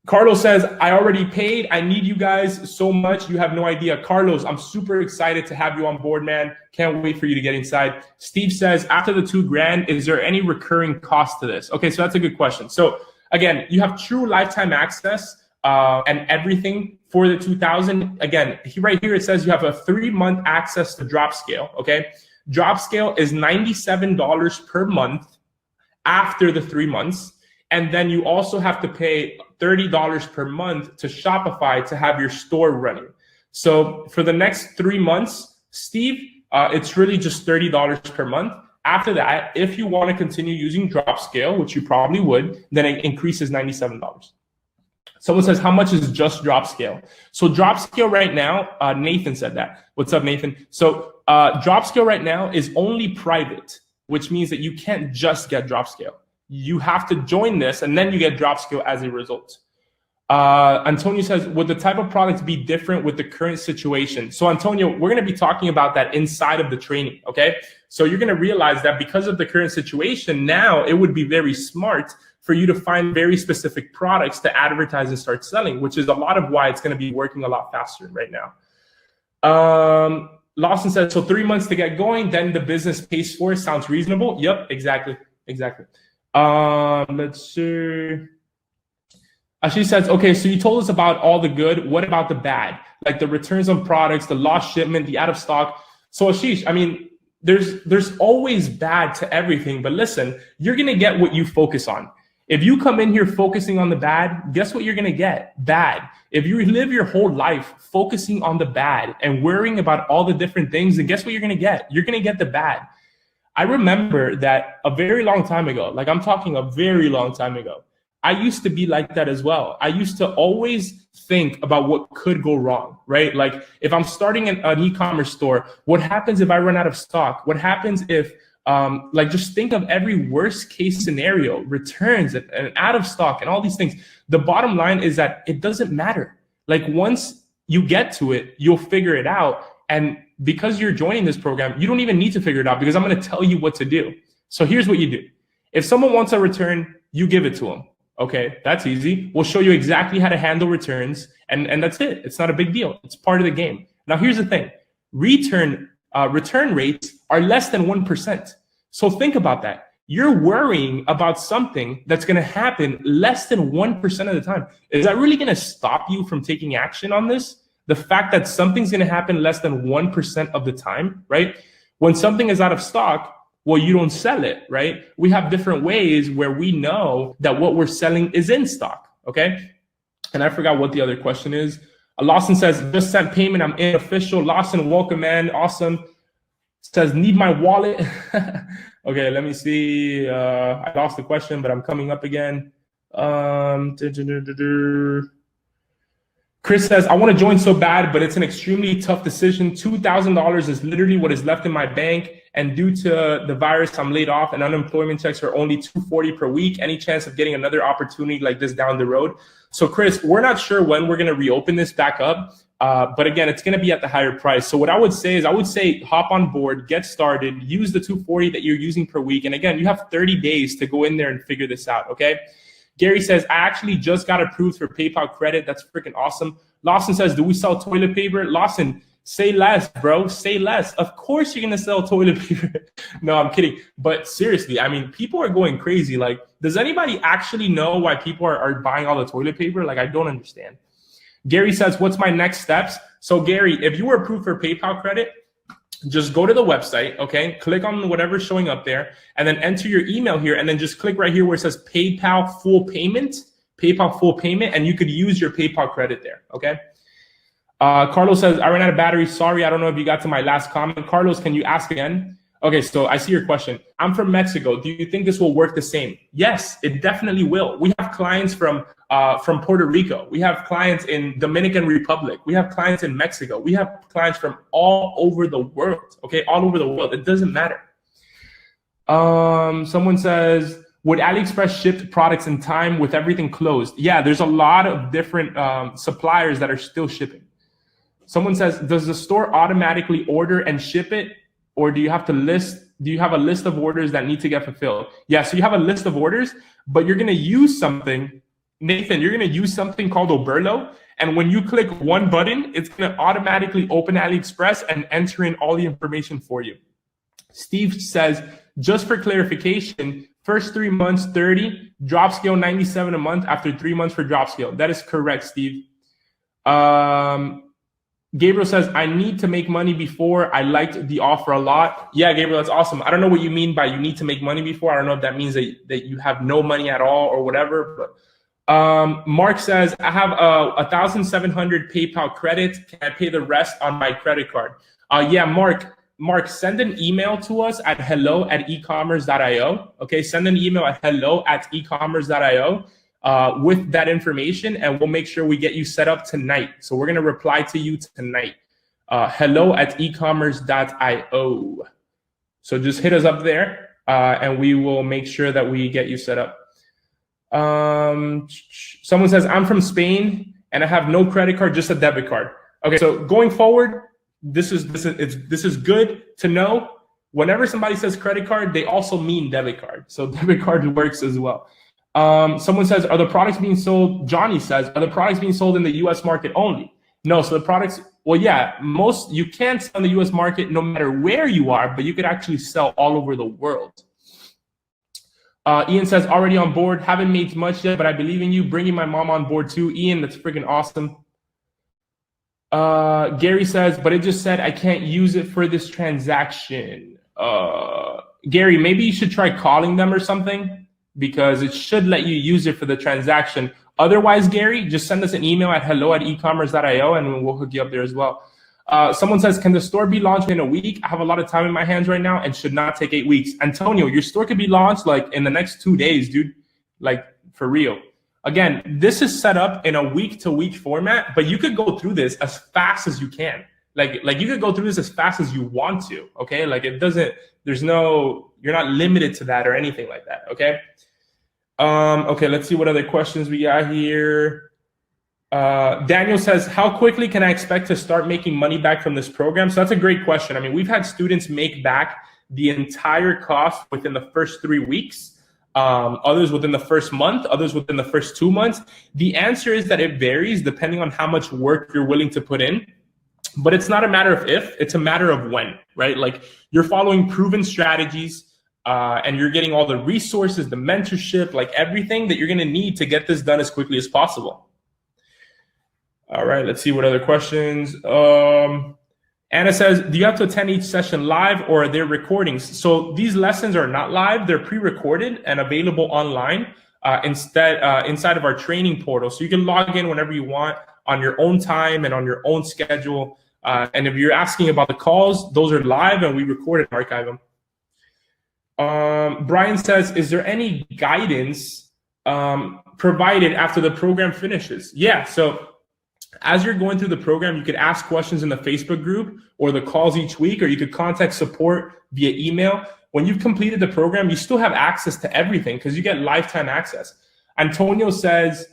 Speaker 2: Carlos says, I already paid. I need you guys so much. You have no idea. Carlos, I'm super excited to have you on board, man. Can't wait for you to get inside. Steve says, after the $2,000, is there any recurring cost to this? Okay, so that's a good question. So again, you have true lifetime access and everything for the 2,000. Again, right here, it says you have a 3-month access to Dropscale, okay? Dropscale is $97 per month after the 3 months. And then you also have to pay $30 per month to Shopify to have your store running. So for the next 3 months, Steve, it's really just $30 per month. After that, if you want to continue using Dropscale, which you probably would, then it increases $97. Someone says, how much is just Dropscale? So Dropscale right now, Nathan said that. What's up, Nathan? So Dropscale right now is only private, which means that you can't just get Dropscale. You have to join this, and then you get Dropscale as a result. Antonio says, would the type of products be different with the current situation? So Antonio, we're going to be talking about that inside of the training, okay? So you're going to realize that because of the current situation, now it would be very smart for you to find very specific products to advertise and start selling, which is a lot of why it's going to be working a lot faster right now. Lawson says, so 3 months to get going, then the business pays for it. Sounds reasonable. Yep, exactly. Let's see. She says, okay, so you told us about all the good. What about the bad? Like the returns on products, the lost shipment, the out of stock. So Ashish, I mean, there's always bad to everything, but listen, you're going to get what you focus on. If you come in here focusing on the bad, guess what you're going to get? Bad. If you live your whole life focusing on the bad and worrying about all the different things, then guess what you're going to get? You're going to get the bad. I remember that a very long time ago, like I'm talking a very long time ago, I used to be like that as well. I used to always think about what could go wrong, right? Like if I'm starting an e-commerce store, what happens if I run out of stock? What happens if, like just think of every worst case scenario, returns and out of stock and all these things. The bottom line is that it doesn't matter. Like once you get to it, you'll figure it out. And because you're joining this program, you don't even need to figure it out because I'm going to tell you what to do. So here's what you do. If someone wants a return, you give it to them. Okay, that's easy. We'll show you exactly how to handle returns, and that's it. It's not a big deal. It's part of the game. Now, here's the thing. Return rates are less than 1%. So think about that. You're worrying about something that's going to happen less than 1% of the time. Is that really going to stop you from taking action on this? The fact that something's going to happen less than 1% of the time, right? When something is out of stock, well, you don't sell it, right? We have different ways where we know that what we're selling is in stock, okay? And I forgot what the other question is. Lawson says, just sent payment, I'm inofficial. Lawson, welcome, man, awesome. Says, need my wallet. Okay, let me see. I lost the question, but I'm coming up again. Chris says, I want to join so bad, but it's an extremely tough decision. $2,000 is literally what is left in my bank. And due to the virus, I'm laid off and unemployment checks are only $240 per week. Any chance of getting another opportunity like this down the road? So Chris, we're not sure when we're going to reopen this back up. But again, it's going to be at the higher price. So what I would say is hop on board, get started, use the $240 that you're using per week. And again, you have 30 days to go in there and figure this out, okay? Gary says, I actually just got approved for PayPal credit. That's freaking awesome. Lawson says, do we sell toilet paper? Lawson, say less, bro. Say less. Of course you're going to sell toilet paper. No, I'm kidding. But seriously, I mean, people are going crazy. Like, does anybody actually know why people are buying all the toilet paper? Like, I don't understand. Gary says, what's my next steps? So Gary, if you were approved for PayPal credit, just go to the website, okay? Click on whatever's showing up there and then enter your email here and then just click right here where it says PayPal full payment, and you could use your PayPal credit there, okay? Carlos says, I ran out of battery. Sorry, I don't know if you got to my last comment. Carlos, can you ask again? Okay, so I see your question. I'm from Mexico. Do you think this will work the same? Yes, it definitely will. We have clients from Puerto Rico. We have clients in Dominican Republic. We have clients in Mexico. We have clients from all over the world, okay? All over the world. It doesn't matter. Someone says, would AliExpress ship products in time with everything closed? Yeah, there's a lot of different suppliers that are still shipping. Someone says, does the store automatically order and ship it? Or do you have a list of orders that need to get fulfilled? Yeah, so you have a list of orders, but you're gonna use something, Nathan, you're gonna use something called Oberlo. And when you click one button, it's gonna automatically open AliExpress and enter in all the information for you. Steve says, just for clarification, first 3 months, 30, drop scale 97 a month after 3 months for drop scale. That is correct, Steve. Gabriel says, I need to make money before. I liked the offer a lot. Yeah, Gabriel, that's awesome. I don't know what you mean by you need to make money before. I don't know if that means that you have no money at all or whatever. But Mark says, I have 1,700 PayPal credit. Can I pay the rest on my credit card? Yeah, Mark, send an email to us at hello@ecommerce.io. Okay, send an email at hello@ecommerce.io. With that information, and we'll make sure we get you set up tonight. So we're going to reply to you tonight. hello@ecommerce.io. So just hit us up there, and we will make sure that we get you set up. Someone says, I'm from Spain, and I have no credit card, just a debit card. Okay, so going forward, this is good to know. Whenever somebody says credit card, they also mean debit card. So debit card works as well. Someone says, are the products being sold? Johnny says, are the products being sold in the US market only? No, so the products, well, yeah, you can sell in the US market no matter where you are, but you could actually sell all over the world. Ian says, already on board, haven't made much yet, but I believe in you, bringing my mom on board too. Ian, that's freaking awesome. Gary says, but it just said I can't use it for this transaction. Gary, maybe you should try calling them or something, because it should let you use it for the transaction. Otherwise, Gary, just send us an email at hello@ecommerce.io and we'll hook you up there as well. Someone says, can the store be launched in a week? I have a lot of time in my hands right now and should not take 8 weeks. Antonio, your store could be launched like in the next 2 days, dude. Like for real. Again, this is set up in a week-to-week format, but you could go through this as fast as you can. Like you could go through this as fast as you want to, okay? Like you're not limited to that or anything like that, okay? Okay, let's see what other questions we got here. Daniel says, how quickly can I expect to start making money back from this program? So that's a great question. I mean, we've had students make back the entire cost within the first 3 weeks, others within the first month, others within the first 2 months. The answer is that it varies depending on how much work you're willing to put in. But it's not a matter of if, it's a matter of when, right? Like you're following proven strategies, and you're getting all the resources, the mentorship, like everything that you're gonna need to get this done as quickly as possible. All right, let's see what other questions. Anna says, do you have to attend each session live or are there recordings? So these lessons are not live, they're pre-recorded and available online inside of our training portal. So you can log in whenever you want on your own time and on your own schedule. And if you're asking about the calls, those are live and we record and archive them. Brian says, is there any guidance provided after the program finishes. Yeah, so as you're going through the program, you could ask questions in the Facebook group or the calls each week, or you could contact support via email. When you've completed the program, you still have access to everything because you get lifetime access. Antonio says,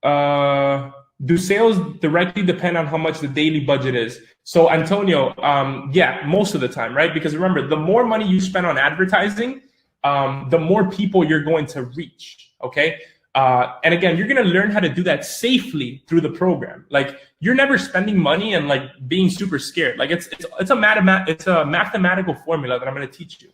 Speaker 2: do sales directly depend on how much the daily budget is? So Antonio, yeah, most of the time, right? Because remember, the more money you spend on advertising, the more people you're going to reach, okay? And again, you're going to learn how to do that safely through the program. Like, you're never spending money and like being super scared. Like, it's a mathematical formula that I'm going to teach you.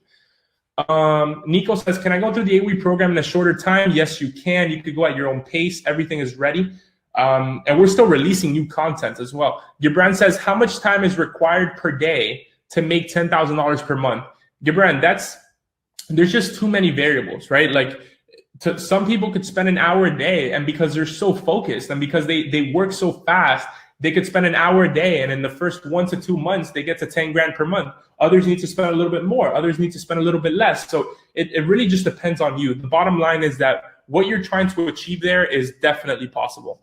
Speaker 2: Nico says, can I go through the 8-week program in a shorter time? Yes, you can. You could go at your own pace. Everything is ready. And we're still releasing new content as well. Gibran says, how much time is required per day to make $10,000 per month? Gibran, there's just too many variables, right? Like, some people could spend an hour a day, and because they're so focused and because they work so fast, they could spend an hour a day, and in the first 1 to 2 months, they get to 10 grand per month. Others need to spend a little bit more. Others need to spend a little bit less. So it really just depends on you. The bottom line is that what you're trying to achieve there is definitely possible.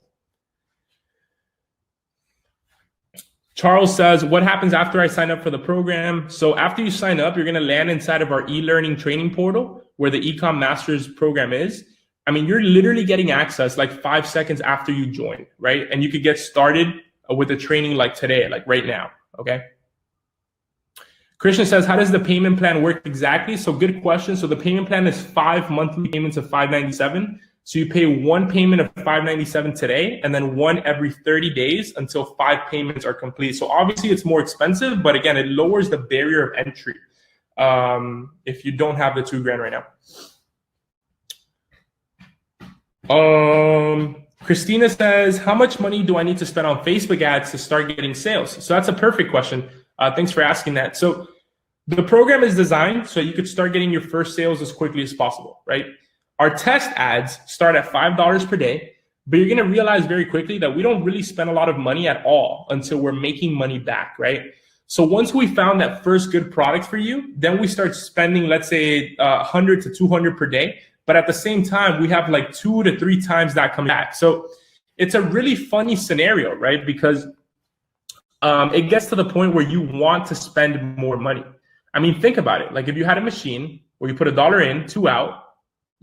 Speaker 2: Charles says, what happens after I sign up for the program? So after you sign up, you're going to land inside of our e-learning training portal where the Ecom Masters program is. I mean, you're literally getting access like 5 seconds after you join, right? And you could get started with the training like today, like right now, okay? Christian says, how does the payment plan work exactly? So good question. So the payment plan is 5 monthly payments of $597. So you pay one payment of $597 today, and then one every 30 days until 5 payments are complete. So obviously it's more expensive, but again, it lowers the barrier of entry if you don't have the $2 grand right now. Christina says, how much money do I need to spend on Facebook ads to start getting sales? So that's a perfect question. Thanks for asking that. So the program is designed so you could start getting your first sales as quickly as possible, right? Our test ads start at $5 per day, but you're going to realize very quickly that we don't really spend a lot of money at all until we're making money back, right? So once we found that first good product for you, then we start spending, let's say, 100 to 200 per day. But at the same time, we have like 2 to 3 times that coming back. So it's a really funny scenario, right? Because it gets to the point where you want to spend more money. I mean, think about it. Like, if you had a machine where you put $1 in, 2 out,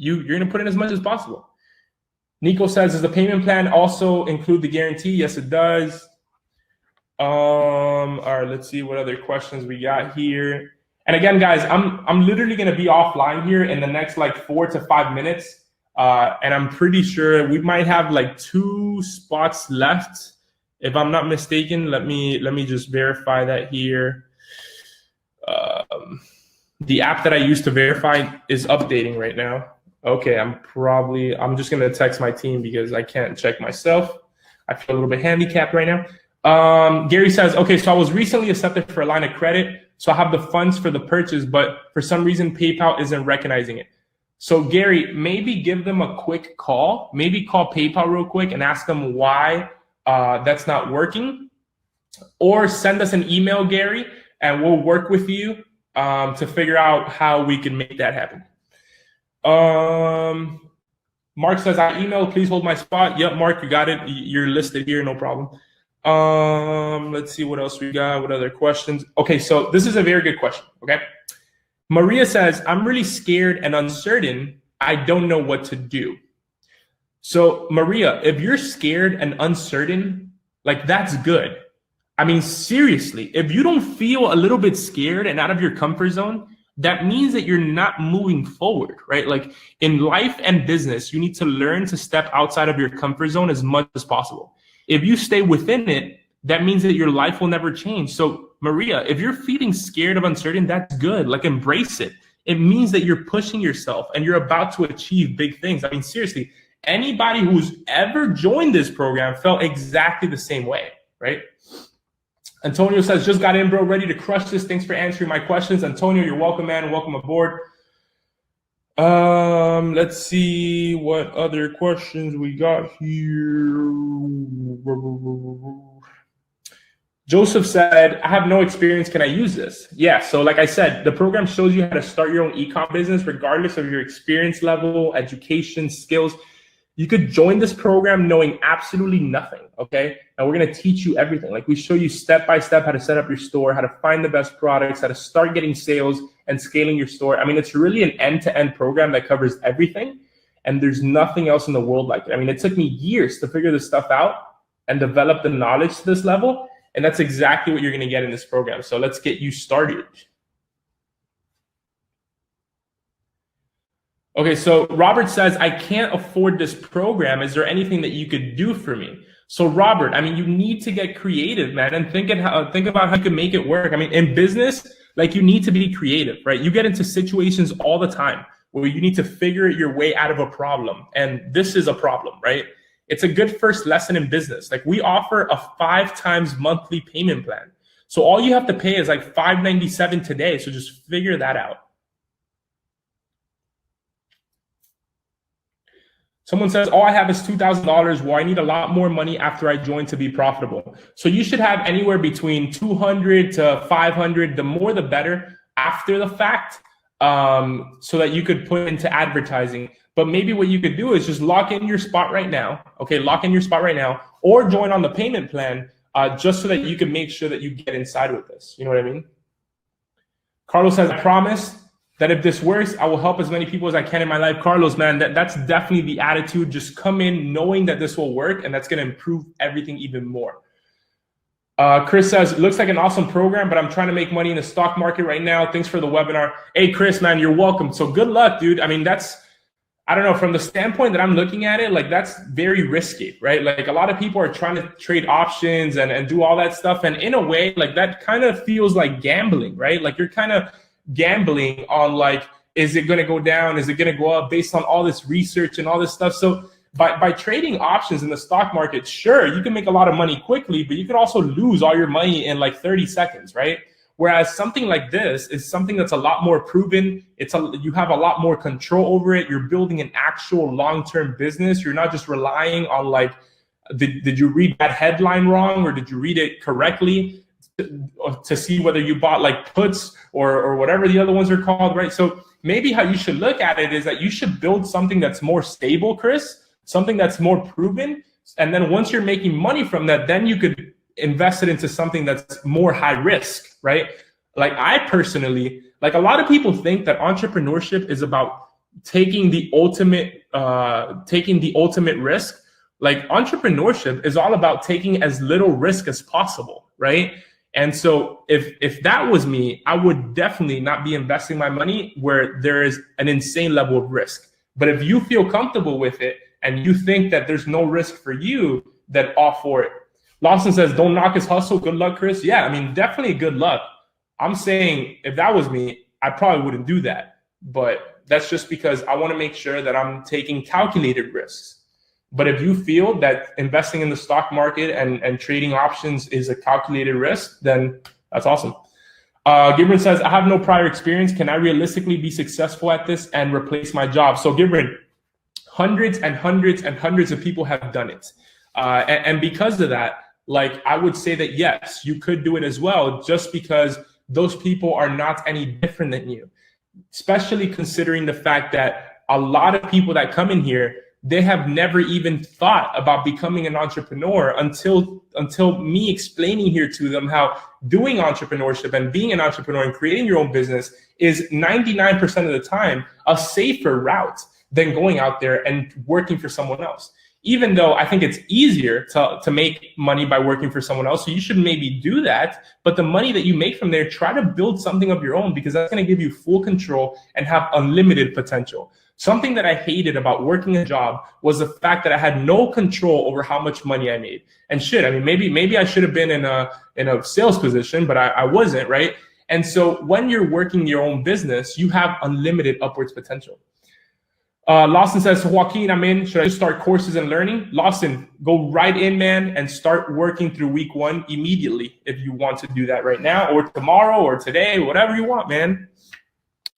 Speaker 2: you're going to put in as much as possible. Nico says, does the payment plan also include the guarantee? Yes, it does. All right, let's see what other questions we got here. And again, guys, I'm literally going to be offline here in the next like 4 to 5 minutes. And I'm pretty sure we might have like 2 spots left. If I'm not mistaken, let me just verify that here. The app that I used to verify is updating right now. Okay, I'm just going to text my team because I can't check myself. I feel a little bit handicapped right now. Gary says, okay, so I was recently accepted for a line of credit. So I have the funds for the purchase, but for some reason, PayPal isn't recognizing it. So Gary, maybe give them a quick call. Maybe call PayPal real quick and ask them why that's not working. Or send us an email, Gary, and we'll work with you to figure out how we can make that happen. Mark says, I emailed, please hold my spot. Yep, Mark, you got it. You're listed here, no problem. Let's see what else we got. What other questions? Okay, so this is a very good question, okay? Maria says, I'm really scared and uncertain. I don't know what to do. So Maria, if you're scared and uncertain, like, that's good. I mean, seriously, if you don't feel a little bit scared and out of your comfort zone, that means that you're not moving forward, right? Like, in life and business, you need to learn to step outside of your comfort zone as much as possible. If you stay within it, that means that your life will never change. So Maria, if you're feeling scared of uncertain, that's good. Like, embrace it. It means that you're pushing yourself and you're about to achieve big things. I mean, seriously, anybody who's ever joined this program felt exactly the same way, right? Antonio says, just got in, bro, ready to crush this. Thanks for answering my questions. Antonio, you're welcome, man. Welcome aboard. Let's see what other questions we got here. Joseph said, I have no experience. Can I use this? Yeah. So like I said, the program shows you how to start your own e-com business, regardless of your experience level, education, skills. You could join this program knowing absolutely nothing, okay? And we're gonna teach you everything. Like we show you step-by-step how to set up your store, how to find the best products, how to start getting sales and scaling your store. I mean, it's really an end-to-end program that covers everything. And there's nothing else in the world like it. I mean, it took me years to figure this stuff out and develop the knowledge to this level. And that's exactly what you're gonna get in this program. So let's get you started. Okay, so Robert says, I can't afford this program. Is there anything that you could do for me? So Robert, I mean, you need to get creative, man, and think about how you can make it work. I mean, in business, like you need to be creative, right? You get into situations all the time where you need to figure your way out of a problem. And this is a problem, right? It's a good first lesson in business. Like we offer a 5 times monthly payment plan. So all you have to pay is like $597 today. So just figure that out. Someone says, all I have is $2,000. Well, I need a lot more money after I join to be profitable. So you should have anywhere between 200 to 500, the more the better after the fact, so that you could put into advertising. But maybe what you could do is just lock in your spot right now. Okay, lock in your spot right now, or join on the payment plan just so that you can make sure that you get inside with this. You know what I mean? Carlos says, I promise that if this works, I will help as many people as I can in my life. Carlos, man, that's definitely the attitude. Just come in knowing that this will work, and that's going to improve everything even more. Chris says, looks like an awesome program, but I'm trying to make money in the stock market right now. Thanks for the webinar. Hey, Chris, man, you're welcome. So good luck, dude. I mean, I don't know, from the standpoint that I'm looking at it, like that's very risky, right? Like a lot of people are trying to trade options and do all that stuff. And in a way, like that kind of feels like gambling, right? Like you're kind of gambling on like, is it going to go down? Is it going to go up based on all this research and all this stuff? So by trading options in the stock market, sure, you can make a lot of money quickly, but you could also lose all your money in like 30 seconds, right? Whereas something like this is something that's a lot more proven. You have a lot more control over it. You're building an actual long-term business. You're not just relying on like, did you read that headline wrong or did you read it correctly to see whether you bought like puts or whatever the other ones are called, right? So maybe how you should look at it is that you should build something that's more stable, Chris, something that's more proven. And then once you're making money from that, then you could invest it into something that's more high risk, right? Like I personally, like a lot of people think that entrepreneurship is about taking the ultimate risk. Like entrepreneurship is all about taking as little risk as possible, right? And so if that was me, I would definitely not be investing my money where there is an insane level of risk. But if you feel comfortable with it and you think that there's no risk for you, then all for it. Lawson says, don't knock his hustle. Good luck, Chris. Yeah, I mean, definitely good luck. I'm saying if that was me, I probably wouldn't do that. But that's just because I want to make sure that I'm taking calculated risks. But if you feel that investing in the stock market and trading options is a calculated risk, then that's awesome. Gibran says, I have no prior experience. Can I realistically be successful at this and replace my job? So Gibran, hundreds and hundreds and hundreds of people have done it. And because of that, like I would say that yes, you could do it as well, just because those people are not any different than you, especially considering the fact that a lot of people that come in here, they have never even thought about becoming an entrepreneur until me explaining here to them how doing entrepreneurship and being an entrepreneur and creating your own business is 99% of the time a safer route than going out there and working for someone else. Even though I think it's easier to make money by working for someone else, so you should maybe do that. But the money that you make from there, try to build something of your own, because that's going to give you full control and have unlimited potential. Something that I hated about working a job was the fact that I had no control over how much money I made. And shit, I mean, maybe I should have been in a sales position, but I wasn't, right? And so when you're working your own business, you have unlimited upwards potential. Lawson says, Joaquin, I'm in. Should I just start courses and learning? Lawson, go right in, man, and start working through week 1 immediately if you want to do that right now or tomorrow or today, whatever you want, man.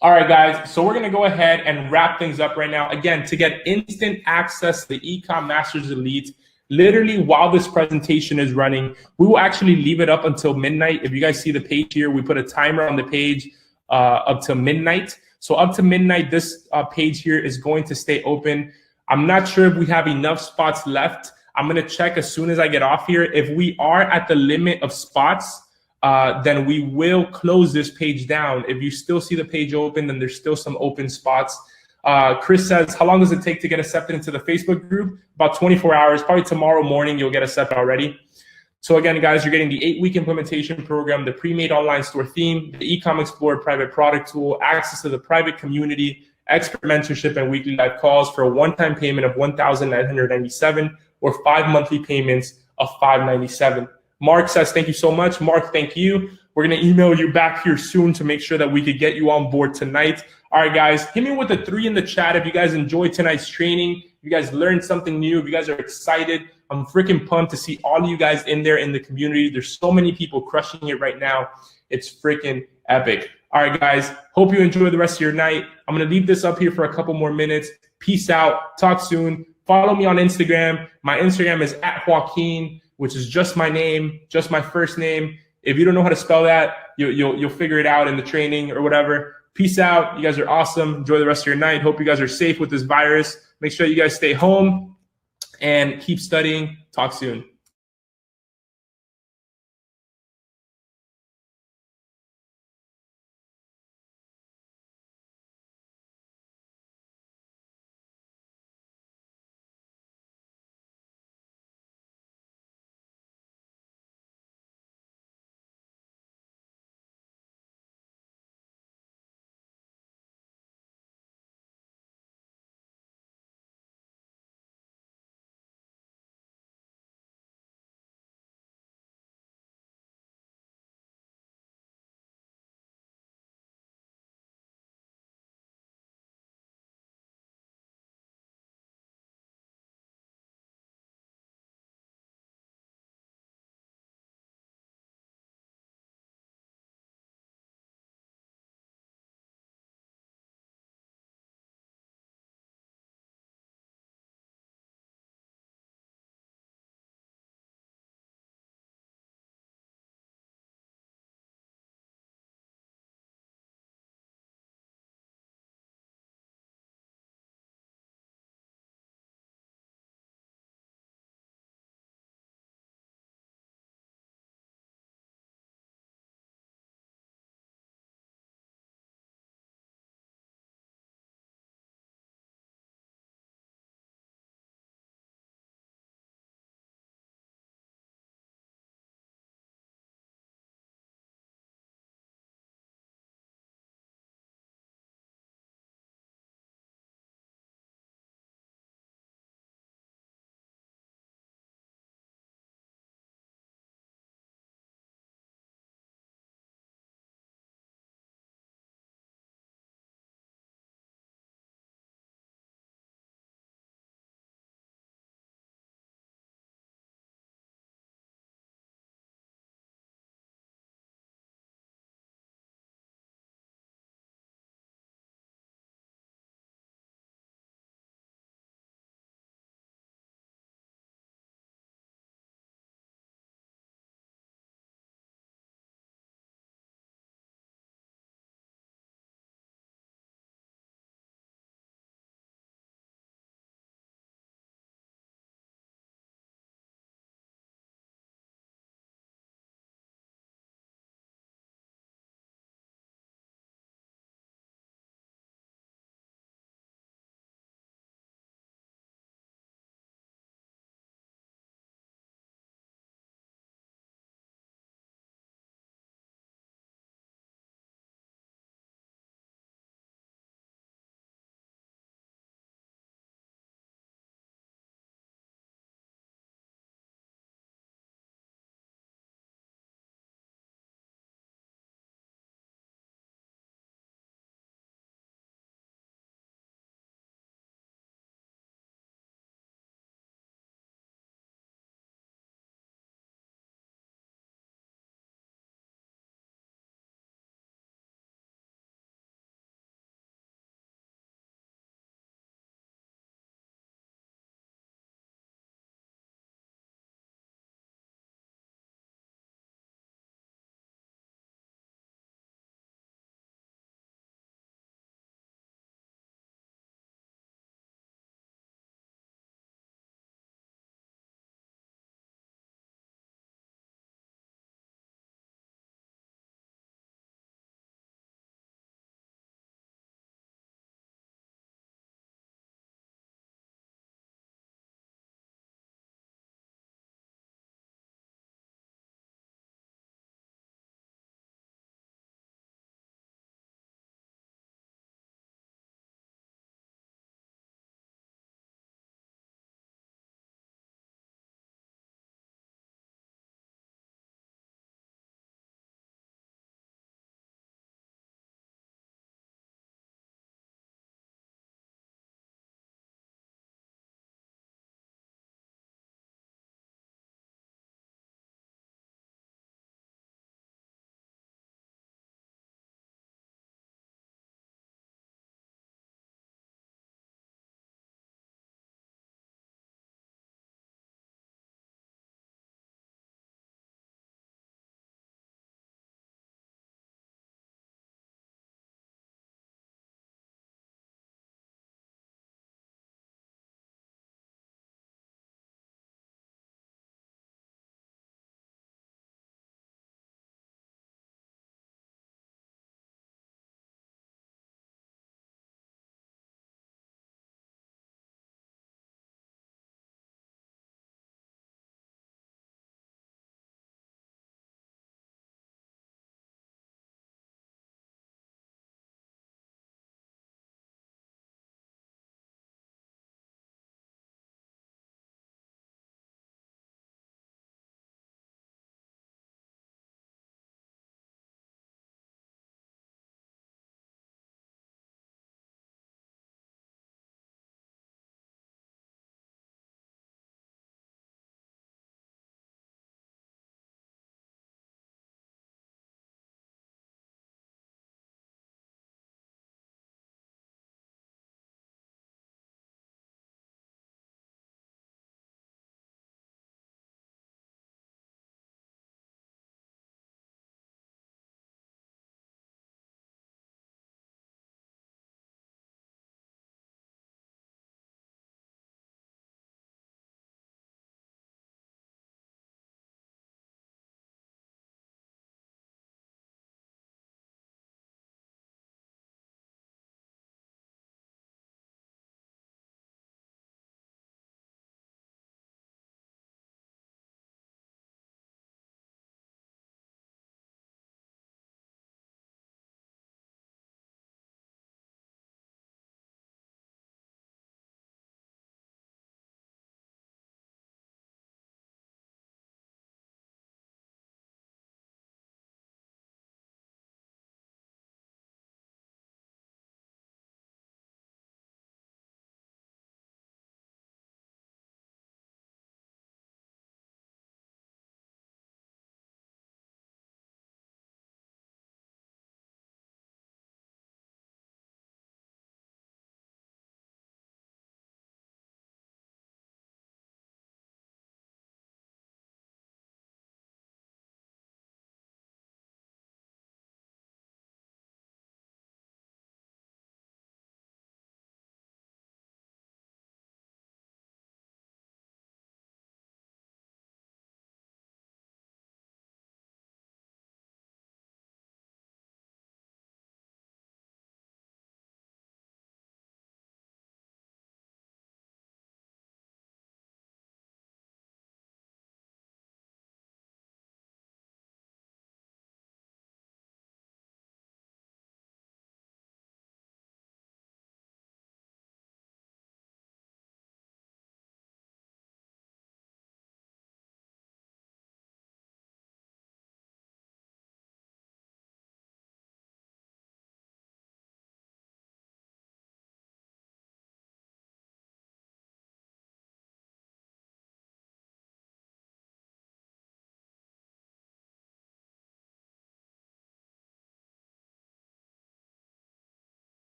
Speaker 2: All right, guys, so we're going to go ahead and wrap things up right now. Again, to get instant access to the Ecom Masters Elite, literally while this presentation is running. We will actually leave it up until midnight. If you guys see the page here, we put a timer on the page up to midnight. So up to midnight, this page here is going to stay open. I'm not sure if we have enough spots left. I'm going to check as soon as I get off here. If we are at the limit of spots, then we will close this page down. If you still see the page open, then there's still some open spots. Chris says, how long does it take to get accepted into the Facebook group? About 24 hours. Probably tomorrow morning, you'll get accepted already. So again, guys, you're getting the 8-week implementation program, the pre-made online store theme, the Ecom Explorer private product tool, access to the private community, expert mentorship, and weekly live calls for a one-time payment of $1,997 or 5 monthly payments of $597. Mark says, thank you so much. Mark, thank you. We're going to email you back here soon to make sure that we could get you on board tonight. All right, guys, hit me with a 3 in the chat if you guys enjoyed tonight's training, if you guys learned something new, if you guys are excited. I'm freaking pumped to see all of you guys in there in the community. There's so many people crushing it right now. It's freaking epic. All right, guys, hope you enjoy the rest of your night. I'm going to leave this up here for a couple more minutes. Peace out. Talk soon. Follow me on Instagram. My Instagram is @Joaquin, which is just my name, just my first name. If you don't know how to spell that, you'll figure it out in the training or whatever. Peace out. You guys are awesome. Enjoy the rest of your night. Hope you guys are safe with this virus. Make sure you guys stay home and keep studying. Talk soon.